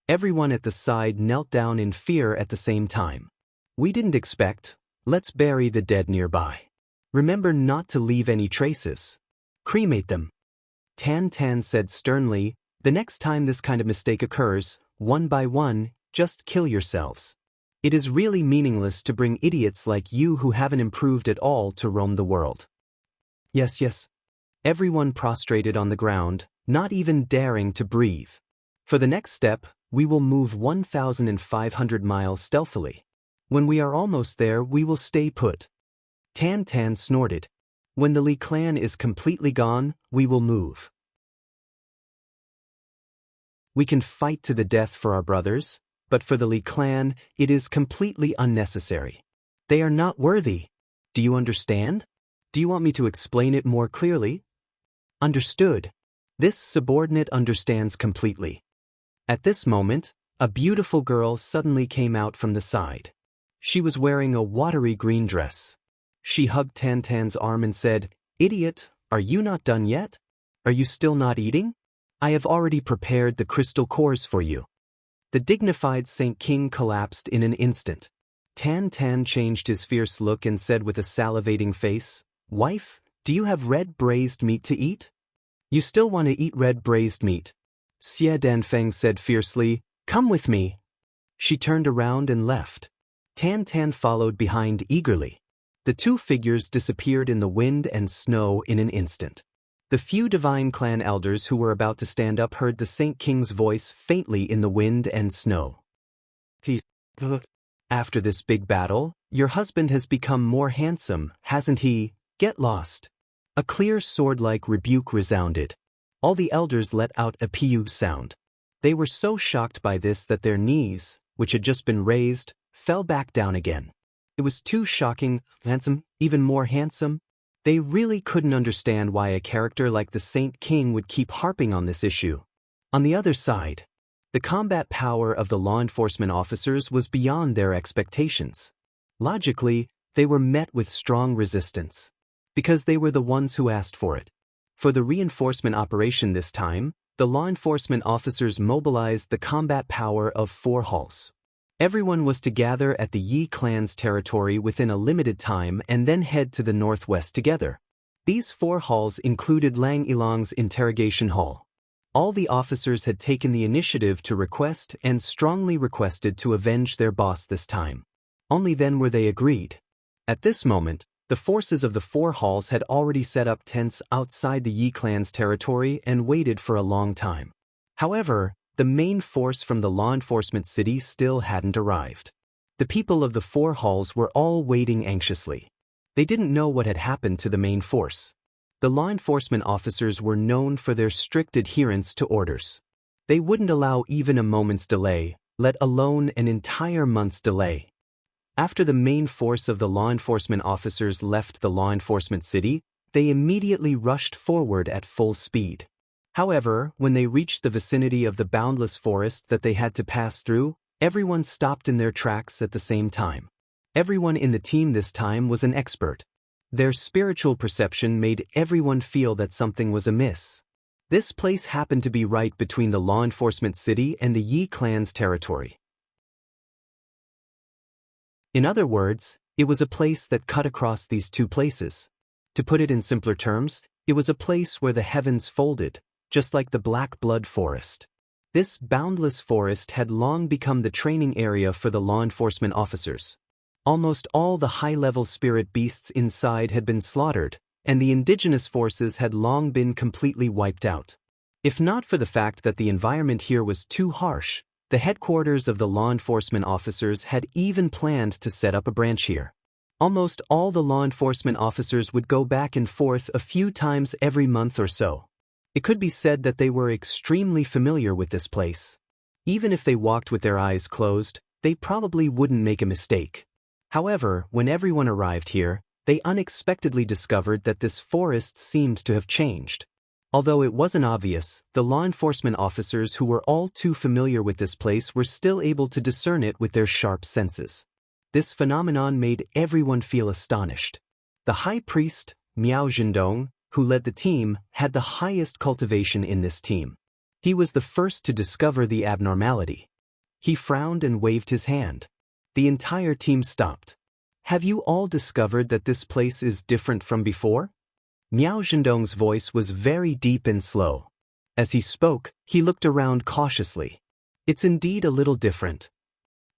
Everyone at the side knelt down in fear at the same time. We didn't expect. Let's bury the dead nearby. Remember not to leave any traces. Cremate them. Tan Tan said sternly, the next time this kind of mistake occurs, one by one, just kill yourselves. It is really meaningless to bring idiots like you who haven't improved at all to roam the world. Yes. Everyone prostrated on the ground, not even daring to breathe. For the next step, we will move 1,500 miles stealthily. When we are almost there, we will stay put. Tan Tan snorted. When the Li clan is completely gone, we will move. We can fight to the death for our brothers, but for the Li clan, it is completely unnecessary. They are not worthy. Do you understand? Do you want me to explain it more clearly? Understood. This subordinate understands completely. At this moment, a beautiful girl suddenly came out from the side. She was wearing a watery green dress. She hugged Tan Tan's arm and said, Idiot, are you not done yet? Are you still not eating? I have already prepared the crystal cores for you. The dignified Saint King collapsed in an instant. Tan Tan changed his fierce look and said with a salivating face, Wife, do you have red braised meat to eat? You still want to eat red braised meat? Xie Danfeng said fiercely, Come with me. She turned around and left. Tan Tan followed behind eagerly. The two figures disappeared in the wind and snow in an instant. The few divine clan elders who were about to stand up heard the Saint King's voice faintly in the wind and snow. After this big battle, your husband has become more handsome, hasn't he? Get lost. A clear sword-like rebuke resounded. All the elders let out a pew sound. They were so shocked by this that their knees, which had just been raised, fell back down again. It was too shocking, handsome, even more handsome. They really couldn't understand why a character like the Saint King would keep harping on this issue. On the other side, the combat power of the law enforcement officers was beyond their expectations. Logically, they were met with strong resistance, because they were the ones who asked for it. For the reinforcement operation this time, the law enforcement officers mobilized the combat power of 4 halls. Everyone was to gather at the Yi clan's territory within a limited time and then head to the northwest together. These 4 halls included Lang Ilong's interrogation hall. All the officers had taken the initiative to request and strongly requested to avenge their boss this time. Only then were they agreed. At this moment, the forces of the 4 halls had already set up tents outside the Yi clan's territory and waited for a long time. However, the main force from the law enforcement city still hadn't arrived. The people of the 4 halls were all waiting anxiously. They didn't know what had happened to the main force. The law enforcement officers were known for their strict adherence to orders. They wouldn't allow even a moment's delay, let alone an entire month's delay. After the main force of the law enforcement officers left the law enforcement city, they immediately rushed forward at full speed. However, when they reached the vicinity of the boundless forest that they had to pass through, everyone stopped in their tracks at the same time. Everyone in the team this time was an expert. Their spiritual perception made everyone feel that something was amiss. This place happened to be right between the law enforcement city and the Yi clan's territory. In other words, it was a place that cut across these two places. To put it in simpler terms, it was a place where the heavens folded, just like the Black Blood Forest. This boundless forest had long become the training area for the law enforcement officers. Almost all the high-level spirit beasts inside had been slaughtered, and the indigenous forces had long been completely wiped out. If not for the fact that the environment here was too harsh, the headquarters of the law enforcement officers had even planned to set up a branch here. Almost all the law enforcement officers would go back and forth a few times every month or so. It could be said that they were extremely familiar with this place. Even if they walked with their eyes closed, they probably wouldn't make a mistake. However, when everyone arrived here, they unexpectedly discovered that this forest seemed to have changed. Although it wasn't obvious, the law enforcement officers who were all too familiar with this place were still able to discern it with their sharp senses. This phenomenon made everyone feel astonished. The high priest, Miao Zhendong, who led the team, had the highest cultivation in this team. He was the first to discover the abnormality. He frowned and waved his hand. The entire team stopped. "Have you all discovered that this place is different from before?" Miao Zhendong's voice was very deep and slow. As he spoke, he looked around cautiously. "It's indeed a little different."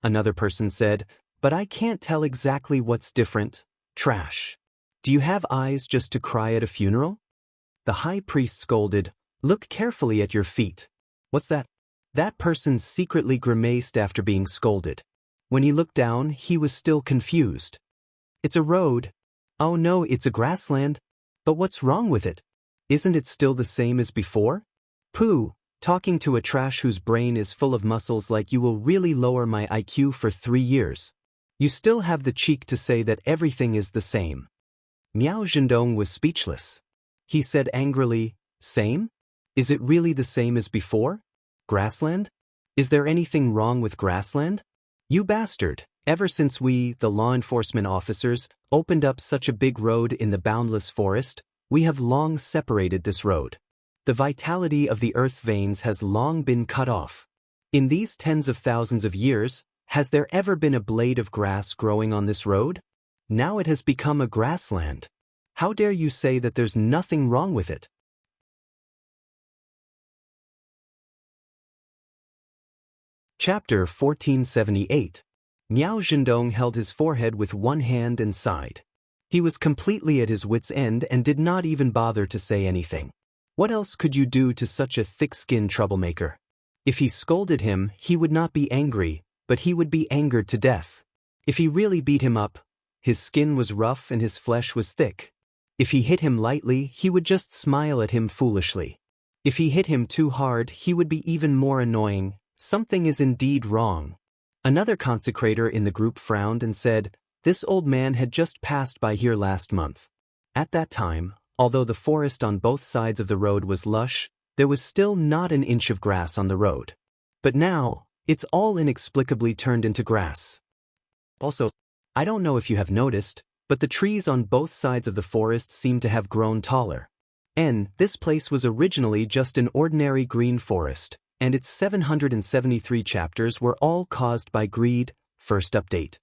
Another person said, "But I can't tell exactly what's different. Trash. Do you have eyes just to cry at a funeral?" The high priest scolded, "Look carefully at your feet." "What's that?" That person secretly grimaced after being scolded. When he looked down, he was still confused. "It's a road." "Oh no, it's a grassland." "But what's wrong with it? Isn't it still the same as before?" "Pooh, talking to a trash whose brain is full of muscles like you will really lower my IQ for 3 years. You still have the cheek to say that everything is the same." Miao Zhendong was speechless. He said angrily, "Same? Is it really the same as before? Grassland? Is there anything wrong with grassland? You bastard, ever since we, the law enforcement officers, opened up such a big road in the boundless forest, we have long separated this road. The vitality of the earth veins has long been cut off. In these tens of thousands of years, has there ever been a blade of grass growing on this road? Now it has become a grassland. How dare you say that there's nothing wrong with it?" Chapter 1478. Miao Zhendong held his forehead with one hand and sighed. He was completely at his wits' end and did not even bother to say anything. What else could you do to such a thick-skinned troublemaker? If he scolded him, he would not be angry, but he would be angered to death. If he really beat him up, his skin was rough and his flesh was thick. If he hit him lightly, he would just smile at him foolishly. If he hit him too hard, he would be even more annoying. Something is indeed wrong. Another consecrator in the group frowned and said, "This old man had just passed by here last month." At that time, although the forest on both sides of the road was lush, there was still not an inch of grass on the road. But now, it's all inexplicably turned into grass. Also, I don't know if you have noticed, but the trees on both sides of the forest seem to have grown taller. This place was originally just an ordinary green forest, and its 773 chapters were all caused by greed, first update.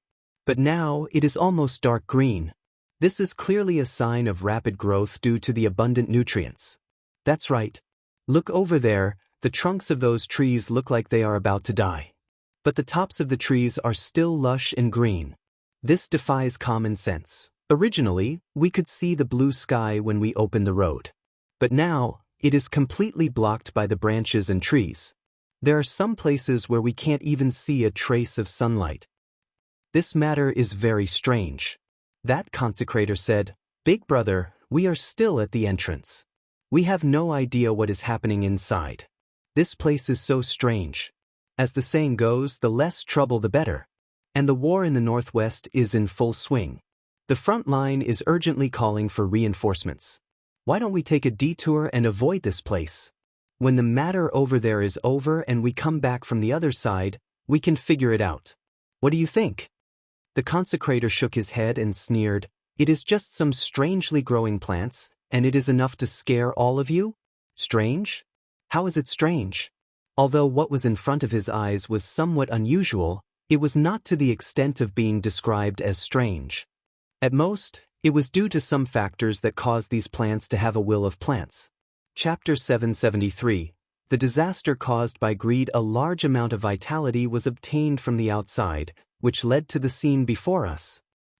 But now it is almost dark green. This is clearly a sign of rapid growth due to the abundant nutrients. That's right. Look over there, the trunks of those trees look like they are about to die. But the tops of the trees are still lush and green. This defies common sense. Originally, we could see the blue sky when we opened the road. But now, it is completely blocked by the branches and trees. There are some places where we can't even see a trace of sunlight. This matter is very strange. That consecrator said, "Big brother, we are still at the entrance. We have no idea what is happening inside. This place is so strange. As the saying goes, the less trouble the better. And the war in the northwest is in full swing. The front line is urgently calling for reinforcements. Why don't we take a detour and avoid this place? When the matter over there is over and we come back from the other side, we can figure it out. What do you think?" The consecrator shook his head and sneered, It is just some strangely growing plants, and it is enough to scare all of you? Strange? How is it strange? Although what was in front of his eyes was somewhat unusual, it was not to the extent of being described as strange. At most, it was due to some factors that caused these plants to have a will of plants. Chapter 773. The disaster caused by greed. A large amount of vitality was obtained from the outside, which led to the scene before us.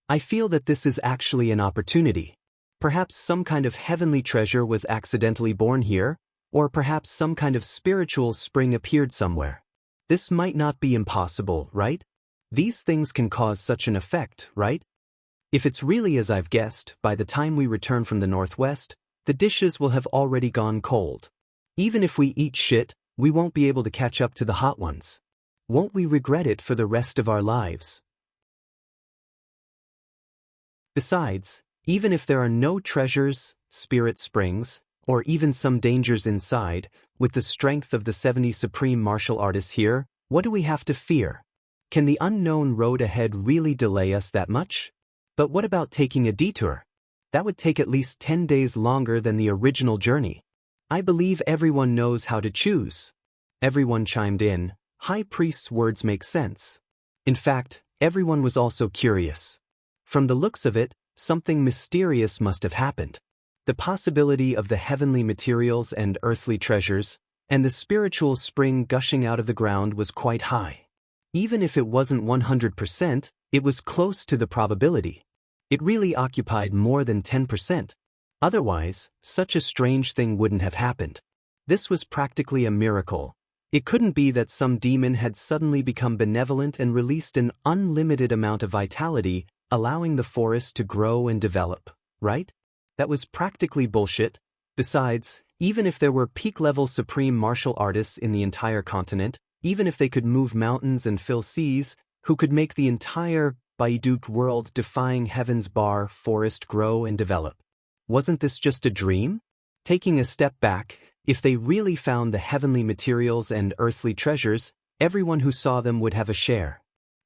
I feel that this is actually an opportunity. Perhaps some kind of heavenly treasure was accidentally born here, or perhaps some kind of spiritual spring appeared somewhere. This might not be impossible, right? These things can cause such an effect, right? If it's really as I've guessed, by the time we return from the northwest, the dishes will have already gone cold. Even if we eat shit, we won't be able to catch up to the hot ones. Won't we regret it for the rest of our lives? Besides, even if there are no treasures, spirit springs, or even some dangers inside, with the strength of the 70 supreme martial artists here, what do we have to fear? Can the unknown road ahead really delay us that much? But what about taking a detour? That would take at least 10 days longer than the original journey. I believe everyone knows how to choose. Everyone chimed in. High Priest's words make sense. In fact, everyone was also curious. From the looks of it, something mysterious must have happened. The possibility of the heavenly materials and earthly treasures, and the spiritual spring gushing out of the ground was quite high. Even if it wasn't 100%, it was close to the probability. It really occupied more than 10%. Otherwise, such a strange thing wouldn't have happened. This was practically a miracle. It couldn't be that some demon had suddenly become benevolent and released an unlimited amount of vitality, allowing the forest to grow and develop, right? That was practically bullshit. Besides, even if there were peak-level supreme martial artists in the entire continent, even if they could move mountains and fill seas, who could make the entire Baiduke world-defying heavens bar forest grow and develop. Wasn't this just a dream? Taking a step back, if they really found the heavenly materials and earthly treasures, everyone who saw them would have a share.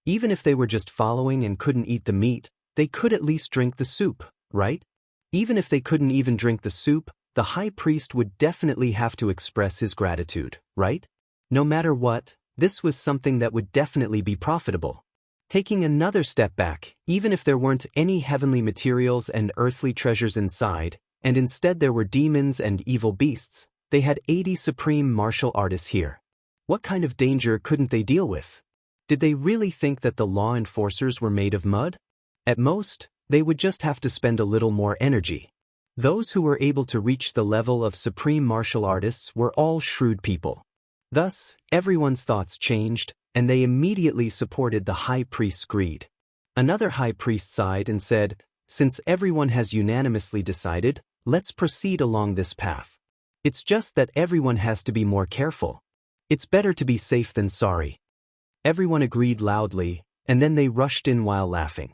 Even if they were just following and couldn't eat the meat, they could at least drink the soup, right? Even if they couldn't even drink the soup, the high priest would definitely have to express his gratitude, right? No matter what, this was something that would definitely be profitable. Taking another step back, even if there weren't any heavenly materials and earthly treasures inside, and instead there were demons and evil beasts, they had 80 supreme martial artists here. What kind of danger couldn't they deal with? Did they really think that the law enforcers were made of mud? At most, they would just have to spend a little more energy. Those who were able to reach the level of supreme martial artists were all shrewd people. Thus, everyone's thoughts changed, and they immediately supported the high priest's greed. Another high priest sighed and said, "Since everyone has unanimously decided, let's proceed along this path. It's just that everyone has to be more careful. It's better to be safe than sorry." Everyone agreed loudly, and then they rushed in while laughing.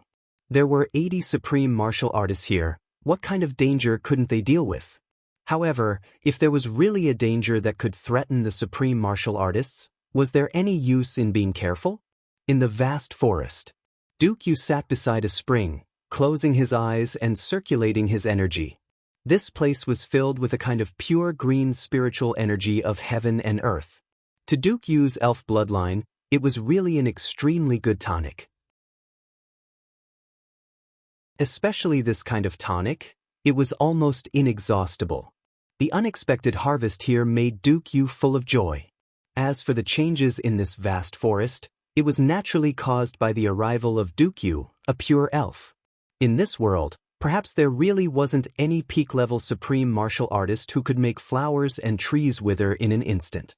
There were 80 supreme martial artists here. What kind of danger couldn't they deal with? However, if there was really a danger that could threaten the supreme martial artists, was there any use in being careful? In the vast forest, Duke Yu sat beside a spring, closing his eyes and circulating his energy. This place was filled with a kind of pure green spiritual energy of heaven and earth. To Duke Yu's elf bloodline, it was really an extremely good tonic. Especially this kind of tonic, it was almost inexhaustible. The unexpected harvest here made Duke Yu full of joy. As for the changes in this vast forest, it was naturally caused by the arrival of Duke Yu, a pure elf. In this world, perhaps there really wasn't any peak-level supreme martial artist who could make flowers and trees wither in an instant.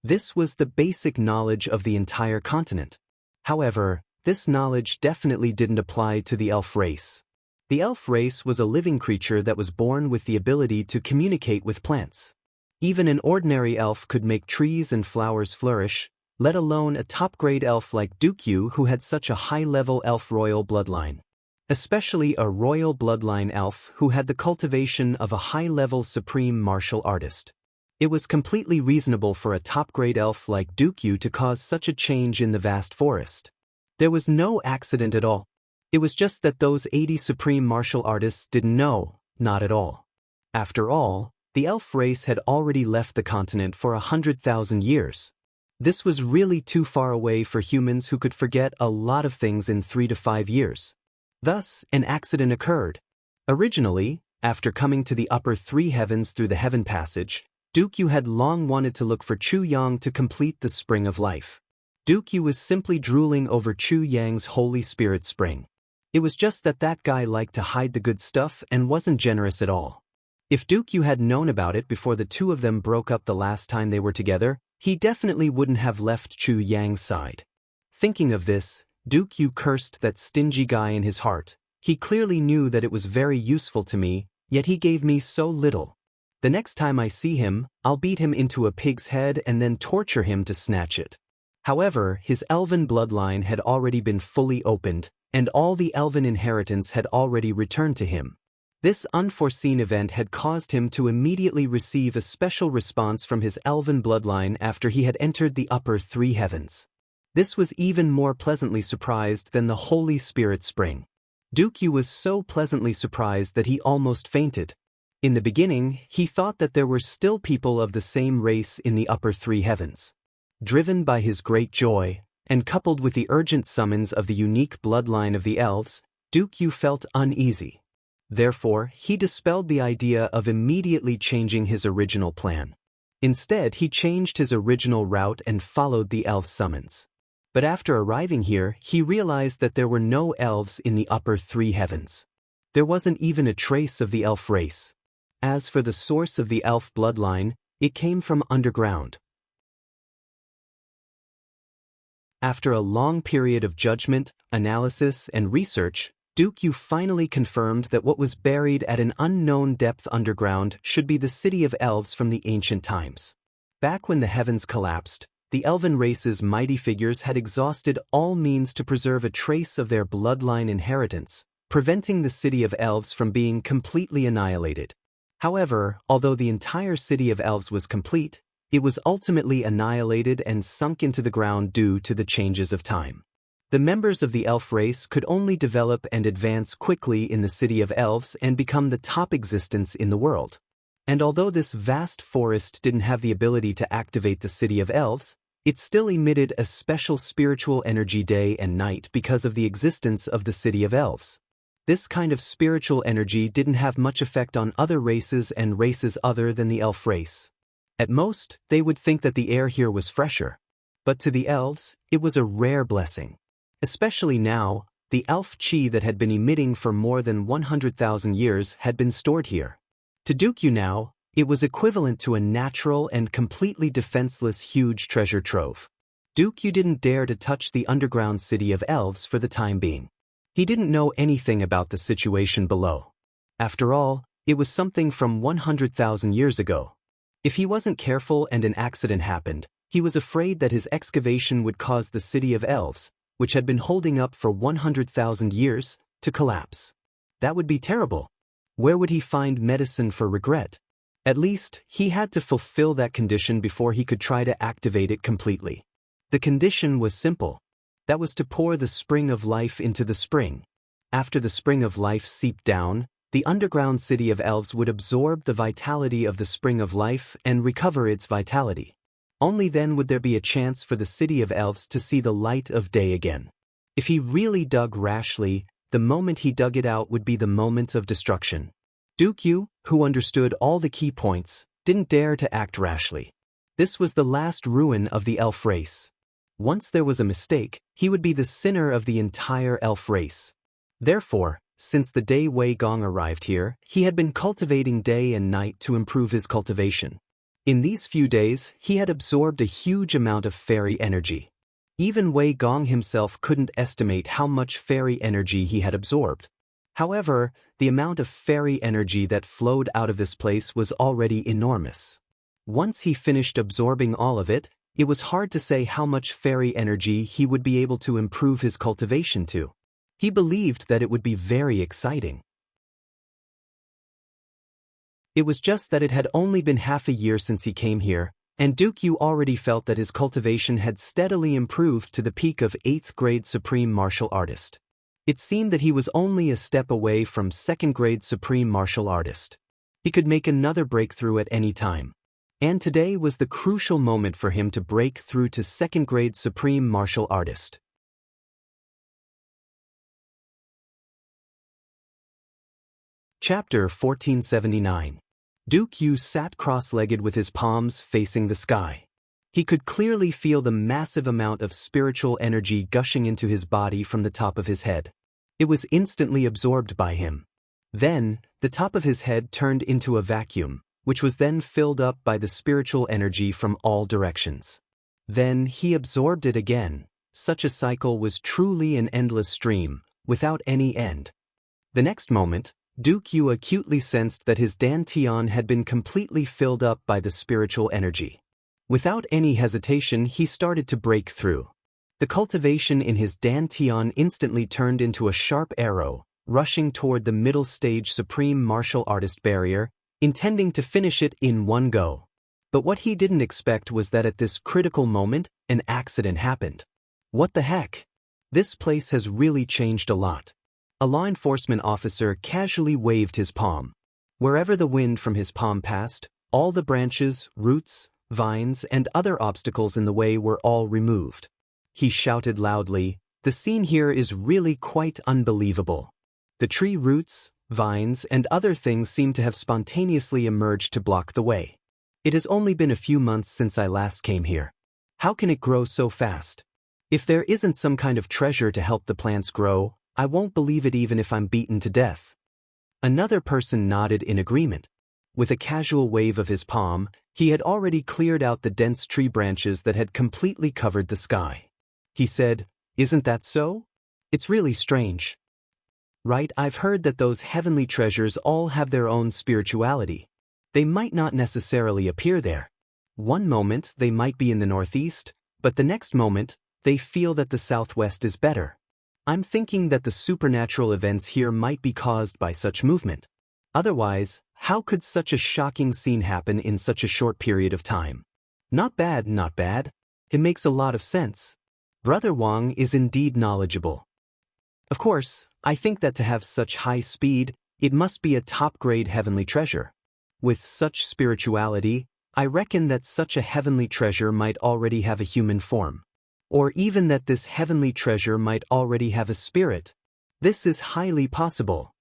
This was the basic knowledge of the entire continent. However, this knowledge definitely didn't apply to the elf race. The elf race was a living creature that was born with the ability to communicate with plants. Even an ordinary elf could make trees and flowers flourish, let alone a top-grade elf like Duke Yu who had such a high-level elf royal bloodline. Especially a royal bloodline elf who had the cultivation of a high-level supreme martial artist. It was completely reasonable for a top-grade elf like Duke Yu to cause such a change in the vast forest. There was no accident at all. It was just that those 80 supreme martial artists didn't know, not at all. After all, the elf race had already left the continent for 100,000 years. This was really too far away for humans who could forget a lot of things in 3 to 5 years. Thus, an accident occurred. Originally, after coming to the upper 3 heavens through the heaven passage, Duke Yu had long wanted to look for Chu Yang to complete the spring of life. Duke Yu was simply drooling over Chu Yang's Holy Spirit spring. It was just that that guy liked to hide the good stuff and wasn't generous at all. If Duke Yu had known about it before the two of them broke up the last time they were together, he definitely wouldn't have left Chu Yang's side. Thinking of this, Duke Yu cursed that stingy guy in his heart. He clearly knew that it was very useful to me, yet he gave me so little. The next time I see him, I'll beat him into a pig's head and then torture him to snatch it. However, his elven bloodline had already been fully opened, and all the elven inheritance had already returned to him. This unforeseen event had caused him to immediately receive a special response from his elven bloodline after he had entered the upper 3 heavens. This was even more pleasantly surprised than the Holy Spirit spring. Duke Yu was so pleasantly surprised that he almost fainted. In the beginning, he thought that there were still people of the same race in the upper 3 heavens. Driven by his great joy, and coupled with the urgent summons of the unique bloodline of the elves, Duke Yu felt uneasy. Therefore, he dispelled the idea of immediately changing his original plan. Instead, he changed his original route and followed the elf summons. But after arriving here, he realized that there were no elves in the upper 3 heavens. There wasn't even a trace of the elf race. As for the source of the elf bloodline, it came from underground. After a long period of judgment, analysis, and research, Duke Yu finally confirmed that what was buried at an unknown depth underground should be the city of elves from the ancient times. Back when the heavens collapsed, the elven race's mighty figures had exhausted all means to preserve a trace of their bloodline inheritance, preventing the city of elves from being completely annihilated. However, although the entire city of elves was complete, it was ultimately annihilated and sunk into the ground due to the changes of time. The members of the elf race could only develop and advance quickly in the city of elves and become the top existence in the world. And although this vast forest didn't have the ability to activate the city of elves, it still emitted a special spiritual energy day and night because of the existence of the city of elves. This kind of spiritual energy didn't have much effect on other races and races other than the elf race. At most, they would think that the air here was fresher. But to the elves, it was a rare blessing. Especially now, the elf chi that had been emitting for more than 100,000 years had been stored here. To Duke Yu now, it was equivalent to a natural and completely defenseless huge treasure trove. Duke Yu didn't dare to touch the underground city of elves for the time being. He didn't know anything about the situation below. After all, it was something from 100,000 years ago. If he wasn't careful and an accident happened, he was afraid that his excavation would cause the city of elves, which had been holding up for 100,000 years, to collapse. That would be terrible. Where would he find medicine for regret? At least, he had to fulfill that condition before he could try to activate it completely. The condition was simple. That was to pour the spring of life into the spring. After the spring of life seeped down, the underground city of elves would absorb the vitality of the spring of life and recover its vitality. Only then would there be a chance for the city of elves to see the light of day again. If he really dug rashly, the moment he dug it out would be the moment of destruction. Duke Yu, who understood all the key points, didn't dare to act rashly. This was the last ruin of the elf race. Once there was a mistake, he would be the sinner of the entire elf race. Therefore, since the day Wei Gong arrived here, he had been cultivating day and night to improve his cultivation. In these few days, he had absorbed a huge amount of fairy energy. Even Wei Gong himself couldn't estimate how much fairy energy he had absorbed. However, the amount of fairy energy that flowed out of this place was already enormous. Once he finished absorbing all of it, it was hard to say how much fairy energy he would be able to improve his cultivation to. He believed that it would be very exciting. It was just that it had only been half a year since he came here, and Duke Yu already felt that his cultivation had steadily improved to the peak of 8th grade supreme martial artist. It seemed that he was only a step away from second-grade supreme martial artist. He could make another breakthrough at any time. And today was the crucial moment for him to break through to second-grade supreme martial artist. Chapter 1479. Duke Yu sat cross-legged with his palms facing the sky. He could clearly feel the massive amount of spiritual energy gushing into his body from the top of his head. It was instantly absorbed by him. Then, the top of his head turned into a vacuum, which was then filled up by the spiritual energy from all directions. Then he absorbed it again. Such a cycle was truly an endless stream, without any end. The next moment, Duke Yu acutely sensed that his dantian had been completely filled up by the spiritual energy. Without any hesitation, he started to break through. The cultivation in his dantian instantly turned into a sharp arrow, rushing toward the middle stage supreme martial artist barrier, intending to finish it in one go. But what he didn't expect was that at this critical moment, an accident happened. What the heck? This place has really changed a lot. A law enforcement officer casually waved his palm. Wherever the wind from his palm passed, all the branches, roots, vines, and other obstacles in the way were all removed. He shouted loudly, "The scene here is really quite unbelievable." The tree roots, vines, and other things seem to have spontaneously emerged to block the way. It has only been a few months since I last came here. How can it grow so fast? If there isn't some kind of treasure to help the plants grow, I won't believe it even if I'm beaten to death. Another person nodded in agreement. With a casual wave of his palm, he had already cleared out the dense tree branches that had completely covered the sky. He said, "Isn't that so? It's really strange. Right, I've heard that those heavenly treasures all have their own spirituality. They might not necessarily appear there. One moment they might be in the northeast, but the next moment, they feel that the southwest is better. I'm thinking that the supernatural events here might be caused by such movement. Otherwise, how could such a shocking scene happen in such a short period of time? Not bad, not bad. It makes a lot of sense. Brother Wang is indeed knowledgeable. Of course, I think that to have such high speed, it must be a top-grade heavenly treasure. With such spirituality, I reckon that such a heavenly treasure might already have a human form. Or even that this heavenly treasure might already have a spirit. This is highly possible."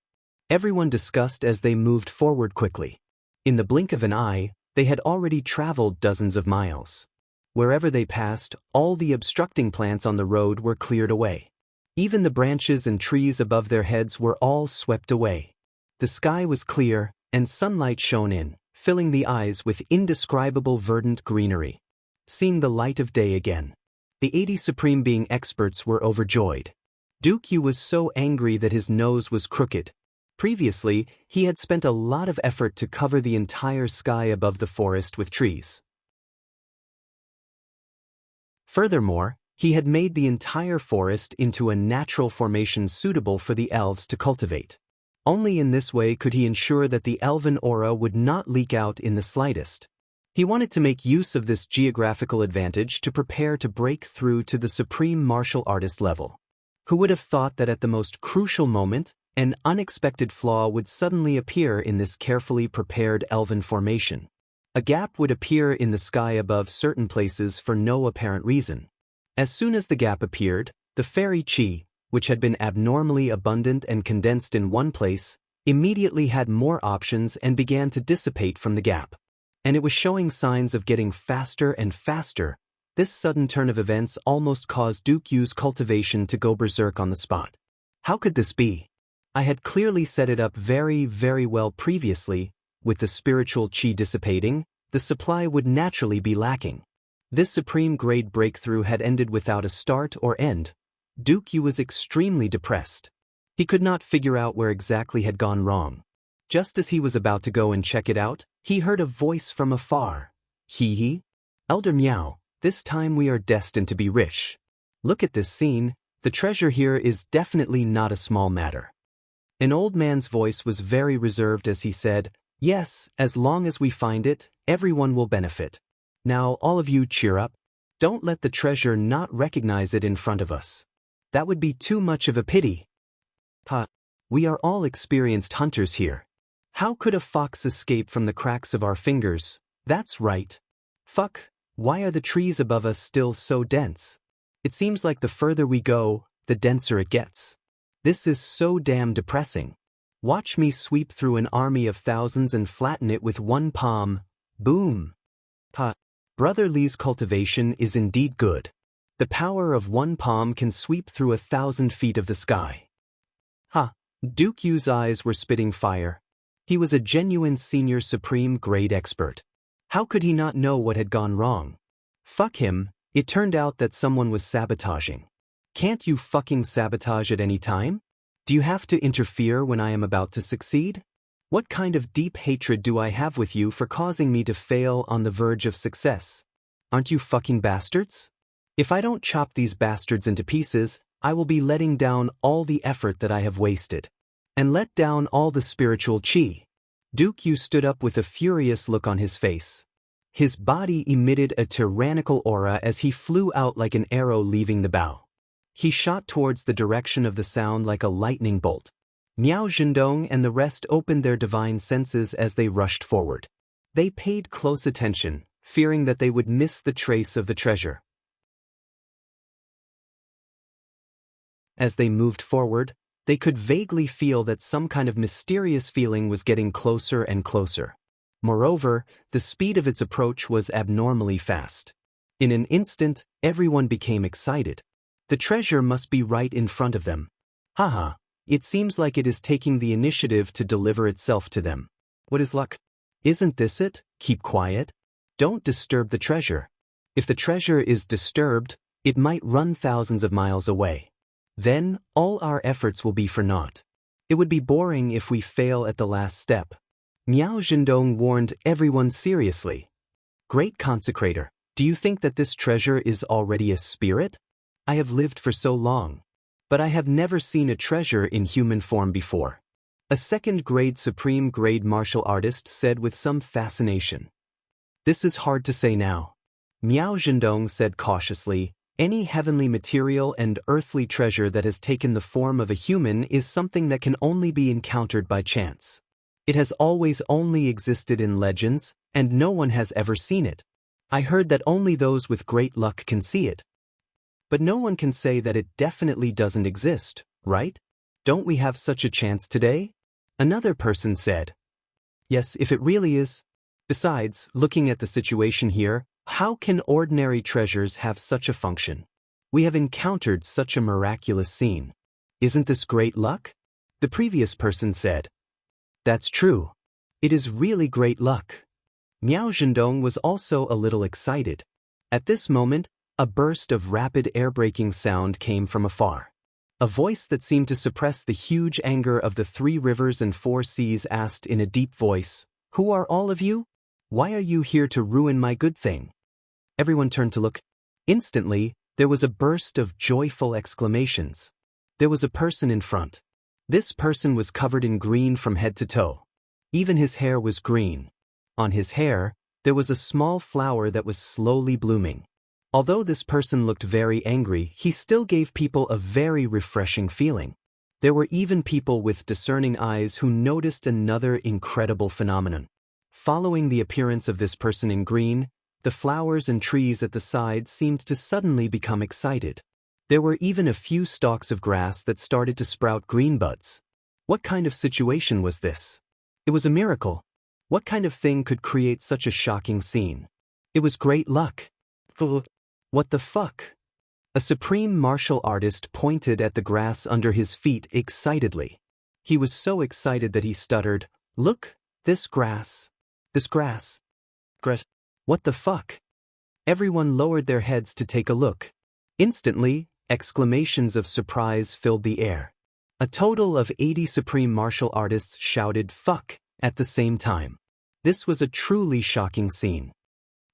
Everyone discussed as they moved forward quickly. In the blink of an eye, they had already traveled dozens of miles. Wherever they passed, all the obstructing plants on the road were cleared away. Even the branches and trees above their heads were all swept away. The sky was clear, and sunlight shone in, filling the eyes with indescribable verdant greenery. Seeing the light of day again. The 80 Supreme Being experts were overjoyed. Duke Yu was so angry that his nose was crooked. Previously, he had spent a lot of effort to cover the entire sky above the forest with trees. Furthermore, he had made the entire forest into a natural formation suitable for the elves to cultivate. Only in this way could he ensure that the elven aura would not leak out in the slightest. He wanted to make use of this geographical advantage to prepare to break through to the supreme martial artist level. Who would have thought that at the most crucial moment, an unexpected flaw would suddenly appear in this carefully prepared elven formation? A gap would appear in the sky above certain places for no apparent reason. As soon as the gap appeared, the fairy chi, which had been abnormally abundant and condensed in one place, immediately had more options and began to dissipate from the gap. And it was showing signs of getting faster and faster. This sudden turn of events almost caused Duke Yu's cultivation to go berserk on the spot. How could this be? I had clearly set it up very, very well previously. With the spiritual chi dissipating, the supply would naturally be lacking. This supreme-grade breakthrough had ended without a start or end. Duke Yu was extremely depressed. He could not figure out where exactly had gone wrong. Just as he was about to go and check it out, he heard a voice from afar. "Hee. Elder Miao, this time we are destined to be rich. Look at this scene, the treasure here is definitely not a small matter." An old man's voice was very reserved as he said, "Yes, as long as we find it, everyone will benefit. Now all of you cheer up. Don't let the treasure not recognize it in front of us. That would be too much of a pity." Ha! We are all experienced hunters here. How could a fox escape from the cracks of our fingers? That's right. Fuck, why are the trees above us still so dense? It seems like the further we go, the denser it gets. This is so damn depressing. Watch me sweep through an army of thousands and flatten it with one palm. Boom. Ha! Brother Li's cultivation is indeed good. The power of one palm can sweep through 1,000 feet of the sky. Ha! Duke Yu's eyes were spitting fire. He was a genuine senior supreme grade expert. How could he not know what had gone wrong? Fuck him, it turned out that someone was sabotaging. Can't you fucking sabotage at any time? Do you have to interfere when I am about to succeed? What kind of deep hatred do I have with you for causing me to fail on the verge of success? Aren't you fucking bastards? If I don't chop these bastards into pieces, I will be letting down all the effort that I have wasted. And let down all the spiritual chi. Duke Yu stood up with a furious look on his face. His body emitted a tyrannical aura as he flew out like an arrow leaving the bow. He shot towards the direction of the sound like a lightning bolt. Miao Zhendong and the rest opened their divine senses as they rushed forward. They paid close attention, fearing that they would miss the trace of the treasure. As they moved forward, they could vaguely feel that some kind of mysterious feeling was getting closer and closer. Moreover, the speed of its approach was abnormally fast. In an instant, everyone became excited. The treasure must be right in front of them. Haha, it seems like it is taking the initiative to deliver itself to them. What is luck? Isn't this it? Keep quiet. Don't disturb the treasure. If the treasure is disturbed, it might run thousands of miles away. Then, all our efforts will be for naught. It would be boring if we fail at the last step. Miao Zhendong warned everyone seriously. Great Consecrator, do you think that this treasure is already a spirit? I have lived for so long, but I have never seen a treasure in human form before. A second-grade supreme grade martial artist said with some fascination. This is hard to say now. Miao Zhendong said cautiously, any heavenly material and earthly treasure that has taken the form of a human is something that can only be encountered by chance. It has always only existed in legends, and no one has ever seen it. I heard that only those with great luck can see it. But no one can say that it definitely doesn't exist, right? Don't we have such a chance today? Another person said. Yes, if it really is. Besides, looking at the situation here, how can ordinary treasures have such a function? We have encountered such a miraculous scene. Isn't this great luck? The previous person said. That's true. It is really great luck. Miao Zhendong was also a little excited. At this moment, a burst of rapid air-breaking sound came from afar. A voice that seemed to suppress the huge anger of the 3 rivers and 4 seas asked in a deep voice, Who are all of you? Why are you here to ruin my good thing? Everyone turned to look. Instantly, there was a burst of joyful exclamations. There was a person in front. This person was covered in green from head to toe. Even his hair was green. On his hair, there was a small flower that was slowly blooming. Although this person looked very angry, he still gave people a very refreshing feeling. There were even people with discerning eyes who noticed another incredible phenomenon. Following the appearance of this person in green, the flowers and trees at the side seemed to suddenly become excited. There were even a few stalks of grass that started to sprout green buds. What kind of situation was this? It was a miracle. What kind of thing could create such a shocking scene? It was great luck. What the fuck? A supreme martial artist pointed at the grass under his feet excitedly. He was so excited that he stuttered, Look, this grass. This grass. Grass. What the fuck? Everyone lowered their heads to take a look. Instantly, exclamations of surprise filled the air. A total of 80 supreme martial artists shouted fuck at the same time. This was a truly shocking scene.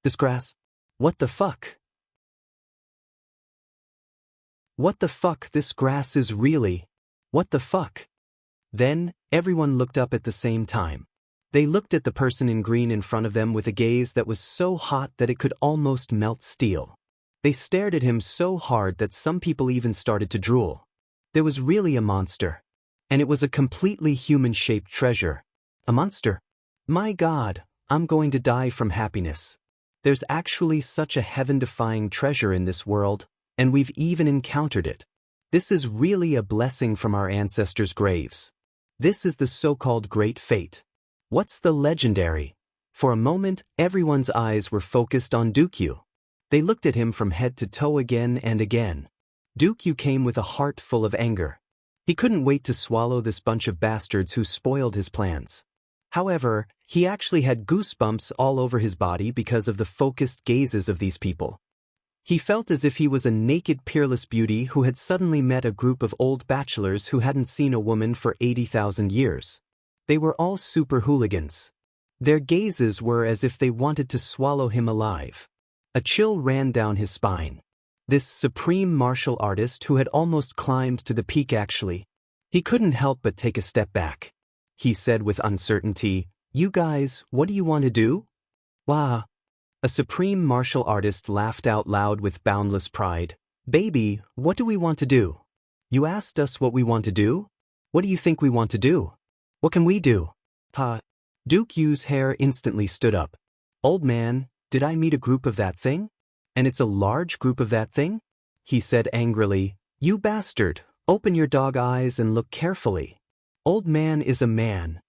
This grass? What the fuck? What the fuck, this grass is really? What the fuck? Then, everyone looked up at the same time. They looked at the person in green in front of them with a gaze that was so hot that it could almost melt steel. They stared at him so hard that some people even started to drool. There was really a monster. And it was a completely human-shaped treasure. A monster. My God, I'm going to die from happiness. There's actually such a heaven-defying treasure in this world, and we've even encountered it. This is really a blessing from our ancestors' graves. This is the so-called Great Fate. What's the legendary? For a moment, everyone's eyes were focused on Dukyu. They looked at him from head to toe again and again. Dukyu came with a heart full of anger. He couldn't wait to swallow this bunch of bastards who spoiled his plans. However, he actually had goosebumps all over his body because of the focused gazes of these people. He felt as if he was a naked, peerless beauty who had suddenly met a group of old bachelors who hadn't seen a woman for 80,000 years. They were all super hooligans. Their gazes were as if they wanted to swallow him alive. A chill ran down his spine. This supreme martial artist who had almost climbed to the peak actually. He couldn't help but take a step back. He said with uncertainty, "You guys, what do you want to do?" "Wah." A supreme martial artist laughed out loud with boundless pride. "Baby, what do we want to do? You asked us what we want to do? What do you think we want to do? What can we do?" "Ha." Dukyu's hair instantly stood up. "Old man, did I meet a group of that thing? And it's a large group of that thing?" He said angrily, "You bastard, open your dog eyes and look carefully. Old man is a man."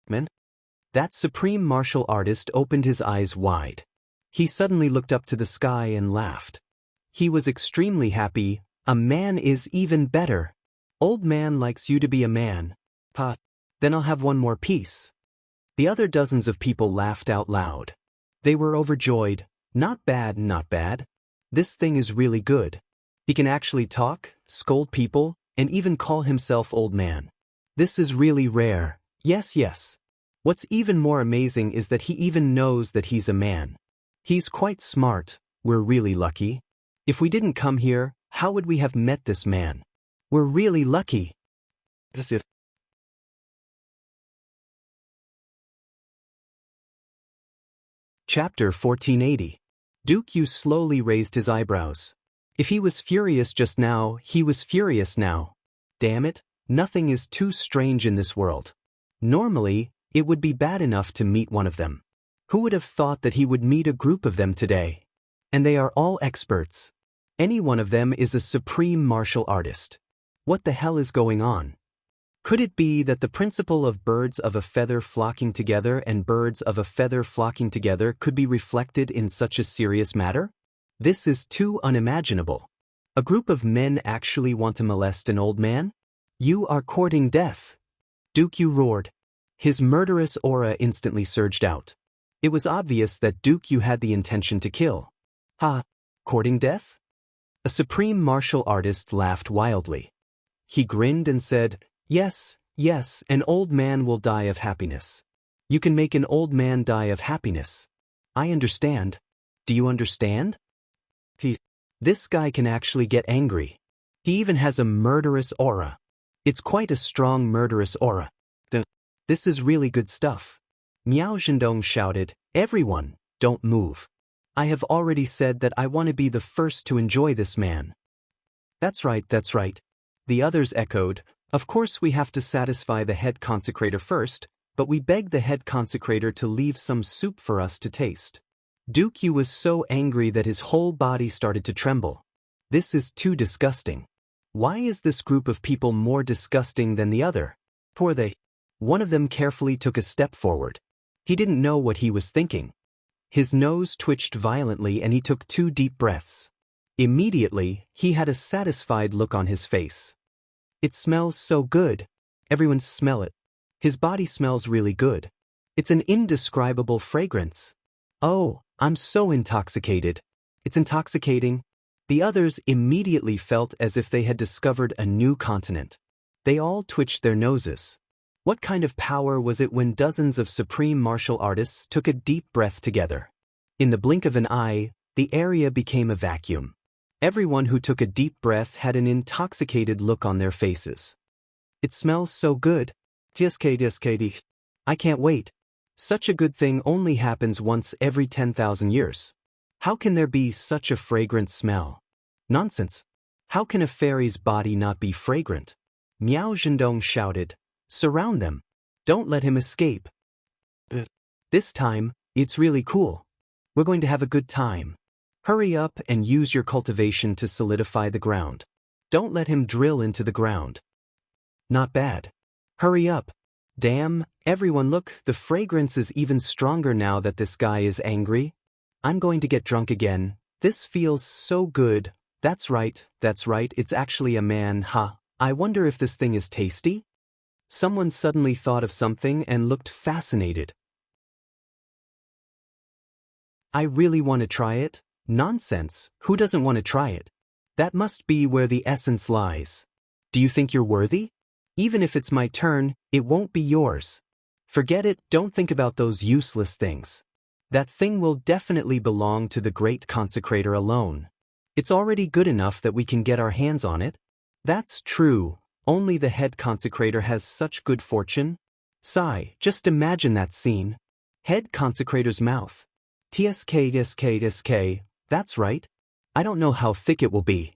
Man? That supreme martial artist opened his eyes wide. He suddenly looked up to the sky and laughed. He was extremely happy. "A man is even better. Old man likes you to be a man. Ha. Then I'll have one more piece." The other dozens of people laughed out loud. They were overjoyed. "Not bad, not bad. This thing is really good. He can actually talk, scold people, and even call himself old man. This is really rare. Yes, yes. What's even more amazing is that he even knows that he's a man. He's quite smart. We're really lucky. If we didn't come here, how would we have met this man? We're really lucky." Chapter 1480. Dukyu slowly raised his eyebrows. If he was furious just now, he was furious now. Damn it, nothing is too strange in this world. Normally, it would be bad enough to meet one of them. Who would have thought that he would meet a group of them today? And they are all experts. Any one of them is a supreme martial artist. What the hell is going on? Could it be that the principle of birds of a feather flocking together and birds of a feather flocking together could be reflected in such a serious matter? This is too unimaginable. A group of men actually want to molest an old man? You are courting death. Dukyu roared. His murderous aura instantly surged out. It was obvious that Dukyu had the intention to kill. Ha! Courting death? A supreme martial artist laughed wildly. He grinned and said, "Yes, yes, an old man will die of happiness. You can make an old man die of happiness. I understand. Do you understand?" This guy can actually get angry. He even has a murderous aura. It's quite a strong murderous aura. This is really good stuff. Miao Zhendong shouted, "Everyone, don't move. I have already said that I want to be the first to enjoy this man." That's right, that's right. The others echoed, "Of course we have to satisfy the head consecrator first, but we beg the head consecrator to leave some soup for us to taste." Dukyu was so angry that his whole body started to tremble. This is too disgusting. Why is this group of people more disgusting than the other? Poor they. One of them carefully took a step forward. He didn't know what he was thinking. His nose twitched violently and he took 2 deep breaths. Immediately, he had a satisfied look on his face. "It smells so good. Everyone smell it. His body smells really good. It's an indescribable fragrance. Oh, I'm so intoxicated. It's intoxicating." The others immediately felt as if they had discovered a new continent. They all twitched their noses. What kind of power was it when dozens of supreme martial artists took a deep breath together? In the blink of an eye, the area became a vacuum. Everyone who took a deep breath had an intoxicated look on their faces. "It smells so good. I can't wait. Such a good thing only happens once every 10,000 years. How can there be such a fragrant smell? Nonsense. How can a fairy's body not be fragrant? Miao Zhendong shouted. Surround them. Don't let him escape. This time, it's really cool. We're going to have a good time. Hurry up and use your cultivation to solidify the ground. Don't let him drill into the ground. Not bad. Hurry up. Damn, everyone look, the fragrance is even stronger now that this guy is angry. I'm going to get drunk again. This feels so good. That's right, it's actually a man, ha. I wonder if this thing is tasty? Someone suddenly thought of something and looked fascinated. I really want to try it? Nonsense, who doesn't want to try it? That must be where the essence lies. Do you think you're worthy? Even if it's my turn, it won't be yours. Forget it, don't think about those useless things. That thing will definitely belong to the great consecrator alone. It's already good enough that we can get our hands on it. That's true, only the head consecrator has such good fortune. Sigh, just imagine that scene. Head consecrator's mouth. TSK, that's right. I don't know how thick it will be.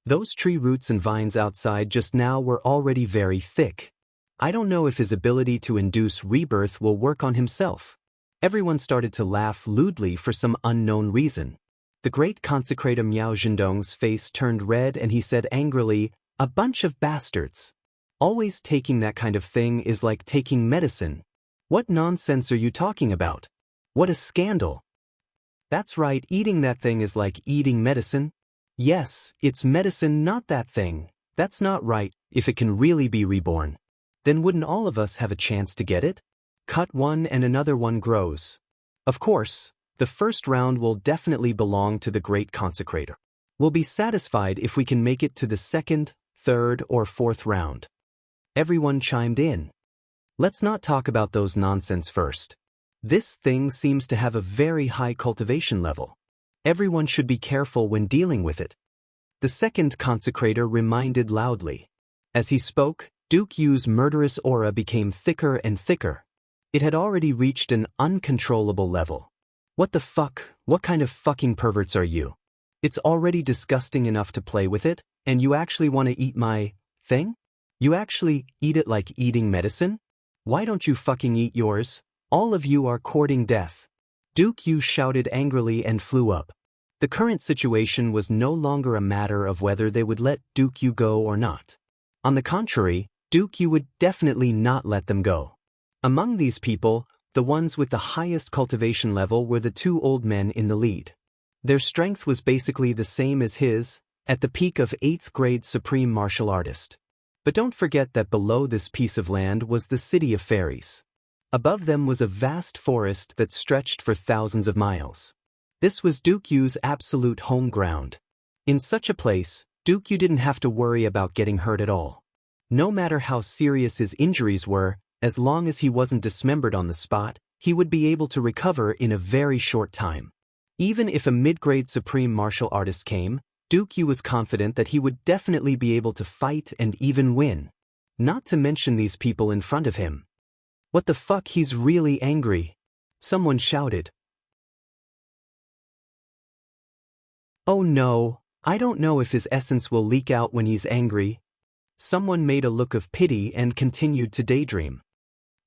Those tree roots and vines outside just now were already very thick. I don't know if his ability to induce rebirth will work on himself. Everyone started to laugh lewdly for some unknown reason. The great consecrator Miao Zhendong's face turned red and he said angrily, "A bunch of bastards. Always taking that kind of thing is like taking medicine. What nonsense are you talking about? What a scandal." That's right, eating that thing is like eating medicine. Yes, it's medicine, not that thing. That's not right. If it can really be reborn, then wouldn't all of us have a chance to get it? Cut one and another one grows. Of course, the first round will definitely belong to the great consecrator. We'll be satisfied if we can make it to the second, third, or fourth round. Everyone chimed in. Let's not talk about those nonsense first. This thing seems to have a very high cultivation level. Everyone should be careful when dealing with it. The second consecrator reminded loudly. As he spoke, Duke Yu's murderous aura became thicker and thicker. It had already reached an uncontrollable level. What the fuck? What kind of fucking perverts are you? It's already disgusting enough to play with it, and you actually want to eat my thing? You actually eat it like eating medicine? Why don't you fucking eat yours? All of you are courting death. Duke Yu shouted angrily and flew up. The current situation was no longer a matter of whether they would let Duke Yu go or not. On the contrary, Duke Yu would definitely not let them go. Among these people, the ones with the highest cultivation level were the two old men in the lead. Their strength was basically the same as his, at the peak of 8th grade supreme martial artist. But don't forget that below this piece of land was the city of fairies. Above them was a vast forest that stretched for thousands of miles. This was Duke Yu's absolute home ground. In such a place, Duke Yu didn't have to worry about getting hurt at all. No matter how serious his injuries were, as long as he wasn't dismembered on the spot, he would be able to recover in a very short time. Even if a mid-grade supreme martial artist came, Duke Yu was confident that he would definitely be able to fight and even win. Not to mention these people in front of him. What the fuck, he's really angry. Someone shouted. Oh no, I don't know if his essence will leak out when he's angry. Someone made a look of pity and continued to daydream.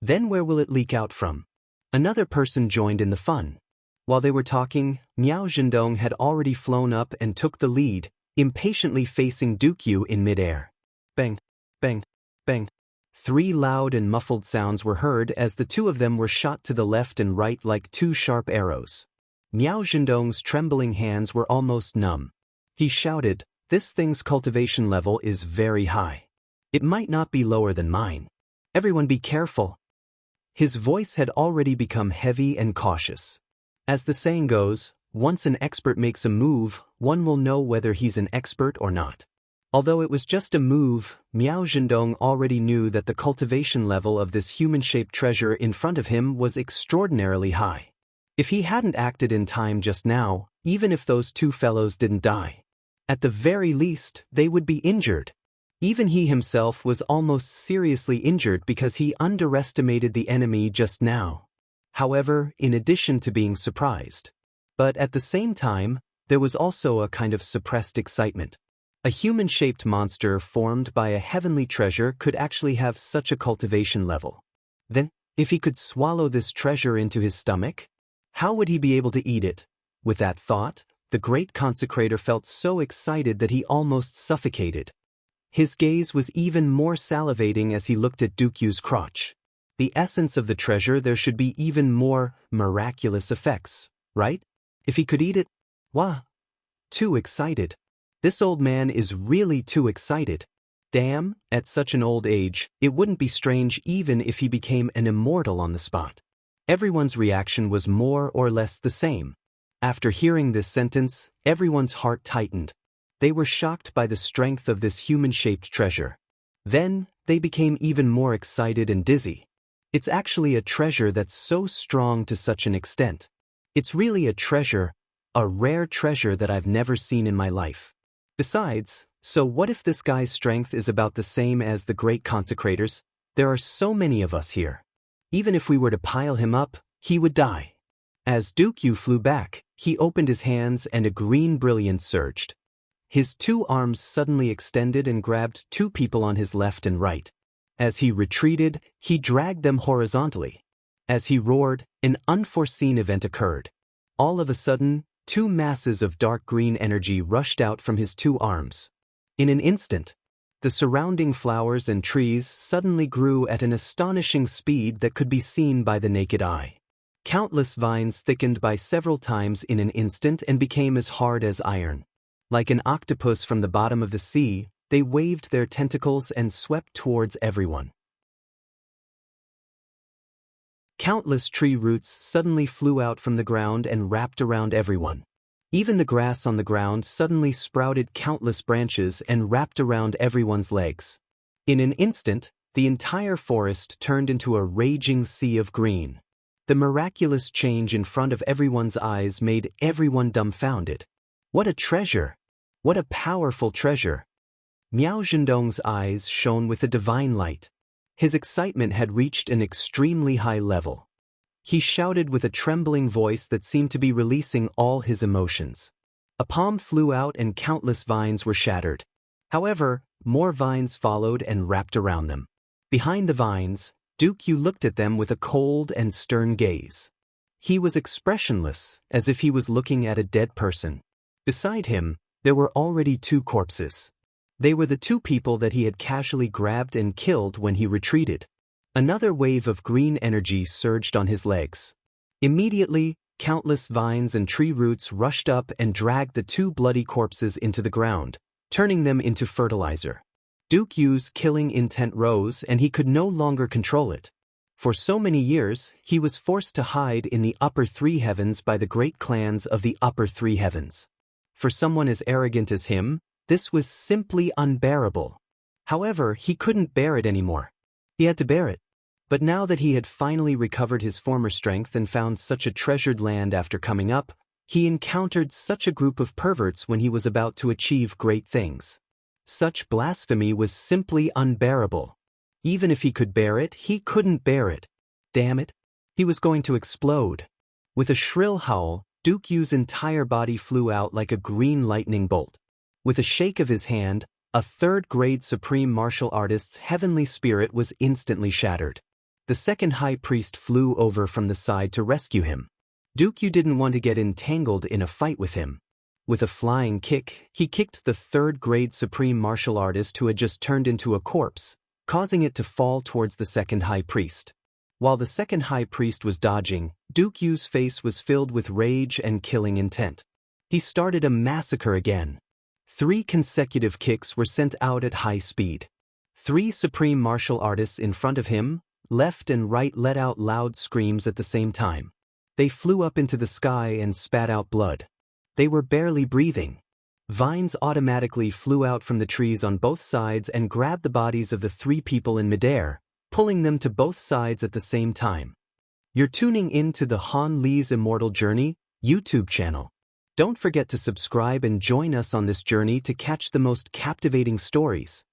Then where will it leak out from? Another person joined in the fun. While they were talking, Miao Zhendong had already flown up and took the lead, impatiently facing Duke Yu in midair. Bang, bang, bang. 3 loud and muffled sounds were heard as the two of them were shot to the left and right like 2 sharp arrows. Miao Zhendong's trembling hands were almost numb. He shouted, "This thing's cultivation level is very high. It might not be lower than mine. Everyone be careful." His voice had already become heavy and cautious. As the saying goes, once an expert makes a move, one will know whether he's an expert or not. Although it was just a move, Miao Zhendong already knew that the cultivation level of this human-shaped treasure in front of him was extraordinarily high. If he hadn't acted in time just now, even if those 2 fellows didn't die, at the very least, they would be injured. Even he himself was almost seriously injured because he underestimated the enemy just now. However, in addition to being surprised. But at the same time, there was also a kind of suppressed excitement. A human-shaped monster formed by a heavenly treasure could actually have such a cultivation level. Then, if he could swallow this treasure into his stomach, how would he be able to eat it? With that thought, the great consecrator felt so excited that he almost suffocated. His gaze was even more salivating as he looked at Dukyu's crotch. The essence of the treasure, there should be even more miraculous effects, right? If he could eat it, wah! Too excited. This old man is really too excited. Damn, at such an old age, it wouldn't be strange even if he became an immortal on the spot. Everyone's reaction was more or less the same. After hearing this sentence, everyone's heart tightened. They were shocked by the strength of this human-shaped treasure. Then, they became even more excited and dizzy. It's actually a treasure that's so strong to such an extent. It's really a treasure, a rare treasure that I've never seen in my life. Besides, so what if this guy's strength is about the same as the great consecrators? There are so many of us here. Even if we were to pile him up, he would die. As Dukyu flew back, he opened his hands and a green brilliance surged. His two arms suddenly extended and grabbed two people on his left and right. As he retreated, he dragged them horizontally. As he roared, an unforeseen event occurred. All of a sudden, two masses of dark green energy rushed out from his two arms. In an instant, the surrounding flowers and trees suddenly grew at an astonishing speed that could be seen by the naked eye. Countless vines thickened by several times in an instant and became as hard as iron. Like an octopus from the bottom of the sea, they waved their tentacles and swept towards everyone. Countless tree roots suddenly flew out from the ground and wrapped around everyone. Even the grass on the ground suddenly sprouted countless branches and wrapped around everyone's legs. In an instant, the entire forest turned into a raging sea of green. The miraculous change in front of everyone's eyes made everyone dumbfounded. What a treasure! What a powerful treasure! Miao Zhendong's eyes shone with a divine light. His excitement had reached an extremely high level. He shouted with a trembling voice that seemed to be releasing all his emotions. A palm flew out and countless vines were shattered. However, more vines followed and wrapped around them. Behind the vines, Dukyu looked at them with a cold and stern gaze. He was expressionless, as if he was looking at a dead person. Beside him, there were already two corpses. They were the two people that he had casually grabbed and killed when he retreated. Another wave of green energy surged on his legs. Immediately, countless vines and tree roots rushed up and dragged the two bloody corpses into the ground, turning them into fertilizer. Dukyu's killing intent rose and he could no longer control it. For so many years, he was forced to hide in the upper three heavens by the great clans of the upper three heavens. For someone as arrogant as him, this was simply unbearable. However, he couldn't bear it anymore. He had to bear it. But now that he had finally recovered his former strength and found such a treasured land after coming up, he encountered such a group of perverts when he was about to achieve great things. Such blasphemy was simply unbearable. Even if he could bear it, he couldn't bear it. Damn it. He was going to explode. With a shrill howl, Dukyu's entire body flew out like a green lightning bolt. With a shake of his hand, a third-grade supreme martial artist's heavenly spirit was instantly shattered. The second high priest flew over from the side to rescue him. Dukyu didn't want to get entangled in a fight with him. With a flying kick, he kicked the third-grade supreme martial artist who had just turned into a corpse, causing it to fall towards the second high priest. While the second high priest was dodging, Dukyu's face was filled with rage and killing intent. He started a massacre again. 3 consecutive kicks were sent out at high speed. 3 supreme martial artists in front of him, left and right, let out loud screams at the same time. They flew up into the sky and spat out blood. They were barely breathing. Vines automatically flew out from the trees on both sides and grabbed the bodies of the 3 people in midair, pulling them to both sides at the same time. You're tuning in to the Han Li's Immortal Journey YouTube channel. Don't forget to subscribe and join us on this journey to catch the most captivating stories.